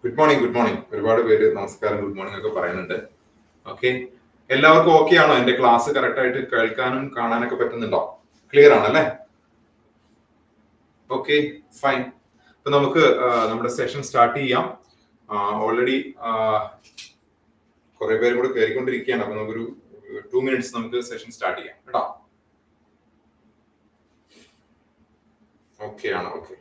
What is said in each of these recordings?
Good morning. ഒരുപാട് പേര് നമസ്കാരം, ഗുഡ് മോർണിംഗ് ഒക്കെ പറയുന്നുണ്ട്. ഓക്കെ, എല്ലാവർക്കും ഓക്കെ ആണോ? എന്റെ ക്ലാസ് കറക്റ്റ് ആയിട്ട് കേൾക്കാനും കാണാനൊക്കെ പറ്റുന്നുണ്ടോ? ക്ലിയർ ആണല്ലേ? Okay, fine. അപ്പൊ നമുക്ക് നമ്മുടെ സെഷൻ സ്റ്റാർട്ട് ചെയ്യാം. ഓൾറെഡി കുറെ പേര് കൂടെ കയറിക്കൊണ്ടിരിക്കുകയാണ്. അപ്പൊ നമുക്കൊരു 2 minutes നമുക്ക് സെഷൻ സ്റ്റാർട്ട് ചെയ്യാം കേട്ടോ. ഓക്കെ ആണോ? ഓക്കെ.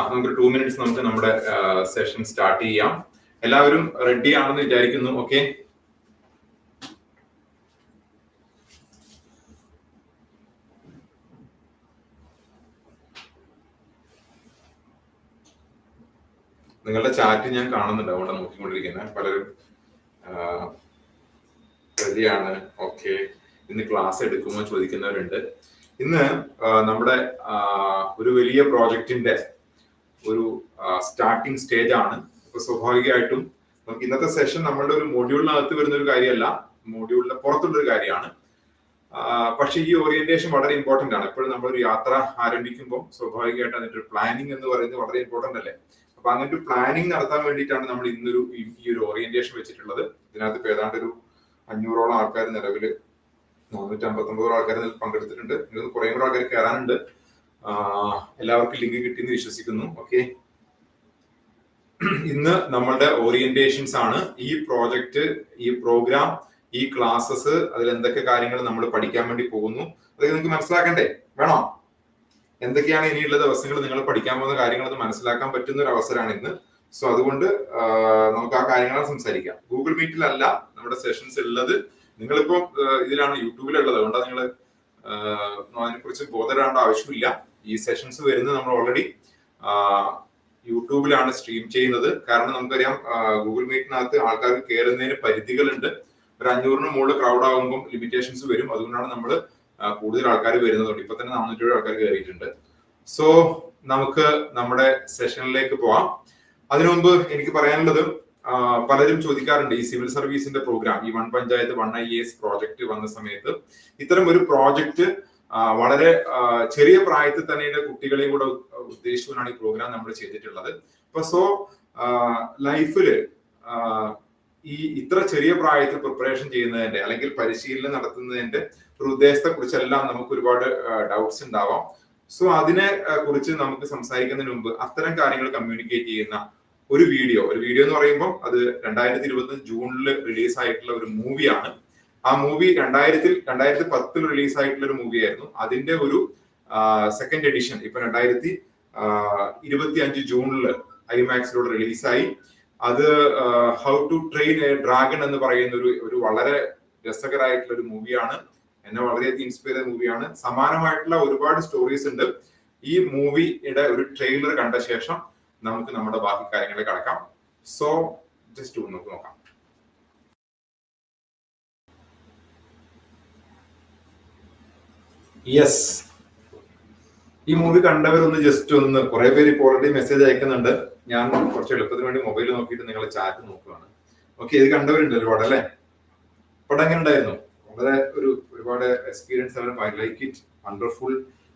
നമുക്ക് 2 minutes നമുക്ക് നമ്മുടെ സെഷൻ സ്റ്റാർട്ട് ചെയ്യാം. എല്ലാവരും റെഡി ആണെന്ന് വിചാരിക്കുന്നു. ഓക്കെ, നിങ്ങളുടെ ചാറ്റ് ഞാൻ കാണുന്നുണ്ട്, അതുകൊണ്ടാണ് നോക്കിക്കൊണ്ടിരിക്കുന്നത്. പലരും റെഡിയാണ്. ഓക്കെ, ഇന്ന് ക്ലാസ് എടുക്കുമോ ചോദിക്കുന്നവരുണ്ട്. ഇന്ന് നമ്മുടെ ഒരു വലിയ പ്രോജക്റ്റിന്റെ ഒരു സ്റ്റാർട്ടിംഗ് സ്റ്റേജ് ആണ്. അപ്പൊ സ്വാഭാവികമായിട്ടും നമുക്ക് ഇന്നത്തെ സെഷൻ നമ്മളുടെ ഒരു മൊഡ്യൂളിനകത്ത് വരുന്ന ഒരു കാര്യമല്ല, മൊഡ്യൂളിന്റെ പുറത്തുള്ള ഒരു കാര്യമാണ്. പക്ഷെ ഈ ഓറിയന്റേഷൻ വളരെ ഇമ്പോർട്ടന്റ് ആണ്. എപ്പോഴും നമ്മളൊരു യാത്ര ആരംഭിക്കുമ്പോൾ സ്വാഭാവികമായിട്ട് അതിന്റെ ഒരു പ്ലാനിങ് എന്ന് പറയുന്നത് വളരെ ഇമ്പോർട്ടന്റ് അല്ലേ? അപ്പൊ അങ്ങനത്തെ പ്ലാനിങ് നടത്താൻ വേണ്ടിയിട്ടാണ് നമ്മൾ ഇന്നൊരു ഈ ഒരു ഓറിയന്റേഷൻ വെച്ചിട്ടുള്ളത്. ഇതിനകത്ത് ഇപ്പൊ ഏതാണ്ട് ഒരു 500ഓളം ആൾക്കാർ നിലവിൽ 459 ആൾക്കാർ പങ്കെടുത്തിട്ടുണ്ട്. ഇതിന് കുറേ കൂടെ ആൾക്കാർ കയറാനുണ്ട്. എല്ലാവർക്കും ലിങ്ക് കിട്ടിയെന്ന് വിശ്വസിക്കുന്നു. ഓക്കെ, ഇന്ന് നമ്മളുടെ ഓറിയന്റേഷൻസ് ആണ്. ഈ പ്രോജക്റ്റ്, ഈ പ്രോഗ്രാം, ഈ ക്ലാസ്സസ്, അതിൽ എന്തൊക്കെ കാര്യങ്ങൾ നമ്മൾ പഠിക്കാൻ വേണ്ടി പോകുന്നു അതൊക്കെ നിങ്ങൾക്ക് മനസ്സിലാക്കണ്ടേ? വേണോ? എന്തൊക്കെയാണ് ഇനിയുള്ള ദിവസങ്ങൾ നിങ്ങൾ പഠിക്കാൻ പോകുന്ന കാര്യങ്ങൾ അത് മനസ്സിലാക്കാൻ പറ്റുന്ന ഒരു അവസരമാണ് ഇന്ന്. സോ അതുകൊണ്ട് നമുക്ക് ആ കാര്യങ്ങൾ സംസാരിക്കാം. ഗൂഗിൾ മീറ്റിലല്ല നമ്മുടെ സെഷൻസ് ഉള്ളത്. നിങ്ങളിപ്പോ ഇതിലാണ്, യൂട്യൂബിലുള്ളത്. അതുകൊണ്ടാണ് നിങ്ങൾ അതിനെക്കുറിച്ച് ബോധപ്പെടേണ്ട ആവശ്യമില്ല. ഈ സെഷൻസ് വരുന്നത് നമ്മൾ ഓൾറെഡി യൂട്യൂബിലാണ് സ്ട്രീം ചെയ്യുന്നത്. കാരണം നമുക്കറിയാം ഗൂഗിൾ മീറ്റിനകത്ത് ആൾക്കാർക്ക് കയറുന്നതിന് പരിധികളുണ്ട്. ഒരു 500-ന് മുകളിൽ ക്രൗഡ് ആകുമ്പോൾ ലിമിറ്റേഷൻസ് വരും. അതുകൊണ്ടാണ് നമ്മൾ കൂടുതൽ ആൾക്കാർ വരുന്നത്. ഇപ്പൊ തന്നെ 407 ആൾക്കാർ കയറിയിട്ടുണ്ട്. സോ നമുക്ക് നമ്മുടെ സെഷനിലേക്ക് പോവാം. അതിനു മുമ്പ് എനിക്ക് പറയാനുള്ളത്, പലരും ചോദിക്കാറുണ്ട് ഈ സിവിൽ സർവീസിന്റെ പ്രോഗ്രാം, ഈ 1 പഞ്ചായത്ത് 1 IAS പ്രോജക്റ്റ് വന്ന സമയത്ത് ഇത്തരം ഒരു പ്രോജക്റ്റ് വളരെ ചെറിയ പ്രായത്തിൽ തന്നെ കുട്ടികളെയും കൂടെ ഉദ്ദേശിച്ചുകൊണ്ടാണ് ഈ പ്രോഗ്രാം നമ്മൾ ചെയ്തിട്ടുള്ളത്. അപ്പൊ സോ ലൈഫില് ഈ ഇത്ര ചെറിയ പ്രായത്തിൽ പ്രിപ്പറേഷൻ ചെയ്യുന്നതിന്റെ അല്ലെങ്കിൽ പരിശീലനം നടത്തുന്നതിന്റെ ഒരു ഉദ്ദേശത്തെ കുറിച്ചെല്ലാം നമുക്ക് ഒരുപാട് ഡൗട്ട്സ് ഉണ്ടാവാം. സോ അതിനെ കുറിച്ച് നമുക്ക് സംസാരിക്കുന്നതിന് മുമ്പ് അത്തരം കാര്യങ്ങൾ കമ്മ്യൂണിക്കേറ്റ് ചെയ്യുന്ന ഒരു വീഡിയോ എന്ന് പറയുമ്പോൾ അത് 2020 ജൂണിൽ റിലീസ് ആയിട്ടുള്ള ഒരു മൂവിയാണ്. ആ മൂവി 2010 റിലീസ് ആയിട്ടുള്ള ഒരു മൂവിയായിരുന്നു. അതിന്റെ ഒരു സെക്കൻഡ് എഡിഷൻ ഇപ്പൊ 2025 ജൂണിൽ ഐമാക്സിലൂടെ റിലീസായി. അത് how to train a dragon എന്ന് പറയുന്ന ഒരു വളരെ രസകരമായിട്ടുള്ള ഒരു മൂവിയാണ്. എന്നെ വളരെയധികം ഇൻസ്പയർ ചെയ്ത മൂവിയാണ്. സമാനമായിട്ടുള്ള ഒരുപാട് സ്റ്റോറീസ് ഉണ്ട്. ഈ മൂവിയുടെ ഒരു ട്രെയിലർ കണ്ട ശേഷം നമുക്ക് നമ്മുടെ ബാക്കി കാര്യങ്ങളിൽ കടക്കാം. സോ ജസ്റ്റ് നമുക്ക് നോക്കാം. യെസ്, ഈ മൂവി കണ്ടവരൊന്ന് ജസ്റ്റ് ഒന്ന്, കുറെ പേര് ഇപ്പോൾ ഓൾറെഡി മെസ്സേജ് അയക്കുന്നുണ്ട്. ഞാൻ കുറച്ച് എളുപ്പത്തിന് വേണ്ടി മൊബൈൽ നോക്കിയിട്ട് നിങ്ങളെ ചാറ്റ് നോക്കുകയാണ്. ഓക്കെ, ഇത് കണ്ടവരുണ്ട് ഒരുപാട് അല്ലേ? പടം എങ്ങനെ ഉണ്ടായിരുന്നു? വളരെ ഒരുപാട് എക്സ്പീരിയൻസ് ആണ്. ഐ ലൈക്ക് ഇറ്റ്, വണ്ടർഫുൾ,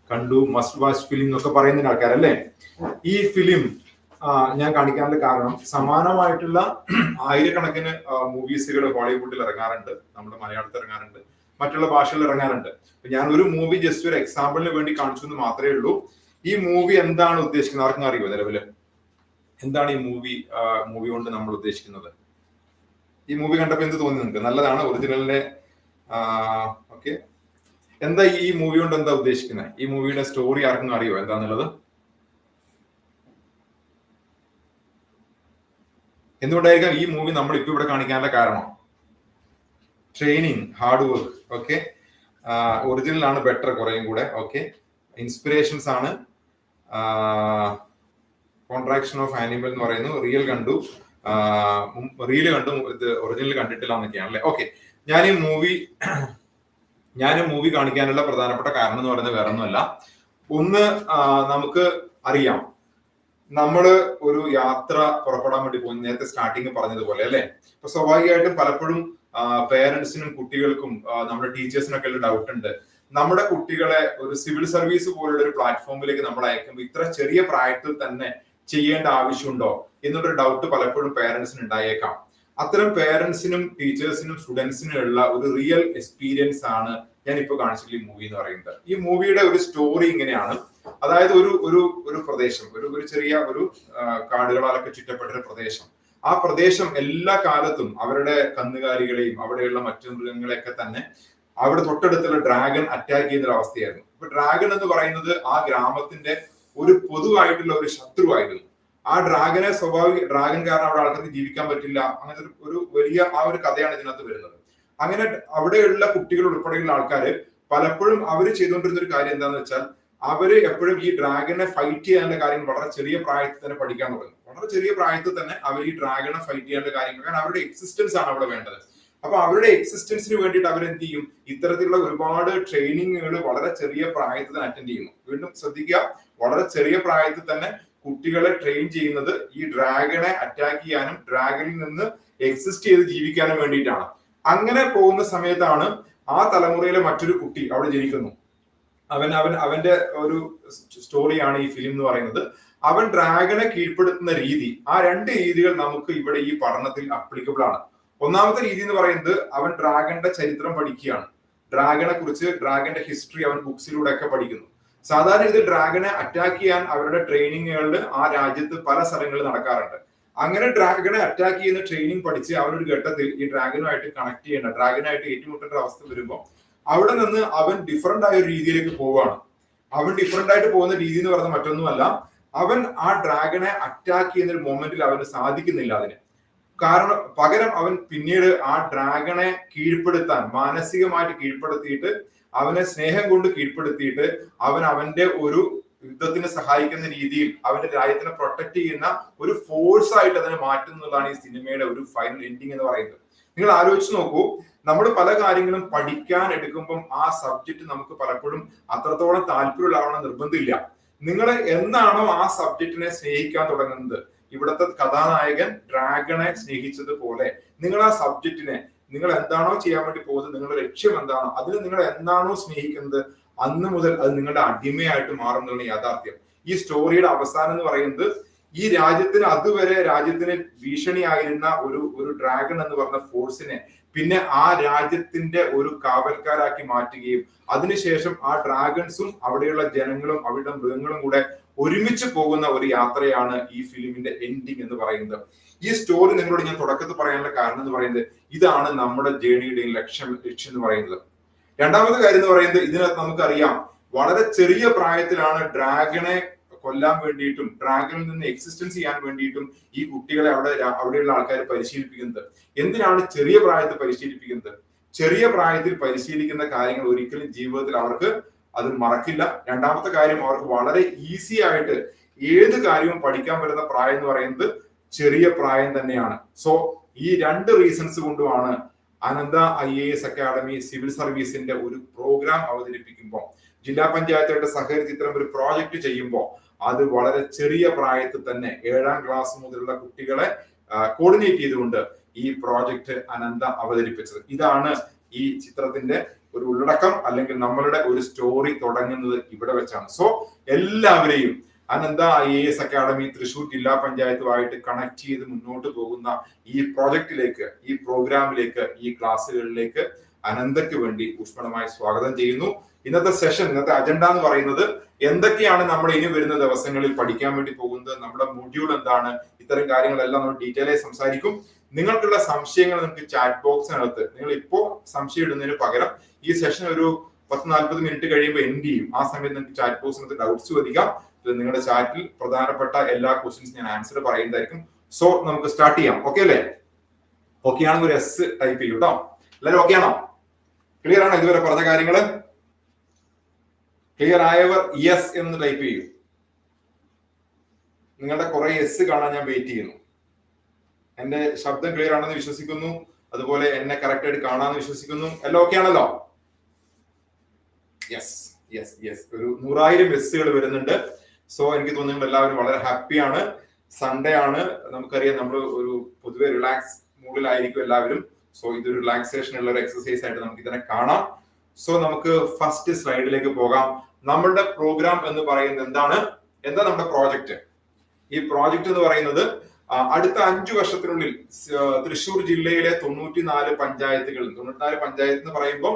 കണ്ടു, മസ്റ്റ് വാച്ച് ഫിലിം എന്നൊക്കെ പറയുന്ന ആൾക്കാരല്ലേ? ഈ ഫിലിം ഞാൻ കാണിക്കാനുള്ള കാരണം, സമാനമായിട്ടുള്ള ആയിരക്കണക്കിന് മൂവീസുകൾ ഹോളിവുഡിൽ ഇറങ്ങാറുണ്ട്, നമ്മുടെ മലയാളത്തിൽ ഇറങ്ങാറുണ്ട്, മറ്റുള്ള ഭാഷകളിൽ ഇറങ്ങാറുണ്ട്. ഞാൻ ഒരു മൂവി ജസ്റ്റ് ഒരു എക്സാമ്പിളിന് വേണ്ടി കാണിച്ചു എന്ന് മാത്രമേ ഉള്ളൂ. ഈ മൂവി എന്താണ് ഉദ്ദേശിക്കുന്നത് ആർക്കും അറിയുമോ? നിലവില് എന്താണ് ഈ മൂവി കൊണ്ട് നമ്മൾ ഉദ്ദേശിക്കുന്നത്? ഈ മൂവി കണ്ടപ്പോ എന്ത് തോന്നി നിങ്ങൾക്ക്? നല്ലതാണ്, ഒറിജിനലിന്റെ ഓക്കെ. എന്താ ഈ മൂവി കൊണ്ട് എന്താ ഉദ്ദേശിക്കുന്നത്? ഈ മൂവിയുടെ സ്റ്റോറി ആർക്കും അറിയോ എന്താന്നുള്ളത്? എന്തുകൊണ്ടായിരിക്കാം ഈ മൂവി നമ്മൾ ഇപ്പൊ ഇവിടെ കാണിക്കാനുള്ള കാരണം? Training, hard work. Okay, original ആണ് ബെറ്റർ കുറേയും കൂടെ. ഓക്കെ, ഇൻസ്പിറേഷൻസ് ആണ്. കോൺട്രാക്ഷൻ ഓഫ് ആനിമൽ എന്ന് പറയുന്നു, റിയൽ കണ്ടു. റീല് കണ്ടു, ഇത് ഒറിജിനൽ കണ്ടിട്ടില്ല എന്നൊക്കെയാണ് അല്ലെ. ഓക്കെ, ഞാൻ ഈ മൂവി കാണിക്കാനുള്ള പ്രധാനപ്പെട്ട കാരണം എന്ന് പറയുന്നത് വേറെ ഒന്നുമല്ല. ഒന്ന്, നമുക്ക് അറിയാം നമ്മള് ഒരു യാത്ര പുറപ്പെടാൻ വേണ്ടി പോകും, നേരത്തെ സ്റ്റാർട്ടിങ് പറഞ്ഞതുപോലെ അല്ലെ. അപ്പൊ സ്വാഭാവികമായിട്ടും പലപ്പോഴും പേരൻസിനും കുട്ടികൾക്കും നമ്മുടെ ടീച്ചേഴ്സിനൊക്കെ ഉള്ള ഡൗട്ട് ഉണ്ട്. നമ്മുടെ കുട്ടികളെ ഒരു സിവിൽ സർവീസ് പോലുള്ള ഒരു പ്ലാറ്റ്ഫോമിലേക്ക് നമ്മൾ അയക്കുമ്പോൾ ഇത്ര ചെറിയ പ്രായത്തിൽ തന്നെ ചെയ്യേണ്ട ആവശ്യമുണ്ടോ എന്നുള്ളൊരു ഡൗട്ട് പലപ്പോഴും പേരൻസിന് ഉണ്ടായേക്കാം. അത്തരം പേരൻസിനും ടീച്ചേഴ്സിനും സ്റ്റുഡൻസിനും ഉള്ള ഒരു റിയൽ എക്സ്പീരിയൻസ് ആണ് ഞാൻ ഇപ്പോൾ കാണിച്ചിട്ടുള്ള ഈ മൂവി എന്ന് പറയുന്നത്. ഈ മൂവിയുടെ ഒരു സ്റ്റോറി ഇങ്ങനെയാണ്. അതായത് ഒരു പ്രദേശം, ഒരു ചെറിയ ഒരു കാടുകളാലൊക്കെ ചുറ്റപ്പെട്ട ഒരു പ്രദേശം. ആ പ്രദേശം എല്ലാ കാലത്തും അവരുടെ കന്നുകാലികളെയും അവിടെയുള്ള മറ്റു മൃഗങ്ങളെയൊക്കെ തന്നെ അവിടെ തൊട്ടടുത്തുള്ള ഡ്രാഗൺ അറ്റാക്ക് ചെയ്യുന്ന ഒരു അവസ്ഥയായിരുന്നു. അപ്പൊ ഡ്രാഗൺ എന്ന് പറയുന്നത് ആ ഗ്രാമത്തിന്റെ ഒരു പൊതുവായിട്ടുള്ള ഒരു ശത്രുവായിരുന്നു. ആ ഡ്രാഗൺ കാരണം അവിടെ ആൾക്കാർക്ക് ജീവിക്കാൻ പറ്റില്ല, അങ്ങനത്തെ ഒരു വലിയ ആ ഒരു കഥയാണ് ഇതിനകത്ത് വരുന്നത്. അങ്ങനെ അവിടെയുള്ള കുട്ടികൾ ഉൾപ്പെടെയുള്ള ആൾക്കാര് പലപ്പോഴും അവര് ചെയ്തുകൊണ്ടിരുന്ന ഒരു കാര്യം എന്താണെന്ന് വെച്ചാൽ, അവര് എപ്പോഴും ഈ ഡ്രാഗനെ ഫൈറ്റ് ചെയ്യാനുള്ള കാര്യങ്ങൾ വളരെ ചെറിയ പ്രായത്തിൽ തന്നെ പഠിക്കാൻ തുടങ്ങും. വളരെ ചെറിയ പ്രായത്തിൽ തന്നെ അവർ ഈ ഡ്രാഗനെ ഫൈറ്റ് ചെയ്യേണ്ട കാര്യങ്ങൾ, കാരണം അവരുടെ എക്സിസ്റ്റൻസ് ആണ് അവിടെ വേണ്ടത്. അപ്പൊ അവരുടെ എക്സിസ്റ്റൻസിന് വേണ്ടിയിട്ട് അവരെന്ത് ചെയ്യും, ഇത്തരത്തിലുള്ള ഒരുപാട് ട്രെയിനിങ്ങുകൾ വളരെ ചെറിയ പ്രായത്തിൽ തന്നെ അറ്റൻഡ് ചെയ്യുന്നു. വീണ്ടും ശ്രദ്ധിക്കുക, വളരെ ചെറിയ പ്രായത്തിൽ തന്നെ കുട്ടികളെ ട്രെയിൻ ചെയ്യുന്നത് ഈ ഡ്രാഗനെ അറ്റാക്ക് ചെയ്യാനും ഡ്രാഗനിൽ നിന്ന് എക്സിസ്റ്റ് ചെയ്ത് ജീവിക്കാനും വേണ്ടിയിട്ടാണ്. അങ്ങനെ പോകുന്ന സമയത്താണ് ആ തലമുറയിലെ മറ്റൊരു കുട്ടി അവിടെ ജനിക്കുന്നു. അവന്റെ ഒരു സ്റ്റോറിയാണ് ഈ ഫിലിം എന്ന് പറയുന്നത്. അവൻ ഡ്രാഗനെ കീഴ്പ്പെടുത്തുന്ന രീതി, ആ രണ്ട് രീതികൾ നമുക്ക് ഇവിടെ ഈ പഠനത്തിൽ അപ്ലിക്കബിൾ ആണ്. ഒന്നാമത്തെ രീതി എന്ന് പറയുന്നത്, അവൻ ഡ്രാഗന്റെ ചരിത്രം പഠിക്കുകയാണ്. ഡ്രാഗനെ കുറിച്ച്, ഡ്രാഗന്റെ ഹിസ്റ്ററി അവൻ ബുക്സിലൂടെ ഒക്കെ പഠിക്കുന്നു. സാധാരണ ഇതിൽ ഡ്രാഗനെ അറ്റാക്ക് ചെയ്യാൻ അവരുടെ ട്രെയിനിങ്ങുകളിൽ ആ രാജ്യത്ത് പല സ്ഥലങ്ങളിൽ നടക്കാറുണ്ട്. അങ്ങനെ ഡ്രാഗനെ അറ്റാക്ക് ചെയ്യുന്ന ട്രെയിനിങ് പഠിച്ച് അവനൊരു ഘട്ടത്തിൽ ഈ ഡ്രാഗനുമായിട്ട് കണക്ട് ചെയ്യേണ്ട, ഡ്രാഗനായിട്ട് ഏറ്റുമുട്ടേണ്ട അവസ്ഥ വരുമ്പോൾ അവിടെ നിന്ന് അവൻ ഡിഫറെന്റ് ആയ ഒരു രീതിയിലേക്ക് പോവുകയാണ്. അവൻ ഡിഫറെന്റ് ആയിട്ട് പോകുന്ന രീതി എന്ന് പറയുന്നത് മറ്റൊന്നുമല്ല, അവൻ ആ ഡ്രാഗനെ അറ്റാക്ക് ചെയ്യുന്ന ഒരു മൊമെന്റിൽ അവന് സാധിക്കുന്നില്ല അതിന്. പകരം അവൻ പിന്നീട് ആ ഡ്രാഗനെ കീഴ്പ്പെടുത്താൻ, മാനസികമായിട്ട് കീഴ്പ്പെടുത്തിയിട്ട്, അവനെ സ്നേഹം കൊണ്ട് കീഴ്പ്പെടുത്തിയിട്ട് അവന്റെ ഒരു യുദ്ധത്തിന് സഹായിക്കുന്ന രീതിയിൽ അവന്റെ രാജ്യത്തിനെ പ്രൊട്ടക്ട് ചെയ്യുന്ന ഒരു ഫോഴ്സ് ആയിട്ട് അതിനെ മാറ്റുന്നതാണ് ഈ സിനിമയുടെ ഒരു ഫൈനൽ എൻഡിങ് എന്ന് പറയുന്നത്. നിങ്ങൾ ആലോചിച്ച് നോക്കൂ, നമ്മൾ പല കാര്യങ്ങളും പഠിക്കാൻ എടുക്കുമ്പം ആ സബ്ജക്ട് നമുക്ക് പലപ്പോഴും അത്രത്തോളം താല്പര്യമുള്ളതാവണം നിർബന്ധമില്ല. നിങ്ങൾ എന്നാണോ ആ സബ്ജക്റ്റിനെ സ്നേഹിക്കാൻ തുടങ്ങുന്നത്, ഇവിടുത്തെ കഥാനായകൻ ഡ്രാഗനെ സ്നേഹിച്ചതുപോലെ നിങ്ങൾ ആ സബ്ജക്റ്റിനെ, നിങ്ങൾ എന്താണോ ചെയ്യാൻ വേണ്ടി പോകുന്നത്, നിങ്ങളുടെ ലക്ഷ്യം എന്താണോ, അതിന് നിങ്ങൾ എന്താണോ സ്നേഹിക്കുന്നത്, അന്ന് മുതൽ അത് നിങ്ങളുടെ അടിമയായിട്ട് മാറുന്നതാണ് യാഥാർത്ഥ്യം. ഈ സ്റ്റോറിയുടെ അവസാനം എന്ന് പറയുന്നത്, ഈ രാജ്യത്തിന് അതുവരെ രാജ്യത്തിന് ഭീഷണിയായിരുന്ന ഒരു ഡ്രാഗൺ എന്ന് പറഞ്ഞ ഫോഴ്സിനെ പിന്നെ ആ രാജ്യത്തിന്റെ ഒരു കാവൽക്കാരാക്കി മാറ്റുകയും അതിനുശേഷം ആ ഡ്രാഗൺസും അവിടെയുള്ള ജനങ്ങളും അവരുടെ മൃഗങ്ങളും കൂടെ ഒരുമിച്ച് പോകുന്ന ഒരു യാത്രയാണ് ഈ ഫിലിമിന്റെ എൻഡിങ് എന്ന് പറയുന്നത്. ഈ സ്റ്റോറി നിങ്ങളോട് ഞാൻ തുടക്കത്തിൽ പറയാനുള്ള കാരണം എന്ന് പറയുന്നത്, ഇതാണ് നമ്മുടെ ജേണിയുടെ ലക്ഷ്യം എന്ന് പറയുന്നത്. രണ്ടാമത്തെ കാര്യം എന്ന് പറയുന്നത്, ഇതിനകത്ത് നമുക്കറിയാം വളരെ ചെറിയ പ്രായത്തിലാണ് ഡ്രാഗനെ കൊല്ലാൻ വേണ്ടിയിട്ടും ഡ്രാഗണിൽ നിന്ന് എക്സിസ്റ്റൻസ് ചെയ്യാൻ വേണ്ടിയിട്ടും ഈ കുട്ടികളെ അവിടെയുള്ള ആൾക്കാർ പരിശീലിപ്പിക്കുന്നത്. എന്തിനാണ് ചെറിയ പ്രായത്തിൽ പരിശീലിപ്പിക്കുന്നത്? ചെറിയ പ്രായത്തിൽ പരിശീലിക്കുന്ന കാര്യങ്ങൾ ഒരിക്കലും ജീവിതത്തിൽ അവർക്ക് അത് മറക്കില്ല. രണ്ടാമത്തെ കാര്യം, അവർക്ക് വളരെ ഈസി ആയിട്ട് ഏത് കാര്യവും പഠിക്കാൻ പറ്റുന്ന പ്രായം എന്ന് പറയുന്നത് ചെറിയ പ്രായം തന്നെയാണ്. സോ ഈ രണ്ട് റീസൺസ് കൊണ്ടുമാണ് അനന്ത IAS അക്കാഡമി സിവിൽ സർവീസിന്റെ ഒരു പ്രോഗ്രാം അവതരിപ്പിക്കുമ്പോൾ, ജില്ലാ പഞ്ചായത്തുകളുടെ സഹകരിച്ച് ഇത്തരം ഒരു പ്രോജക്റ്റ് ചെയ്യുമ്പോൾ അത് വളരെ ചെറിയ പ്രായത്തിൽ തന്നെ 7ാം ക്ലാസ് മുതലുള്ള കുട്ടികളെ കോർഡിനേറ്റ് ചെയ്തുകൊണ്ട് ഈ പ്രോജക്റ്റ് അനന്ത അവതരിപ്പിച്ചത്. ഇതാണ് ഈ ചിത്രത്തിന്റെ ഒരു ഉള്ളടക്കം, അല്ലെങ്കിൽ നമ്മളുടെ ഒരു സ്റ്റോറി തുടങ്ങുന്നത് ഇവിടെ വെച്ചാണ്. സോ എല്ലാവരെയും അനന്ത IAS അക്കാഡമി തൃശൂർ ജില്ലാ പഞ്ചായത്തുമായിട്ട് കണക്ട് ചെയ്ത് മുന്നോട്ട് പോകുന്ന ഈ പ്രോജക്റ്റിലേക്ക്, ഈ പ്രോഗ്രാമിലേക്ക്, ഈ ക്ലാസ്സുകളിലേക്ക് അനന്തയ്ക്ക് വേണ്ടി ഊഷ്മളമായി സ്വാഗതം ചെയ്യുന്നു. ഇന്നത്തെ സെഷൻ, ഇന്നത്തെ അജണ്ട എന്ന് പറയുന്നത്, എന്തൊക്കെയാണ് നമ്മൾ ഇനി വരുന്ന ദിവസങ്ങളിൽ പഠിക്കാൻ വേണ്ടി പോകുന്നത്, നമ്മുടെ മൊഡ്യൂൾ എന്താണ്, ഇത്തരം കാര്യങ്ങളെല്ലാം നമ്മൾ ഡീറ്റെയിൽ ആയി സംസാരിക്കും. നിങ്ങൾക്കുള്ള സംശയങ്ങൾ നിങ്ങൾക്ക് ചാറ്റ് ബോക്സിനകത്ത്, നിങ്ങൾ ഇപ്പോ സംശയം ഇടുന്നതിന് പകരം ഈ സെഷൻ ഒരു 10-40 മിനിറ്റ് കഴിയുമ്പോൾ എൻഡ് ചെയ്യും. ആ സമയത്ത് നിങ്ങൾക്ക് ചാറ്റ് ബോക്സിനകത്ത് ഡൗട്ട്സ് ചോദിക്കാം. നിങ്ങളുടെ ചാറ്റിൽ പ്രധാനപ്പെട്ട എല്ലാ ക്വസ്റ്റ്യൻസ് ഞാൻ ആൻസർ പറയുന്നതായിരിക്കും. സോ നമുക്ക് സ്റ്റാർട്ട് ചെയ്യാം. ഓക്കെ അല്ലേ? ഓക്കെ ആണെങ്കിൽ ഒരു എസ് ടൈപ്പ് ചെയ്യൂ കേട്ടോ. എല്ലാവരും ഓക്കെ ആണോ? ക്ലിയർ ആണോ? ഇതുവരെ പറഞ്ഞ കാര്യങ്ങള് ക്ലിയർ ആയവർ യെസ് എന്ന് ടൈപ്പ് ചെയ്യൂ. നിങ്ങളുടെ കുറെ എസ് കാണാൻ ഞാൻ വെയിറ്റ് ചെയ്യുന്നു. എന്റെ ശബ്ദം ക്ലിയർ ആണെന്ന് വിശ്വസിക്കുന്നു. അതുപോലെ എന്നെ കറക്റ്റ് ആയിട്ട് കാണാമെന്ന് വിശ്വസിക്കുന്നു. എല്ലാം ഓക്കെ ആണല്ലോ? Yes yes yes. ഒരു 100,000 മെസ്സുകൾ വരുന്നുണ്ട്. സോ എനിക്ക് തോന്നുന്നു എല്ലാവരും വളരെ ഹാപ്പിയാണ്. സൺഡേ ആണ്, നമുക്കറിയാം നമ്മൾ ഒരു പൊതുവെ റിലാക്സ് മൂഡിലായിരിക്കും എല്ലാവരും. സോ ഇതൊരു റിലാക്സേഷൻ ഉള്ള ഒരു എക്സസൈസ് ആയിട്ട് നമുക്ക് ഇതിനെ കാണാം. സോ നമുക്ക് ഫസ്റ്റ് സ്ലൈഡിലേക്ക് പോകാം. നമ്മളുടെ പ്രോഗ്രാം എന്ന് പറയുന്നത് എന്താ നമ്മുടെ പ്രോജക്റ്റ്? ഈ പ്രോജക്റ്റ് എന്ന് പറയുന്നത് അടുത്ത 5 വർഷത്തിനുള്ളിൽ തൃശ്ശൂർ ജില്ലയിലെ 94 പഞ്ചായത്തുകൾ, 94 പഞ്ചായത്ത് എന്ന് പറയുമ്പോൾ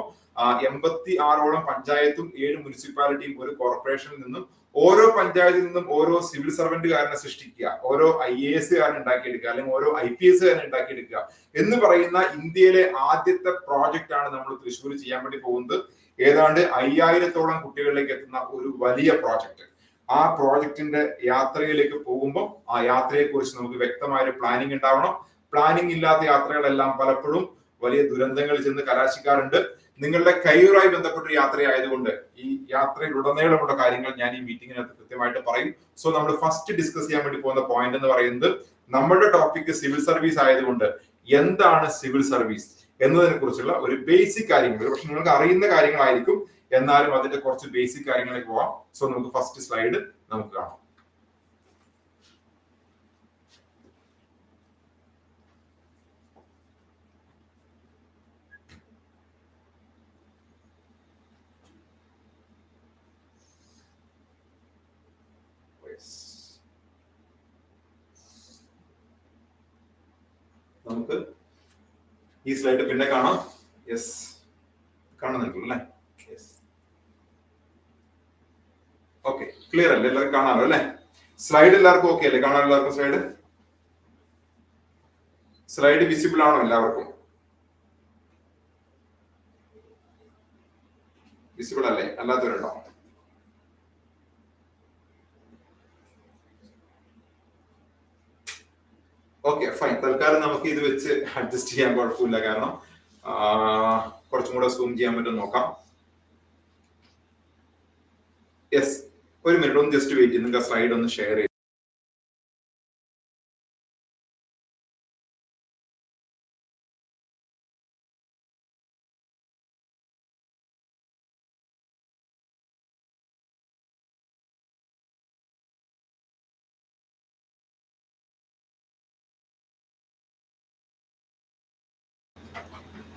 86ഓളം പഞ്ചായത്തും 7 മുനിസിപ്പാലിറ്റിയും ഒരു കോർപ്പറേഷനിൽ നിന്നും ഓരോ പഞ്ചായത്തിൽ നിന്നും ഓരോ സിവിൽ സർവന്റുകാരനെ സൃഷ്ടിക്കുക, ഓരോ IAS കാരനെ ഉണ്ടാക്കിയെടുക്കുക, അല്ലെങ്കിൽ ഓരോ IPS കാരനെ ഉണ്ടാക്കിയെടുക്കുക എന്ന് പറയുന്ന ഇന്ത്യയിലെ ആദ്യത്തെ പ്രോജക്റ്റ് ആണ് നമ്മൾ തൃശ്ശൂർ ചെയ്യാൻ വേണ്ടി പോകുന്നത്. ഏതാണ്ട് 5000ഓളം കുട്ടികളിലേക്ക് എത്തുന്ന ഒരു വലിയ പ്രോജക്റ്റ്. ആ പ്രോജക്റ്റിന്റെ യാത്രയിലേക്ക് പോകുമ്പോൾ ആ യാത്രയെ കുറിച്ച് നമുക്ക് വ്യക്തമായ ഒരു പ്ലാനിങ് ഉണ്ടാവണം. പ്ലാനിങ് ഇല്ലാത്ത യാത്രകളെല്ലാം പലപ്പോഴും വലിയ ദുരന്തങ്ങളിൽ ചെന്ന് കലാശിക്കാറുണ്ട്. നിങ്ങളുടെ കരിയറുമായി ബന്ധപ്പെട്ട യാത്രയായതുകൊണ്ട് ഈ യാത്രയിലുടനീളമുള്ള കാര്യങ്ങൾ ഞാൻ ഈ മീറ്റിംഗിനകത്ത് കൃത്യമായിട്ട് പറയും. സോ നമ്മൾ ഫസ്റ്റ് ഡിസ്കസ് ചെയ്യാൻ വേണ്ടി പോകുന്ന പോയിന്റ് എന്ന് പറയുന്നത്, നമ്മളുടെ ടോപ്പിക് സിവിൽ സർവീസ് ആയതുകൊണ്ട് എന്താണ് സിവിൽ സർവീസ് എന്നതിനെ കുറിച്ചുള്ള ഒരു ബേസിക് കാര്യങ്ങൾ, പക്ഷെ നിങ്ങൾക്ക് അറിയുന്ന കാര്യങ്ങളായിരിക്കും, എന്നാലും അതിന്റെ കുറച്ച് ബേസിക് കാര്യങ്ങളിലേക്ക് പോവാം. സോ നമുക്ക് ഫസ്റ്റ് സ്ലൈഡ് നമുക്ക് കാണാം. നമുക്ക് ഈ സ്ലൈഡ് പിന്നെ കാണാം. യെസ്, കാണുന്നുണ്ടല്ലോ അല്ലേ? യെസ്, ഓക്കെ, ക്ലിയർ അല്ലേ? എല്ലാവർക്കും കാണാമല്ലോ അല്ലെ? സ്ലൈഡ് എല്ലാവർക്കും ഓക്കെ അല്ലേ? കാണാൻ എല്ലാവർക്കും സ്ലൈഡ് വിസിബിൾ ആണോ എല്ലാവർക്കും? വിസിബിൾ അല്ലേ? അല്ലാത്തവരുണ്ടോ? Okay, fine. തൽക്കാലം നമുക്ക് ഇത് വെച്ച് അഡ്ജസ്റ്റ് ചെയ്യാൻ കുഴപ്പമില്ല, കാരണം കുറച്ചും കൂടെ സൂം ചെയ്യാൻ പറ്റും നോക്കാം. യെസ്, ഒരു മിനിറ്റ് ഒന്ന് ജസ്റ്റ് വെയിറ്റ് ചെയ്ത് നിങ്ങൾക്ക് സ്ലൈഡ് ഒന്ന് ഷെയർ ചെയ്യും.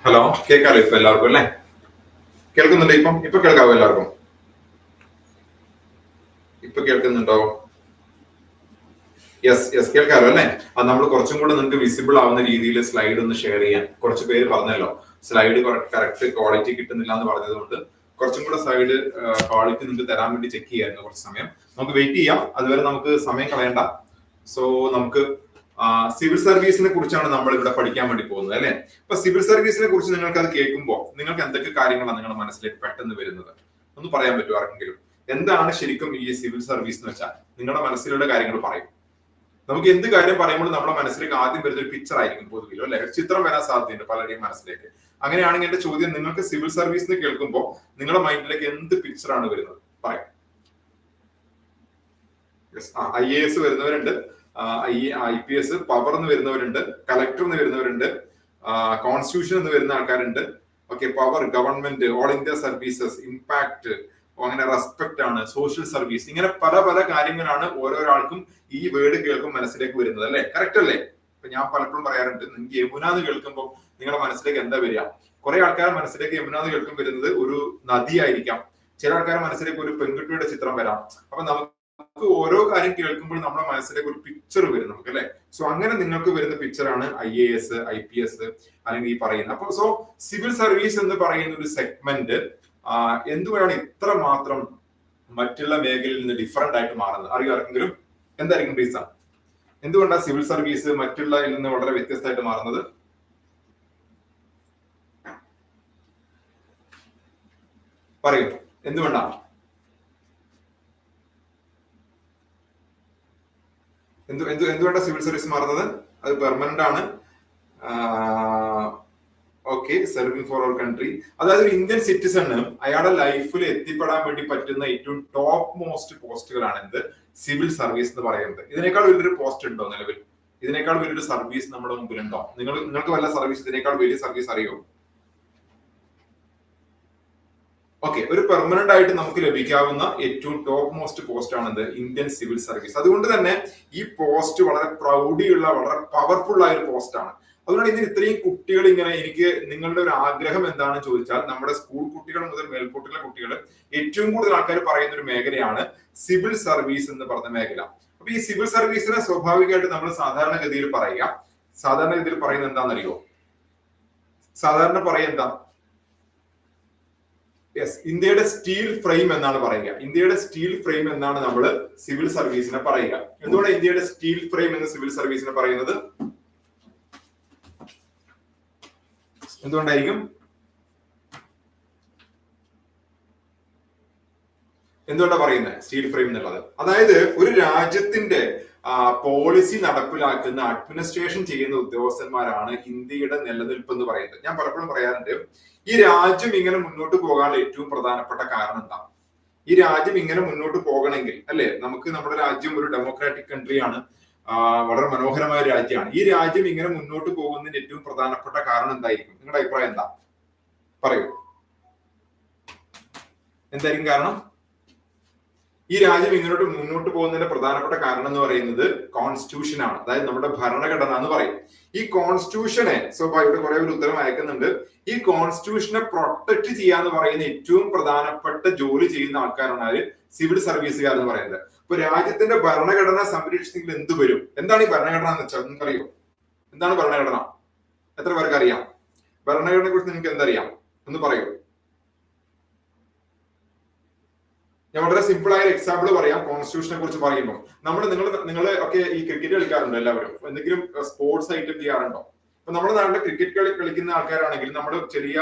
ഹലോ, കേൾക്കാലോ ഇപ്പൊ എല്ലാവർക്കും അല്ലേ? കേൾക്കുന്നുണ്ട്? ഇപ്പൊ കേൾക്കാവോ എല്ലാവർക്കും? ഇപ്പൊ കേൾക്കുന്നുണ്ടോ? യെസ്, കേൾക്കാലോ അല്ലെ? അത് നമ്മൾ കുറച്ചും കൂടെ നിങ്ങൾക്ക് വിസിബിൾ ആവുന്ന രീതിയിൽ സ്ലൈഡ് ഒന്ന് ഷെയർ ചെയ്യാൻ കുറച്ച് പേര് പറഞ്ഞല്ലോ. സ്ലൈഡ് കറക്റ്റ് ക്വാളിറ്റി കിട്ടുന്നില്ല എന്ന് പറഞ്ഞത് കൊണ്ട് കുറച്ചും കൂടെ സ്ലൈഡ് ക്വാളിറ്റി നിങ്ങൾക്ക് തരാൻ വേണ്ടി ചെക്ക് ചെയ്യായിരുന്നു കുറച്ച് സമയം. നമുക്ക് വെയിറ്റ് ചെയ്യാം, അതുവരെ നമുക്ക് സമയം കളയണ്ട. സോ നമുക്ക് സിവിൽ സർവീസിനെ കുറിച്ചാണ് നമ്മൾ ഇവിടെ പഠിക്കാൻ വേണ്ടി പോകുന്നത് അല്ലെ? അപ്പൊ സിവിൽ സർവീസിനെ കുറിച്ച് നിങ്ങൾക്ക് അത് കേൾക്കുമ്പോൾ നിങ്ങൾക്ക് എന്തൊക്കെ കാര്യങ്ങളാണ് നിങ്ങളുടെ മനസ്സിലേക്ക് പെട്ടെന്ന് വരുന്നത്? ഒന്ന് പറയാൻ പറ്റുമോ ആർക്കെങ്കിലും? എന്താണ് ശരിക്കും ഈ സിവിൽ സർവീസ് എന്ന് വെച്ചാൽ? നിങ്ങളുടെ മനസ്സിലുള്ള കാര്യങ്ങൾ പറയും. നമുക്ക് എന്ത് കാര്യം പറയുമ്പോൾ നമ്മുടെ മനസ്സിലേക്ക് ആദ്യം വരുന്ന ഒരു പിക്ചർ ആയിരിക്കും പൊതുവിലോ അല്ലെ? ചിത്രം വരാൻ സാധ്യതയുണ്ട് പലരുടെയും മനസ്സിലേക്ക്. അങ്ങനെയാണെങ്കിൽ എന്റെ ചോദ്യം, നിങ്ങൾക്ക് സിവിൽ സർവീസ് എന്ന് കേൾക്കുമ്പോൾ നിങ്ങളുടെ മൈൻഡിലേക്ക് എന്ത് പിക്ചർ ആണ് വരുന്നത്? പറയാം. IAS വരുന്നവരുണ്ട്, IPS, പവർ എന്ന് വരുന്നവരുണ്ട്, കളക്ടർ എന്ന് വരുന്നവരുണ്ട്, കോൺസ്റ്റിറ്റ്യൂഷൻ എന്ന് വരുന്ന ആൾക്കാരുണ്ട്. Okay, power, government, all India services, impact, അങ്ങനെ റെസ്പെക്ട് ആണ്, സോഷ്യൽ സർവീസ്, ഇങ്ങനെ പല പല കാര്യങ്ങളാണ് ഓരോരാൾക്കും ഈ വേർഡ് കേൾക്കും മനസ്സിലേക്ക് വരുന്നത് അല്ലെ? കറക്റ്റ് അല്ലേ? ഇപ്പൊ ഞാൻ പലപ്പോഴും പറയാറുണ്ട്, നിങ്ങൾക്ക് യമുന എന്ന് കേൾക്കുമ്പോൾ നിങ്ങളുടെ മനസ്സിലേക്ക് എന്താ വരിക? കുറെ ആൾക്കാരുടെ മനസ്സിലേക്ക് യമുന എന്ന് കേൾക്കുമ്പോൾ വരുന്നത് ഒരു നദിയായിരിക്കാം, ചില ആൾക്കാരുടെ മനസ്സിലേക്ക് ഒരു പെൺകുട്ടിയുടെ ചിത്രം വരാം. അപ്പൊ നമുക്ക് ഓരോ കാര്യം കേൾക്കുമ്പോൾ നമ്മുടെ മനസ്സിലേക്ക് ഒരു പിക്ചർ വരും നമുക്ക് അല്ലെ? സോ അങ്ങനെ നിങ്ങൾക്ക് വരുന്ന പിക്ചറാണ് IAS, IPS അല്ലെങ്കിൽ ഈ പറയുന്നത്. അപ്പൊ സോ സിവിൽ സർവീസ് എന്ന് പറയുന്ന ഒരു സെഗ്മെന്റ് എന്തുകൊണ്ടാണ് ഇത്ര മാത്രം മറ്റുള്ള മേഖലയിൽ നിന്ന് ഡിഫറെന്റ് ആയിട്ട് മാറുന്നത്? അറിയോ ആർക്കെങ്കിലും? എന്തായിരിക്കും റീസൺ? എന്തുകൊണ്ടാണ് സിവിൽ സർവീസ് മറ്റുള്ളതിൽ നിന്ന് വളരെ വ്യത്യസ്തമായിട്ട് മാറുന്നത്? പറയൂ, എന്തുകൊണ്ടാണ്? എന്തുകൊണ്ടാണ് സിവിൽ സർവീസ് മാറുന്നത്? അത് പെർമനന്റ് ആണ്. Okay, serving for our country. അതായത് ഒരു ഇന്ത്യൻ സിറ്റിസണ് അയാളുടെ ലൈഫിൽ എത്തിപ്പെടാൻ വേണ്ടി പറ്റുന്ന ഏറ്റവും ടോപ്പ് മോസ്റ്റ് പോസ്റ്റുകളാണ് എന്ത്? സിവിൽ സർവീസ് എന്ന് പറയുന്നത്. ഇതിനേക്കാൾ വലിയൊരു പോസ്റ്റ് ഉണ്ടോ നിലവിൽ? ഇതിനേക്കാൾ വലിയൊരു സർവീസ് നമ്മുടെ മുമ്പിലുണ്ടോ? നിങ്ങൾക്ക് വല്ല സർവീസ് ഇതിനേക്കാൾ വലിയ സർവീസ് അറിയോ? ഓക്കെ, ഒരു പെർമനന്റ് ആയിട്ട് നമുക്ക് ലഭിക്കാവുന്ന ഏറ്റവും ടോപ്പ് മോസ്റ്റ് പോസ്റ്റ് ആണെന്ത്? Indian civil service. അതുകൊണ്ട് തന്നെ ഈ പോസ്റ്റ് വളരെ പ്രൗഢിയുള്ള, വളരെ പവർഫുൾ ആയ ഒരു പോസ്റ്റ് ആണ്. അതുകൊണ്ട് ഇതിന് ഇത്രയും കുട്ടികൾ ഇങ്ങനെ, എനിക്ക് നിങ്ങളുടെ ഒരു ആഗ്രഹം എന്താണെന്ന് ചോദിച്ചാൽ, നമ്മുടെ സ്കൂൾ കുട്ടികൾ മുതൽ മേൽക്കൂട്ടിലെ കുട്ടികൾ ഏറ്റവും കൂടുതൽ ആൾക്കാർ പറയുന്ന ഒരു മേഖലയാണ് സിവിൽ സർവീസ് എന്ന് പറഞ്ഞ മേഖല. അപ്പൊ ഈ സിവിൽ സർവീസിനെ സ്വാഭാവികമായിട്ട് നമ്മൾ സാധാരണഗതിയിൽ പറയുന്നത് എന്താണെന്നറിയോ? സാധാരണ പറയുക എന്താ? യെസ്, ഇന്ത്യയുടെ സ്റ്റീൽ ഫ്രെയിം എന്നാണ് പറയുക. ഇന്ത്യയുടെ സ്റ്റീൽ ഫ്രെയിം എന്നാണ് നമ്മൾ സിവിൽ സർവീസിനെ പറയുക. എന്തുകൊണ്ടാണ് ഇന്ത്യയുടെ സ്റ്റീൽ ഫ്രെയിം എന്ന് സിവിൽ സർവീസിനെ പറയുന്നത്? എന്തുകൊണ്ടായിരിക്കും? എന്തുകൊണ്ടാണ് പറയുന്നത് സ്റ്റീൽ ഫ്രെയിം എന്നുള്ളത്? അതായത് ഒരു രാജ്യത്തിന്റെ പോളിസി നടപ്പിലാക്കുന്ന, അഡ്മിനിസ്ട്രേഷൻ ചെയ്യുന്ന ഉദ്യോഗസ്ഥന്മാരാണ് ഇന്ത്യയുടെ നിലനിൽപ്പ് എന്ന് പറയുന്നത്. ഞാൻ പലപ്പോഴും പറയാറുണ്ട്, ഈ രാജ്യം ഇങ്ങനെ മുന്നോട്ട് പോകാനുള്ള ഏറ്റവും പ്രധാനപ്പെട്ട കാരണം എന്താ? ഈ രാജ്യം ഇങ്ങനെ മുന്നോട്ട് പോകണമെങ്കിൽ, അല്ലെ, നമ്മുടെ രാജ്യം ഒരു ഡെമോക്രാറ്റിക് കൺട്രിയാണ്, വളരെ മനോഹരമായ രാജ്യമാണ്. ഈ രാജ്യം ഇങ്ങനെ മുന്നോട്ട് പോകുന്നതിന് ഏറ്റവും പ്രധാനപ്പെട്ട കാരണം എന്തായിരിക്കും? നിങ്ങളുടെ അഭിപ്രായം എന്താ? പറയൂ, എന്തായിരിക്കും കാരണം? ഈ രാജ്യം ഇങ്ങോട്ട് മുന്നോട്ട് പോകുന്നതിന്റെ പ്രധാനപ്പെട്ട കാരണം എന്ന് പറയുന്നത് കോൺസ്റ്റിറ്റ്യൂഷൻ ആണ്. അതായത് നമ്മുടെ ഭരണഘടന എന്ന് പറയും. ഈ കോൺസ്റ്റിറ്റ്യൂഷനെ, ഇവിടെ കുറെ ഒരു ഉത്തരം അയക്കുന്നുണ്ട്, ഈ കോൺസ്റ്റിറ്റ്യൂഷനെ പ്രൊട്ടക്ട് ചെയ്യാന്ന് പറയുന്ന ഏറ്റവും പ്രധാനപ്പെട്ട ജോലി ചെയ്യുന്ന ആൾക്കാരാണ് ആര്? സിവിൽ സർവീസുകാർ എന്ന് പറയുന്നത്. ഇപ്പൊ രാജ്യത്തിന്റെ ഭരണഘടന സംരക്ഷിച്ചെങ്കിൽ എന്ത് വരും? എന്താണ് ഈ ഭരണഘടന എന്ന് വെച്ചാൽ നിങ്ങൾക്കറിയോ? എന്താണ് ഭരണഘടന? എത്ര പേർക്ക് അറിയാം? ഭരണഘടനയെ കുറിച്ച് നിങ്ങൾക്ക് എന്തറിയാം? ഒന്ന് പറയൂ. ഞാൻ വളരെ സിമ്പിൾ ആയ എക്സാമ്പിൾ പറയാം. കോൺസ്റ്റിറ്റ്യൂഷനെ കുറിച്ച് പറയുമ്പോൾ നിങ്ങൾ ഒക്കെ ഈ ക്രിക്കറ്റ് കളിക്കാറുണ്ടോ? എല്ലാവരും എന്തെങ്കിലും സ്പോർട്സ് ഐറ്റം ചെയ്യാറുണ്ടോ? ഇപ്പൊ നമ്മുടെ നാട്ടിലെ ക്രിക്കറ്റ് കളിക്കുന്ന ആൾക്കാരാണെങ്കിൽ നമ്മൾ ചെറിയ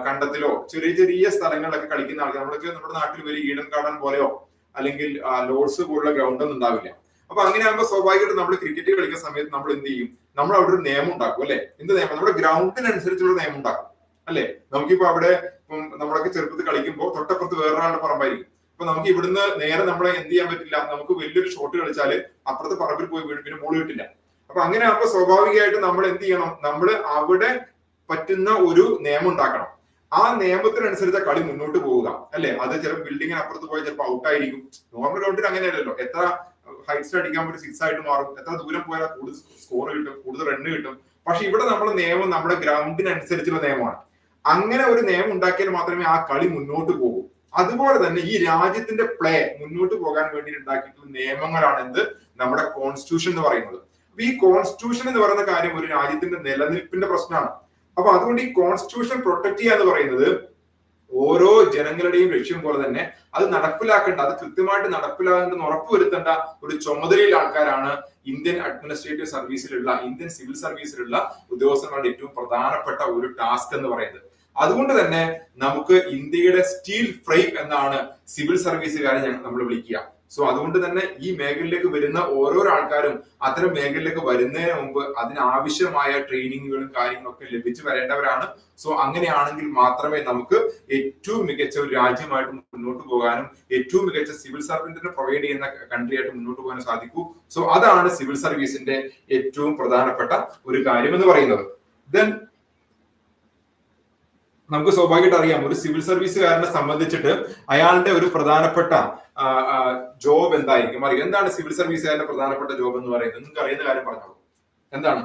കണ്ടത്തിലോ ചെറിയ ചെറിയ സ്ഥലങ്ങളിലൊക്കെ കളിക്കുന്ന ആൾക്കാർ, നമ്മുടെ നാട്ടിൽ ഒരു ഈഡൻ ഗാർഡൻ പോലെയോ അല്ലെങ്കിൽ ലോഡ്സ് പോലുള്ള ഗ്രൗണ്ട് ഒന്നും ഉണ്ടാവില്ല. അപ്പൊ അങ്ങനെ ആകുമ്പോൾ സ്വാഭാവികമായിട്ട് നമ്മൾ ക്രിക്കറ്റ് കളിക്കുന്ന സമയത്ത് നമ്മൾ എന്ത് ചെയ്യും? നമ്മൾ അവിടെ ഒരു നിയമം ഉണ്ടാക്കും, അല്ലെ? എന്ത് നിയമം? നമ്മുടെ ഗ്രൗണ്ടിനനുസരിച്ചുള്ള നിയമം ഉണ്ടാക്കും, അല്ലെ? നമുക്കിപ്പോ അവിടെ നമ്മളൊക്കെ ചെറുപ്പത്തിൽ കളിക്കുമ്പോൾ തൊട്ടപ്പുറത്ത് വേറൊരാളുടെ പറമ്പായിരിക്കും. അപ്പൊ നമുക്ക് ഇവിടുന്ന് നേരെ നമ്മളെ എന്ത് ചെയ്യാൻ പറ്റില്ല, നമുക്ക് വലിയൊരു ഷോട്ട് കളിച്ചാൽ അപ്പുറത്തെ പറമ്പിൽ പോയി വീഴും, പിന്നെ ബോൾ കിട്ടില്ല. അപ്പൊ അങ്ങനെ ആകുമ്പോൾ സ്വാഭാവികമായിട്ട് നമ്മൾ എന്ത് ചെയ്യണം? നമ്മൾ അവിടെ പറ്റുന്ന ഒരു നിയമം ഉണ്ടാക്കണം. ആ നിയമത്തിനനുസരിച്ച കളി മുന്നോട്ട് പോവുക, അല്ലെ? അത് ചിലപ്പോൾ ബിൽഡിങ്ങിന് അപ്പുറത്ത് പോയാൽ ചിലപ്പോൾ ഔട്ടായിരിക്കും. നോർമൽ ഗ്രൗണ്ടിൽ അങ്ങനെയല്ലല്ലോ. എത്ര ഹൈറ്റ്സ് അടിക്കാൻ പറ്റും, 6 ആയിട്ട് മാറും. എത്ര ദൂരം പോയാൽ കൂടുതൽ സ്കോർ കിട്ടും, കൂടുതൽ റണ്ണ് കിട്ടും. പക്ഷെ ഇവിടെ നമ്മുടെ നിയമം നമ്മുടെ ഗ്രൗണ്ടിനനുസരിച്ചുള്ള നിയമമാണ്. അങ്ങനെ ഒരു നിയമം ഉണ്ടാക്കിയാൽ മാത്രമേ ആ കളി മുന്നോട്ട് പോകൂ. അതുപോലെ തന്നെ ഈ രാജ്യത്തിന്റെ പ്ലേ മുന്നോട്ട് പോകാൻ വേണ്ടി ഉണ്ടാക്കിയിട്ടുള്ള നിയമങ്ങളാണ് എന്ത്? നമ്മുടെ കോൺസ്റ്റിറ്റ്യൂഷൻ എന്ന് പറയുന്നത്. അപ്പൊ ഈ കോൺസ്റ്റിറ്റ്യൂഷൻ എന്ന് പറയുന്ന കാര്യം ഒരു രാജ്യത്തിന്റെ നിലനിൽപ്പിന്റെ പ്രശ്നമാണ്. അപ്പൊ അതുകൊണ്ട് ഈ കോൺസ്റ്റിറ്റ്യൂഷൻ പ്രൊട്ടക്ട് ചെയ്യുക എന്ന് പറയുന്നത് ഓരോ ജനങ്ങളുടെയും ലക്ഷ്യം പോലെ തന്നെ അത് നടപ്പിലാക്കേണ്ട, അത് കൃത്യമായിട്ട് നടപ്പിലാകേണ്ടെന്ന് ഉറപ്പുവരുത്തേണ്ട ഒരു ചുമതലയുള്ള ആൾക്കാരാണ് ഇന്ത്യൻ അഡ്മിനിസ്ട്രേറ്റീവ് സർവീസിലുള്ള, ഇന്ത്യൻ സിവിൽ സർവീസിലുള്ള ഉദ്യോഗസ്ഥന്മാരുടെ ഏറ്റവും പ്രധാനപ്പെട്ട ഒരു ടാസ്ക് എന്ന് പറയുന്നത്. അതുകൊണ്ട് തന്നെ നമുക്ക് ഇന്ത്യയുടെ സ്റ്റീൽ ഫ്രെയിം എന്നാണ് സിവിൽ സർവീസുകാരെ നമ്മൾ വിളിക്കുക. സോ അതുകൊണ്ട് തന്നെ ഈ മേഖലയിലേക്ക് വരുന്ന ഓരോ ആൾക്കാരും അത്തരം മേഖലയിലേക്ക് വരുന്നതിന് മുമ്പ് അതിനാവശ്യമായ ട്രെയിനിങ്ങുകളും കാര്യങ്ങളൊക്കെ ലഭിച്ചു വരേണ്ടവരാണ്. സോ അങ്ങനെയാണെങ്കിൽ മാത്രമേ നമുക്ക് ഏറ്റവും മികച്ച ഒരു രാജ്യമായിട്ട് മുന്നോട്ട് പോകാനും ഏറ്റവും മികച്ച സിവിൽ സർവീസിനെ പ്രൊവൈഡ് ചെയ്യുന്ന കൺട്രി ആയിട്ട് മുന്നോട്ട് പോകാനും സാധിക്കൂ. സോ അതാണ് സിവിൽ സർവീസിന്റെ ഏറ്റവും പ്രധാനപ്പെട്ട ഒരു കാര്യം എന്ന് പറയുന്നത്. ദെൻ നമുക്ക് സ്വാഭാവികമായിട്ട് അറിയാം, ഒരു സിവിൽ സർവീസുകാരനെ സംബന്ധിച്ചിട്ട് അയാളുടെ ഒരു പ്രധാനപ്പെട്ട ജോബ് എന്തായിരിക്കും? അറിയാം. എന്താണ് സിവിൽ സർവീസുകാരന്റെ പ്രധാനപ്പെട്ട ജോബ് എന്ന് പറയുന്നത്? നിങ്ങൾക്ക് അറിയുന്ന കാര്യം പറഞ്ഞോളൂ. എന്താണ്?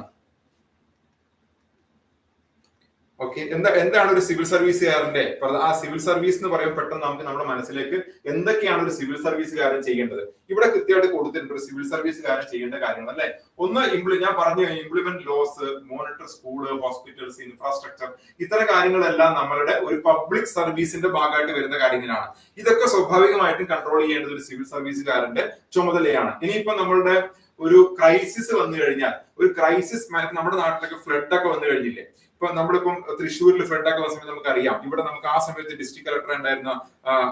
ഓക്കെ, എന്താണ് ഒരു സിവിൽ സർവീസുകാരന്റെ ആ സിവിൽ സർവീസ് എന്ന് പറയുമ്പോൾ പെട്ടെന്ന് നമുക്ക് നമ്മുടെ മനസ്സിലേക്ക് എന്തൊക്കെയാണ് ഒരു സിവിൽ സർവീസുകാരൻ ചെയ്യേണ്ടത്? ഇവിടെ കൃത്യമായിട്ട് കൊടുത്തിട്ടുണ്ട് ഒരു സിവിൽ സർവീസുകാരൻ ചെയ്യേണ്ട കാര്യങ്ങൾ, അല്ലെ? ഒന്ന് ഞാൻ പറഞ്ഞു, implement laws, monitor school, hospitals, infrastructure, ഇത്തരം കാര്യങ്ങളെല്ലാം നമ്മളുടെ ഒരു പബ്ലിക് സർവീസിന്റെ ഭാഗമായിട്ട് വരുന്ന കാര്യങ്ങളാണ്. ഇതൊക്കെ സ്വാഭാവികമായിട്ടും കൺട്രോൾ ചെയ്യേണ്ടത് ഒരു സിവിൽ സർവീസുകാരന്റെ ചുമതലയാണ്. ഇനിയിപ്പോ നമ്മളുടെ ഒരു ക്രൈസിസ് വന്നു കഴിഞ്ഞാൽ, ഒരു ക്രൈസിസ് നമ്മുടെ നാട്ടിലൊക്കെ ഫ്ലഡ് ഒക്കെ വന്നു കഴിഞ്ഞില്ലേ? ഇപ്പൊ നമ്മളിപ്പം തൃശ്ശൂരിൽ ഫ്ലഡ് ഒക്കെ വന്ന സമയത്ത് നമുക്കറിയാം, ഇവിടെ നമുക്ക് ആ സമയത്ത് ഡിസ്ട്രിക്ട് കളക്ടർ ഉണ്ടായിരുന്ന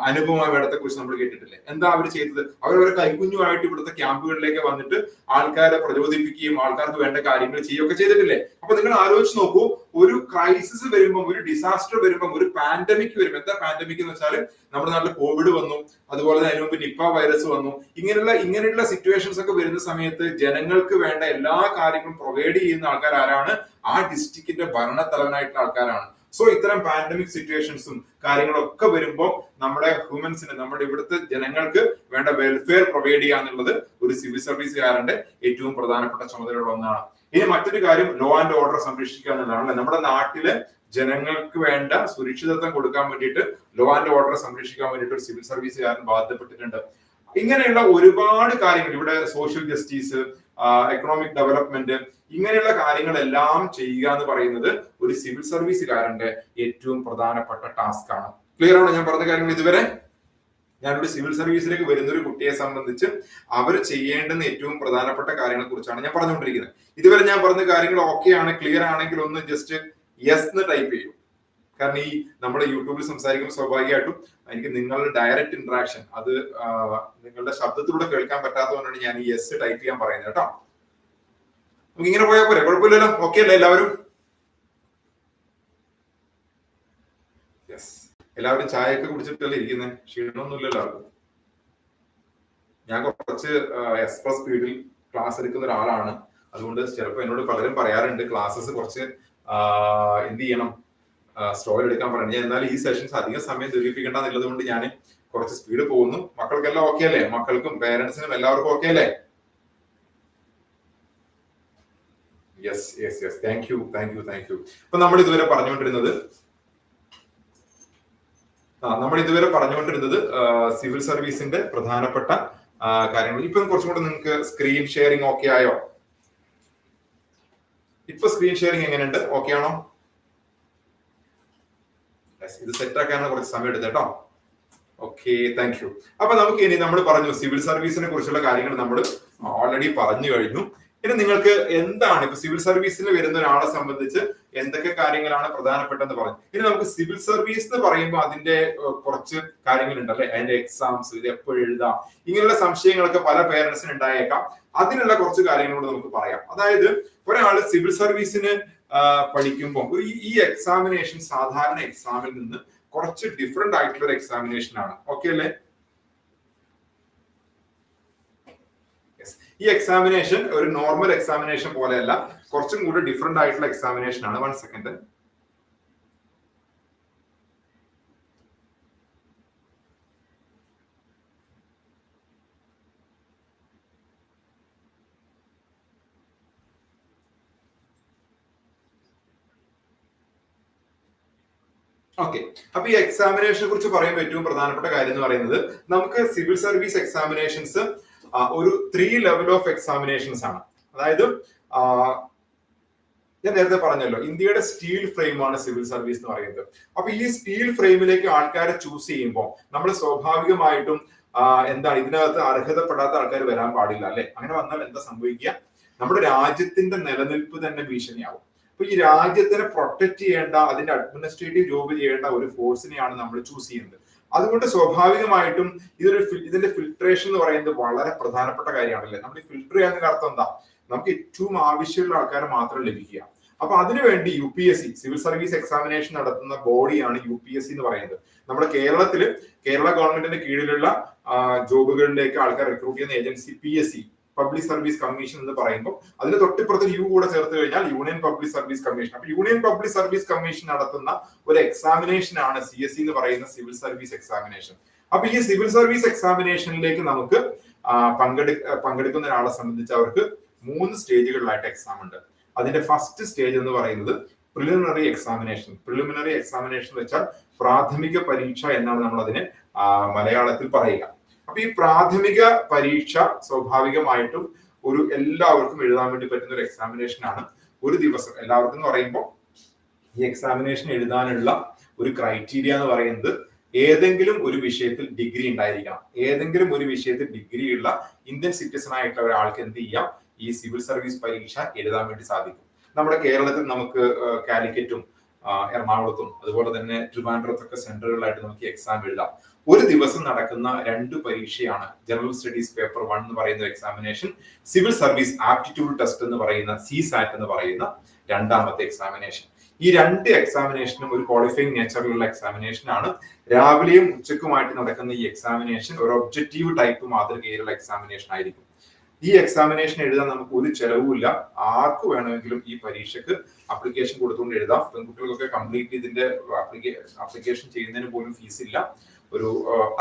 അനുപമ മേഡത്തെ കുറിച്ച് നമ്മൾ കേട്ടിട്ടില്ലേ? എന്താ അവർ ചെയ്തത്? അവരവരെ കൈക്കുഞ്ഞുമായിട്ട് ഇവിടുത്തെ ക്യാമ്പുകളിലേക്ക് വന്നിട്ട് ആൾക്കാരെ പ്രചോദിപ്പിക്കുകയും ആൾക്കാർക്ക് വേണ്ട കാര്യങ്ങൾ ചെയ്യുകയൊക്കെ ചെയ്തിട്ടില്ലേ? അപ്പൊ നിങ്ങൾ ആലോചിച്ച് നോക്കൂ, ഒരു ക്രൈസിസ് വരുമ്പോൾ, ഒരു ഡിസാസ്റ്റർ വരുമ്പോൾ, ഒരു പാൻഡമിക് വരുമ്പോൾ, എന്താ പാൻഡമിക് എന്ന് വെച്ചാൽ നമ്മുടെ നാട്ടിൽ കോവിഡ് വന്നു, അതുപോലെ തന്നെ അതിന് മുമ്പ് നിപ്പ വൈറസ് വന്നു, ഇങ്ങനെയുള്ള സിറ്റുവേഷൻസ് ഒക്കെ വരുന്ന സമയത്ത് ജനങ്ങൾക്ക് വേണ്ട എല്ലാ കാര്യങ്ങളും പ്രൊവൈഡ് ചെയ്യുന്ന ആൾക്കാർ ആരാണ്? ആ ഡിസ്ട്രിക്റ്റിന്റെ ഭരണത്തലവനായിട്ടുള്ള ആൾക്കാരാണ്. സോ ഇത്തരം പാൻഡമിക് സിറ്റുവേഷൻസും കാര്യങ്ങളൊക്കെ വരുമ്പോൾ നമ്മുടെ ഹ്യൂമൻസിന്, നമ്മുടെ ഇവിടുത്തെ ജനങ്ങൾക്ക് വേണ്ട വെൽഫെയർ പ്രൊവൈഡ് ചെയ്യുക എന്നുള്ളത് ഒരു സിവിൽ സർവീസുകാരന്റെ ഏറ്റവും പ്രധാനപ്പെട്ട ചുമതലയുള്ള ഒന്നാണ്. ഇനി മറ്റൊരു കാര്യം ലോ ആൻഡ് ഓർഡർ സംരക്ഷിക്കുക എന്നുള്ളതാണ്. നമ്മുടെ നാട്ടിലെ ജനങ്ങൾക്ക് വേണ്ട സുരക്ഷിതത്വം കൊടുക്കാൻ വേണ്ടിയിട്ട്, ലോ ആൻഡ് ഓർഡർ സംരക്ഷിക്കാൻ വേണ്ടിയിട്ട് ഒരു സിവിൽ സർവീസുകാരൻ ബാധ്യപ്പെട്ടിട്ടുണ്ട്. ഇങ്ങനെയുള്ള ഒരുപാട് കാര്യങ്ങൾ, ഇവിടെ സോഷ്യൽ ജസ്റ്റിസ്, എക്കണോമിക് ഡെവലപ്മെന്റ്, ഇങ്ങനെയുള്ള കാര്യങ്ങളെല്ലാം ചെയ്യുക എന്ന് പറയുന്നത് ഒരു സിവിൽ സർവീസുകാരന്റെ ഏറ്റവും പ്രധാനപ്പെട്ട ടാസ്ക് ആണ്. ക്ലിയർ ആണോ ഞാൻ പറഞ്ഞ കാര്യങ്ങൾ ഇതുവരെ? ഞാനൊരു സിവിൽ സർവീസിലേക്ക് വരുന്ന ഒരു കുട്ടിയെ സംബന്ധിച്ച് അവർ ചെയ്യേണ്ടുന്ന ഏറ്റവും പ്രധാനപ്പെട്ട കാര്യങ്ങളെ കുറിച്ചാണ് ഞാൻ പറഞ്ഞുകൊണ്ടിരിക്കുന്നത്. ഇതുവരെ ഞാൻ പറഞ്ഞ കാര്യങ്ങൾ ഓക്കെ ആണ്, ക്ലിയർ ആണെങ്കിൽ ഒന്ന് ജസ്റ്റ് യെസ് എന്ന് ടൈപ്പ് ചെയ്യൂ. കാരണം ഈ നമ്മുടെ യൂട്യൂബിൽ സംസാരിക്കുമ്പോൾ സ്വാഭാവികമായിട്ടും എനിക്ക് നിങ്ങളുടെ ഡയറക്റ്റ് ഇന്ററാക്ഷൻ അത് നിങ്ങളുടെ ശബ്ദത്തിലൂടെ കേൾക്കാൻ പറ്റാത്തതുകൊണ്ടാണ് ഞാൻ ഈ യെസ് ടൈപ്പ് ചെയ്യാൻ പറയുന്നത് കേട്ടോ. നമുക്ക് ഇങ്ങനെ പോയാൽ പോരെ, കുഴപ്പമില്ലല്ലോ. ഓക്കെ അല്ലേ എല്ലാവരും? യെസ്. എല്ലാവരും ചായയൊക്കെ കുടിച്ചിട്ടല്ലേ ഇരിക്കുന്നത്? ക്ഷീണമൊന്നുമില്ലല്ലോ ആർക്കും. ഞാൻ കുറച്ച് എക്സ്പ്രസ് സ്പീഡിൽ ക്ലാസ് എടുക്കുന്ന ഒരാളാണ്. അതുകൊണ്ട് ചിലപ്പോൾ എന്നോട് പലരും പറയാറുണ്ട് ക്ലാസ്സസ് കുറച്ച് എന്ത് ചെയ്യണം, സ്റ്റോറി എടുക്കാൻ പറയുന്നത്. എന്നാലും ഈ സെഷൻസ് അധികം സമയം ദീർഘിപ്പിക്കേണ്ട എന്നുള്ളത് കൊണ്ട് ഞാൻ കുറച്ച് സ്പീഡ് പോകുന്നു. മക്കൾക്കെല്ലാം ഓക്കെ അല്ലേ? മക്കൾക്കും പേരൻസിനും എല്ലാവർക്കും ഓക്കെ അല്ലേ? Yes yes yes. Thank you. അപ്പൊ നമ്മൾ ഇതുവരെ പറഞ്ഞുകൊണ്ടിരുന്നത് സിവിൽ സർവീസിന്റെ പ്രധാനപ്പെട്ട കാര്യങ്ങൾ. ഇപ്പൊ കുറച്ചും കൂടെ നിങ്ങൾക്ക് സ്ക്രീൻ ഷെയറിംഗ് ഓക്കെ ആയോ? ഇപ്പൊ സ്ക്രീൻ ഷെയറിംഗ് എങ്ങനെയുണ്ട്? ഓക്കെ ആണോ? ഇത് സെറ്റ് ആക്കാനാണ് കുറച്ച് സമയം എടുത്ത് കേട്ടോ. Okay, thank you. അപ്പൊ നമുക്ക് ഇനി നമ്മൾ പറഞ്ഞു സിവിൽ സർവീസിനെ കുറിച്ചുള്ള കാര്യങ്ങൾ നമ്മൾ ഓൾറെഡി പറഞ്ഞു കഴിഞ്ഞു. ഇനി നിങ്ങൾക്ക് എന്താണ് ഇപ്പൊ സിവിൽ സർവീസിൽ വരുന്ന ഒരാളെ സംബന്ധിച്ച് എന്തൊക്കെ കാര്യങ്ങളാണ് പ്രധാനപ്പെട്ടെന്ന് പറഞ്ഞു. ഇനി നമുക്ക് സിവിൽ സർവീസ് എന്ന് പറയുമ്പോൾ അതിന്റെ കുറച്ച് കാര്യങ്ങളുണ്ട് അല്ലെ, അതിന്റെ എക്സാംസ്, ഇത് എപ്പോഴും എഴുതാം, ഇങ്ങനെയുള്ള സംശയങ്ങളൊക്കെ പല പേരൻസിന് ഉണ്ടായേക്കാം. അതിനുള്ള കുറച്ച് കാര്യങ്ങളോട് നമുക്ക് പറയാം. അതായത് ഒരാള് സിവിൽ സർവീസിന് പഠിക്കുമ്പോൾ ഈ എക്സാമിനേഷൻ സാധാരണ എക്സാമിൽ നിന്ന് കുറച്ച് ഡിഫറെന്റ് ആയിട്ടുള്ള ഒരു എക്സാമിനേഷൻ ആണ്. ഓക്കെ അല്ലേ? ഈ എക്സാമിനേഷൻ ഒരു നോർമൽ എക്സാമിനേഷൻ പോലെയല്ല, കുറച്ചും കൂടി ഡിഫറെന്റ് ആയിട്ടുള്ള എക്സാമിനേഷൻ ആണ്. 1 സെക്കൻഡ്. ഓക്കെ, അപ്പൊ ഈ എക്സാമിനേഷനെ കുറിച്ച് പറയുമ്പോൾ ഏറ്റവും പ്രധാനപ്പെട്ട കാര്യം എന്ന് പറയുന്നത് നമുക്ക് സിവിൽ സർവീസ് എക്സാമിനേഷൻസ് ഒരു 3 ലെവൽ ഓഫ് എക്സാമിനേഷൻസ് ആണ്. അതായത് ഞാൻ നേരത്തെ പറഞ്ഞല്ലോ, ഇന്ത്യയുടെ സ്റ്റീൽ ഫ്രെയിം ആണ് സിവിൽ സർവീസ് എന്ന് പറയുന്നത്. അപ്പൊ ഈ സ്റ്റീൽ ഫ്രെയിമിലേക്ക് ആൾക്കാരെ ചൂസ് ചെയ്യുമ്പോൾ നമ്മൾ സ്വാഭാവികമായിട്ടും എന്താണ്, ഇതിനകത്ത് അർഹതപ്പെടാത്ത ആൾക്കാർ വരാൻ പാടില്ല അല്ലെ? അങ്ങനെ വന്നാൽ എന്താ സംഭവിക്കുക? നമ്മുടെ രാജ്യത്തിന്റെ നിലനിൽപ്പ് തന്നെ ഭീഷണിയാവും. അപ്പൊ ഈ രാജ്യത്തിനെ പ്രൊട്ടക്ട് ചെയ്യേണ്ട, അതിന്റെ അഡ്മിനിസ്ട്രേറ്റീവ് ജോബ് ചെയ്യേണ്ട ഒരു ഫോഴ്സിനെയാണ് നമ്മൾ ചൂസ് ചെയ്യുന്നത്. അതുകൊണ്ട് സ്വാഭാവികമായിട്ടും ഇതിന്റെ ഫിൽട്രേഷൻ എന്ന് പറയുന്നത് വളരെ പ്രധാനപ്പെട്ട കാര്യമാണല്ലേ. നമ്മൾ ഫിൽട്ടർ ചെയ്യാനുള്ള അർത്ഥം എന്താ? നമുക്ക് ഏറ്റവും ആവശ്യമുള്ള ആൾക്കാരെ മാത്രം ലഭിക്കുക. അപ്പൊ അതിനുവേണ്ടി UPSC സിവിൽ സർവീസ് എക്സാമിനേഷൻ നടത്തുന്ന ബോഡിയാണ് UPSC എന്ന് പറയുന്നത്. നമ്മുടെ കേരളത്തില് കേരള ഗവൺമെന്റിന്റെ കീഴിലുള്ള ജോബുകളിലേക്ക് ആൾക്കാർ റിക്രൂട്ട് ചെയ്യുന്ന agency PSC, public service commission എന്ന് പറയുമ്പോൾ അതിന് തൊട്ടിപ്പുറത്ത് യു കൂടെ ചേർത്ത് കഴിഞ്ഞാൽ യൂണിയൻ പബ്ലിക് സർവീസ് കമ്മീഷൻ. അപ്പൊ യൂണിയൻ പബ്ലിക് സർവീസ് കമ്മീഷൻ നടത്തുന്ന ഒരു എക്സാമിനേഷൻ ആണ് CSE എന്ന് പറയുന്ന സിവിൽ സർവീസ് എക്സാമിനേഷൻ. അപ്പൊ ഈ സിവിൽ സർവീസ് എക്സാമിനേഷനിലേക്ക് നമുക്ക് പങ്കെടുക്കുന്ന ഒരാളെ സംബന്ധിച്ച് അവർക്ക് 3 സ്റ്റേജുകളിലായിട്ട് എക്സാം ഉണ്ട്. അതിന്റെ ഫസ്റ്റ് സ്റ്റേജ് എന്ന് പറയുന്നത് പ്രിലിമിനറി എക്സാമിനേഷൻ. പ്രിലിമിനറി എക്സാമിനേഷൻ വെച്ചാൽ പ്രാഥമിക പരീക്ഷ എന്നാണ് നമ്മൾ അതിനെ മലയാളത്തിൽ പറയുക. അപ്പൊ ഈ പ്രാഥമിക പരീക്ഷ സ്വാഭാവികമായിട്ടും എല്ലാവർക്കും എഴുതാൻ വേണ്ടി പറ്റുന്ന ഒരു എക്സാമിനേഷൻ ആണ്. ഒരു ദിവസം എല്ലാവർക്കും എന്ന് പറയുമ്പോൾ ഈ എക്സാമിനേഷൻ എഴുതാനുള്ള ഒരു ക്രൈറ്റീരിയ എന്ന് പറയുന്നത് ഏതെങ്കിലും ഒരു വിഷയത്തിൽ ഡിഗ്രി ഉണ്ടായിരിക്കണം. ഏതെങ്കിലും ഒരു വിഷയത്തിൽ ഡിഗ്രി ഉള്ള ഇന്ത്യൻ സിറ്റിസൺ ആയിട്ടുള്ള ഒരാൾക്ക് എന്ത് ചെയ്യാം? ഈ സിവിൽ സർവീസ് പരീക്ഷ എഴുതാൻ വേണ്ടി സാധിക്കും. നമ്മുടെ കേരളത്തിൽ നമുക്ക് കാലിക്കറ്റും എറണാകുളത്തും അതുപോലെ തന്നെ ട്രിവാൻഡ്രത്തൊക്കെ സെന്ററുകളായിട്ട് നമുക്ക് എക്സാം എഴുതാം. ഒരു ദിവസം നടക്കുന്ന 2 പരീക്ഷയാണ് ജനറൽ സ്റ്റഡീസ് പേപ്പർ 1 എന്ന് പറയുന്ന examination, civil service aptitude test എന്ന് പറയുന്ന CSAT എന്ന് പറയുന്ന രണ്ടാമത്തെ എക്സാമിനേഷൻ. ഈ 2 എക്സാമിനേഷനും ഒരു ക്വാളിഫയിങ് നേച്ചറിലുള്ള എക്സാമിനേഷൻ ആണ്. രാവിലെയും ഉച്ചക്കുമായിട്ട് നടക്കുന്ന ഈ എക്സാമിനേഷൻ ഒരു ഒബ്ജക്റ്റീവ് ടൈപ്പ് മാതൃകയിലുള്ള എക്സാമിനേഷൻ ആയിരിക്കും. ഈ എക്സാമിനേഷൻ എഴുതാൻ നമുക്ക് ഒരു ചെലവുമില്ല. ആർക്ക് വേണമെങ്കിലും ഈ പരീക്ഷയ്ക്ക് അപ്ലിക്കേഷൻ കൊടുത്തുകൊണ്ട് എഴുതാം. പെൺകുട്ടികൾക്കൊക്കെ കംപ്ലീറ്റ് ഇതിന്റെ അപ്ലിക്കേഷൻ ചെയ്യുന്നതിന് പോലും ഫീസ് ഇല്ല. ഒരു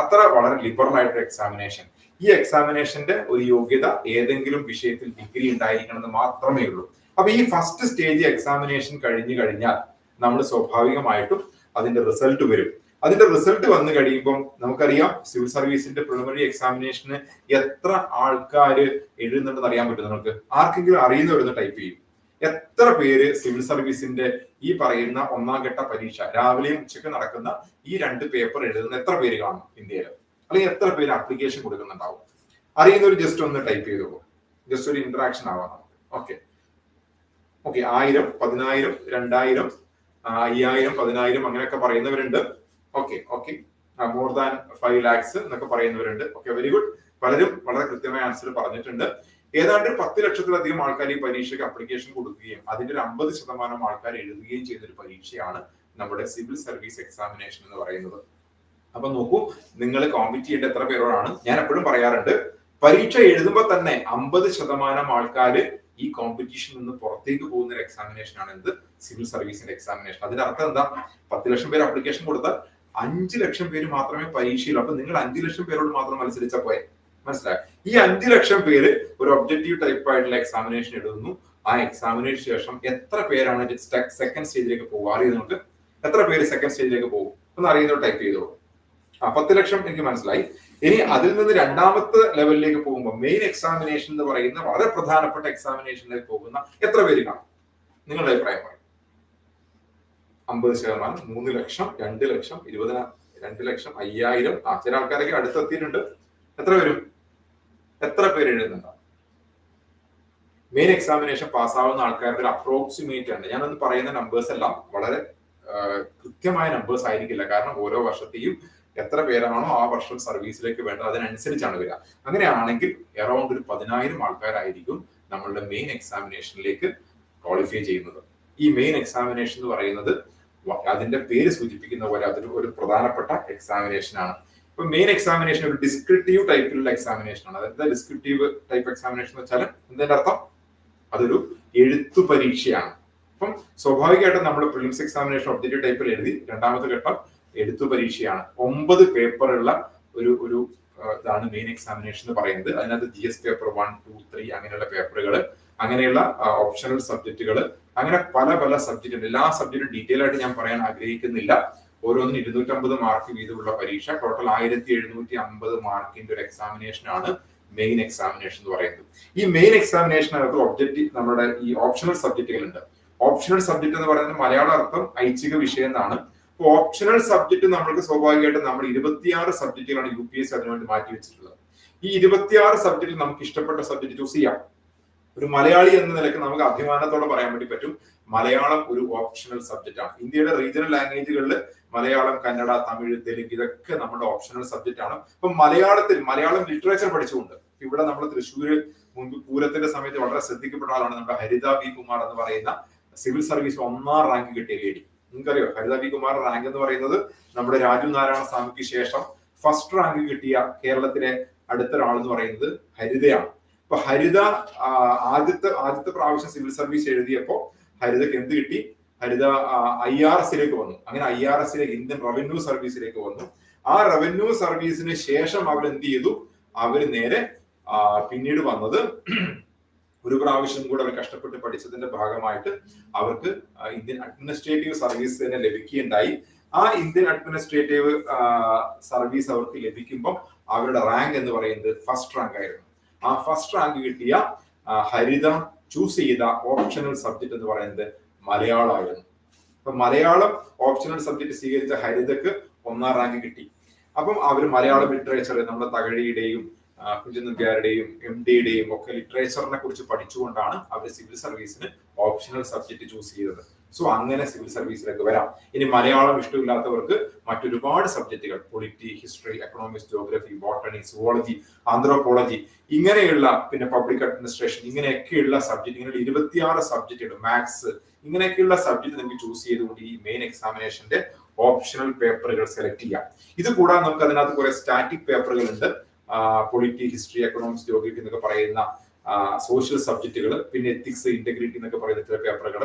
അത്ര വളരെ ലിബറൽ ആയിട്ടൊരു എക്സാമിനേഷൻ. ഈ എക്സാമിനേഷന്റെ ഒരു യോഗ്യത ഏതെങ്കിലും വിഷയത്തിൽ ഡിഗ്രി ഉണ്ടായിരിക്കണം എന്ന് മാത്രമേ ഉള്ളൂ. അപ്പൊ ഈ ഫസ്റ്റ് സ്റ്റേജ് എക്സാമിനേഷൻ കഴിഞ്ഞു കഴിഞ്ഞാൽ നമ്മൾ സ്വാഭാവികമായിട്ടും അതിന്റെ റിസൾട്ട് വരും. അതിന്റെ റിസൾട്ട് വന്നു കഴിയുമ്പോൾ നമുക്കറിയാം സിവിൽ സർവീസിന്റെ പ്രിലിമിനറി എക്സാമിനേഷന് എത്ര ആൾക്കാർ എഴുതുന്നുണ്ടെന്ന് അറിയാൻ പറ്റും. നമുക്ക് ആർക്കെങ്കിലും അറിയുന്നവരൊന്ന് ടൈപ്പ് ചെയ്യും. എത്ര പേര് സിവിൽ സർവീസിന്റെ ഈ പറയുന്ന 1ാം ഘട്ട പരീക്ഷ രാവിലെയും ഉച്ചയ്ക്ക് നടക്കുന്ന ഈ 2 പേപ്പർ എഴുതുന്ന എത്ര പേര് കാണും ഇന്ത്യയിൽ? അല്ലെങ്കിൽ എത്ര പേര് അപ്ലിക്കേഷൻ കൊടുക്കുന്നുണ്ടാവും? അറിയുന്നവർ ജസ്റ്റ് ഒന്ന് ടൈപ്പ് ചെയ്തോളൂ. ജസ്റ്റ് ഒരു ഇന്ററാക്ഷൻ ആവാം നമുക്ക്. ഓക്കെ 1000, 10000, 2000, 5000, 10000 അങ്ങനെയൊക്കെ പറയുന്നവരുണ്ട്. ഓക്കെ മോർ ദാൻ 5 lakhs എന്നൊക്കെ പറയുന്നവരുണ്ട്. Okay, very good. പലരും വളരെ കൃത്യമായ ആൻസർ പറഞ്ഞിട്ടുണ്ട്. ഏതാണ്ട് 10 ലക്ഷത്തിലധികം ആൾക്കാർ ഈ പരീക്ഷയ്ക്ക് അപ്ലിക്കേഷൻ കൊടുക്കുകയും അതിന്റെ ഒരു 50% ആൾക്കാർ എഴുതുകയും ചെയ്തൊരു പരീക്ഷയാണ് നമ്മുടെ സിവിൽ സർവീസ് എക്സാമിനേഷൻ എന്ന് പറയുന്നത്. അപ്പൊ നോക്കൂ, നിങ്ങൾ കോമ്പീറ്റ് ചെയ്യേണ്ട എത്ര പേരോടാണ്. ഞാൻ എപ്പോഴും പറയാറുണ്ട്, പരീക്ഷ എഴുതുമ്പോൾ തന്നെ 50% ആൾക്കാർ ഈ കോമ്പറ്റീഷനിൽ നിന്ന് പുറത്തേക്ക് പോകുന്ന ഒരു എക്സാമിനേഷൻ ആണ് എന്ത്? സിവിൽ സർവീസിന്റെ എക്സാമിനേഷൻ. അതിന്റെ അർത്ഥം എന്താ? 10 ലക്ഷം പേര് അപ്ലിക്കേഷൻ കൊടുത്താൽ 5 ലക്ഷം പേര് മാത്രമേ പരീക്ഷയിലുള്ളൂ. അപ്പൊ നിങ്ങൾ 5 ലക്ഷം പേരോട് മാത്രം മത്സരിച്ചാൽ പോയെ? മനസ്സിലായി? ഈ 5 ലക്ഷം പേര് ഒരു ഒബ്ജക്റ്റീവ് ടൈപ്പ് ആയിട്ടുള്ള എക്സാമിനേഷൻ എഴുതുന്നു. ആ എക്സാമിനേഷൻ ശേഷം എത്ര പേരാണ് സെക്കൻഡ് സ്റ്റേജിലേക്ക് പോകുക? അറിയുന്നത് നമുക്ക് എത്ര പേര് സെക്കൻഡ് സ്റ്റേജിലേക്ക് പോകും ഒന്ന് അറിയുന്നവർ ടൈപ്പ് ചെയ്തോളൂ. 10 ലക്ഷം എനിക്ക് മനസ്സിലായി. ഇനി അതിൽ നിന്ന് 2ാമത്തെ ലെവലിലേക്ക് പോകുമ്പോൾ മെയിൻ എക്സാമിനേഷൻ എന്ന് പറയുന്ന വളരെ പ്രധാനപ്പെട്ട എക്സാമിനേഷനിലേക്ക് പോകുന്ന എത്ര പേര് കാണും? നിങ്ങളുടെ അഭിപ്രായം പറയും. 50%, 3 ലക്ഷം, 2 ലക്ഷം, 2 ലക്ഷം, 5000. ചില ആൾക്കാരൊക്കെ അടുത്തെത്തിയിട്ടുണ്ട്. എത്ര വരും? എത്ര പേര് എഴുതുന്നുണ്ടാവും? മെയിൻ എക്സാമിനേഷൻ പാസ്സാവുന്ന ആൾക്കാരുടെ ഒരു അപ്രോക്സിമേറ്റ് ആണ്. ഞാനൊന്ന് പറയുന്ന നമ്പേഴ്സ് എല്ലാം വളരെ കൃത്യമായ നമ്പേഴ്സ് ആയിരിക്കില്ല. കാരണം ഓരോ വർഷത്തെയും എത്ര പേരാണോ ആ വർഷം സർവീസിലേക്ക് വേണ്ടത് അതിനനുസരിച്ചാണ് വരിക. അങ്ങനെയാണെങ്കിൽ അറൌണ്ട് ഒരു 10000 ആൾക്കാരായിരിക്കും നമ്മളുടെ മെയിൻ എക്സാമിനേഷനിലേക്ക് ക്വാളിഫൈ ചെയ്യുന്നത്. ഈ മെയിൻ എക്സാമിനേഷൻ എന്ന് പറയുന്നത് അതിന്റെ പേര് സൂചിപ്പിക്കുന്ന പോലെ അതൊരു ഒരു പ്രധാനപ്പെട്ട എക്സാമിനേഷൻ ആണ്. ഇപ്പൊ മെയിൻ എക്സാമിനേഷൻ ഒരു ഡിസ്ക്രിപ്റ്റീവ് ടൈപ്പിലുള്ള എക്സാമിനേഷൻ ആണ്. അതായത് ഡിസ്ക്രിപ്റ്റീവ് ടൈപ്പ് എക്സാമിനേഷൻ എന്ന് വെച്ചാൽ എന്തിന്റെ അർത്ഥം? അതൊരു എഴുത്തു പരീക്ഷയാണ്. അപ്പം സ്വാഭാവികമായിട്ടും നമ്മൾ പ്രിലിംസ് എക്സാമിനേഷൻ ഒബ്ജക്റ്റീവ് ടൈപ്പിൽ എഴുതി. 2ാമത്തെ ഘട്ടം എഴുത്തു പരീക്ഷയാണ്. 9 പേപ്പറുള്ള ഒരു ഇതാണ് മെയിൻ എക്സാമിനേഷൻ എന്ന് പറയുന്നത്. അതിനകത്ത് GS പേപ്പർ 1, 2, 3 അങ്ങനെയുള്ള പേപ്പറുകൾ, അങ്ങനെയുള്ള ഓപ്ഷണൽ സബ്ജക്റ്റുകൾ, അങ്ങനെ പല സബ്ജക്റ്റ് ഉണ്ട്. എല്ലാ സബ്ജക്റ്റും ഡീറ്റെയിൽ ആയിട്ട് ഞാൻ പറയാൻ ആഗ്രഹിക്കുന്നില്ല. ഓരോന്നിനും 250 മാർക്ക് വീതമുള്ള പരീക്ഷ. ടോട്ടൽ 1750 മാർക്കിന്റെ ഒരു എക്സാമിനേഷൻ ആണ് മെയിൻ എക്സാമിനേഷൻ എന്ന് പറയുന്നത്. ഈ മെയിൻ എക്സാമിനേഷനകത്ത് ഒബ്ജക്റ്റീവ് നമ്മുടെ ഈ ഓപ്ഷണൽ സബ്ജക്റ്റുകൾ ഉണ്ട്. ഓപ്ഷണൽ സബ്ജക്ട് എന്ന് പറയുന്നത് മലയാള അർത്ഥം ഐച്ഛിക വിഷയം എന്നാണ്. ഓപ്ഷണൽ സബ്ജക്ട് നമ്മൾക്ക് സ്വാഭാവികമായിട്ടും നമ്മൾ 26 സബ്ജക്റ്റുകളാണ് UPSC അതിനുവേണ്ടി മാറ്റി വെച്ചിട്ടുള്ളത്. ഈ 26 സബ്ജക്റ്റിൽ നമുക്ക് ഇഷ്ടപ്പെട്ട സബ്ജക്ട് ചൂസ് ചെയ്യാം. ഒരു മലയാളി എന്ന നിലയ്ക്ക് നമുക്ക് അഭിമാനത്തോടെ പറയാൻ വേണ്ടി പറ്റും, മലയാളം ഒരു ഓപ്ഷണൽ സബ്ജക്റ്റ് ആണ്. ഇന്ത്യയുടെ റീജിയണൽ ലാംഗ്വേജുകളിൽ മലയാളം, കന്നഡ, തമിഴ്, തെലുങ്ക് ഇതൊക്കെ നമ്മുടെ ഓപ്ഷണൽ സബ്ജക്റ്റ് ആണ്. അപ്പൊ മലയാളം ലിറ്ററേച്ചർ പഠിച്ചുകൊണ്ട് ഇവിടെ നമ്മൾ തൃശ്ശൂര് മുൻപ് പൂരത്തിന്റെ സമയത്ത് വളരെ ശ്രദ്ധിക്കപ്പെട്ട ആളാണ് നമ്മുടെ ഹരിത ബി കുമാർ എന്ന് പറയുന്ന സിവിൽ സർവീസ് 1ാം റാങ്ക് കിട്ടിയ ലേഡി. നിങ്ങൾക്കറിയോ ഹരിത ബി കുമാർ റാങ്ക് എന്ന് പറയുന്നത് നമ്മുടെ രാജു നാരായണ സ്വാമിക്ക് ശേഷം ഫസ്റ്റ് റാങ്ക് കിട്ടിയ കേരളത്തിലെ അടുത്തൊരാൾ എന്ന് പറയുന്നത് ഹരിതയാണ്. അപ്പൊ ഹരിത ആദ്യത്തെ പ്രാവശ്യം സിവിൽ സർവീസ് എഴുതിയപ്പോ ഹരിതക്ക് എന്ത് കിട്ടി? ഹരിത IRS വന്നു. അങ്ങനെ IRS ഇന്ത്യൻ റവന്യൂ സർവീസിലേക്ക് വന്നു. ആ റവന്യൂ സർവീസിന് ശേഷം അവർ എന്ത് ചെയ്തു? അവര് നേരെ പിന്നീട് വന്നത് ഒരു പ്രാവശ്യം കൂടെ അവർ കഷ്ടപ്പെട്ട് പഠിച്ചതിന്റെ ഭാഗമായിട്ട് അവർക്ക് ഇന്ത്യൻ അഡ്മിനിസ്ട്രേറ്റീവ് സർവീസ് തന്നെ ലഭിക്കുകയുണ്ടായി. ആ ഇന്ത്യൻ അഡ്മിനിസ്ട്രേറ്റീവ് സർവീസ് അവർക്ക് ലഭിക്കുമ്പോൾ അവരുടെ റാങ്ക് എന്ന് പറയുന്നത് ഫസ്റ്റ് റാങ്ക് ആയിരുന്നു. ആ ഫസ്റ്റ് റാങ്ക് കിട്ടിയ ഹരിത ചൂസ് ചെയ്ത ഓപ്ഷണൽ സബ്ജക്ട് എന്ന് പറയുന്നത് മലയാളമായിരുന്നു. അപ്പൊ മലയാളം ഓപ്ഷണൽ സബ്ജക്ട് സ്വീകരിച്ച ഹരിതക്ക് 1ാം റാങ്ക് കിട്ടി. അപ്പം അവർ മലയാളം ലിറ്ററേച്ചർ നമ്മുടെ തകഴിയുടെയും കുഞ്ചൻ നമ്പ്യാരുടെയും MDയുടെയും ഒക്കെ ലിറ്ററേച്ചറിനെ കുറിച്ച് പഠിച്ചുകൊണ്ടാണ് അവർ സിവിൽ സർവീസിന് ഓപ്ഷണൽ സബ്ജക്ട് ചൂസ് ചെയ്തത്. സോ അങ്ങനെ സിവിൽ സർവീസിലേക്ക് വരാം. ഇനി മലയാളം ഇഷ്ടമില്ലാത്തവർക്ക് മറ്റൊരുപാട് സബ്ജക്റ്റുകൾ, polity, history, economics, geography, botany, zoology, anthropology, ഇങ്ങനെയുള്ള പിന്നെ പബ്ലിക് അഡ്മിനിസ്ട്രേഷൻ, ഇങ്ങനെയൊക്കെയുള്ള സബ്ജക്ട്, ഇങ്ങനെ 26 സബ്ജക്റ്റുകൾ, മാത്സ്, ഇങ്ങനെയൊക്കെയുള്ള സബ്ജക്ട് നിങ്ങൾക്ക് ചൂസ് ചെയ്തുകൊണ്ട് ഈ മെയിൻ എക്സാമിനേഷന്റെ ഓപ്ഷണൽ പേപ്പറുകൾ സെലക്ട് ചെയ്യാം. ഇത് കൂടാതെ നമുക്ക് അതിനകത്ത് കുറെ സ്റ്റാറ്റിക് പേപ്പറുകൾ ഉണ്ട്. പൊളിറ്റി, ഹിസ്റ്ററി, എക്കണോമിക്സ്, ജോഗ്രഫി എന്നൊക്കെ പറയുന്ന സോഷ്യൽ സബ്ജക്റ്റുകൾ, പിന്നെ എത്തിക്സ്, ഇന്റഗ്രിറ്റി എന്നൊക്കെ പറയുന്ന ചില പേപ്പറുകൾ,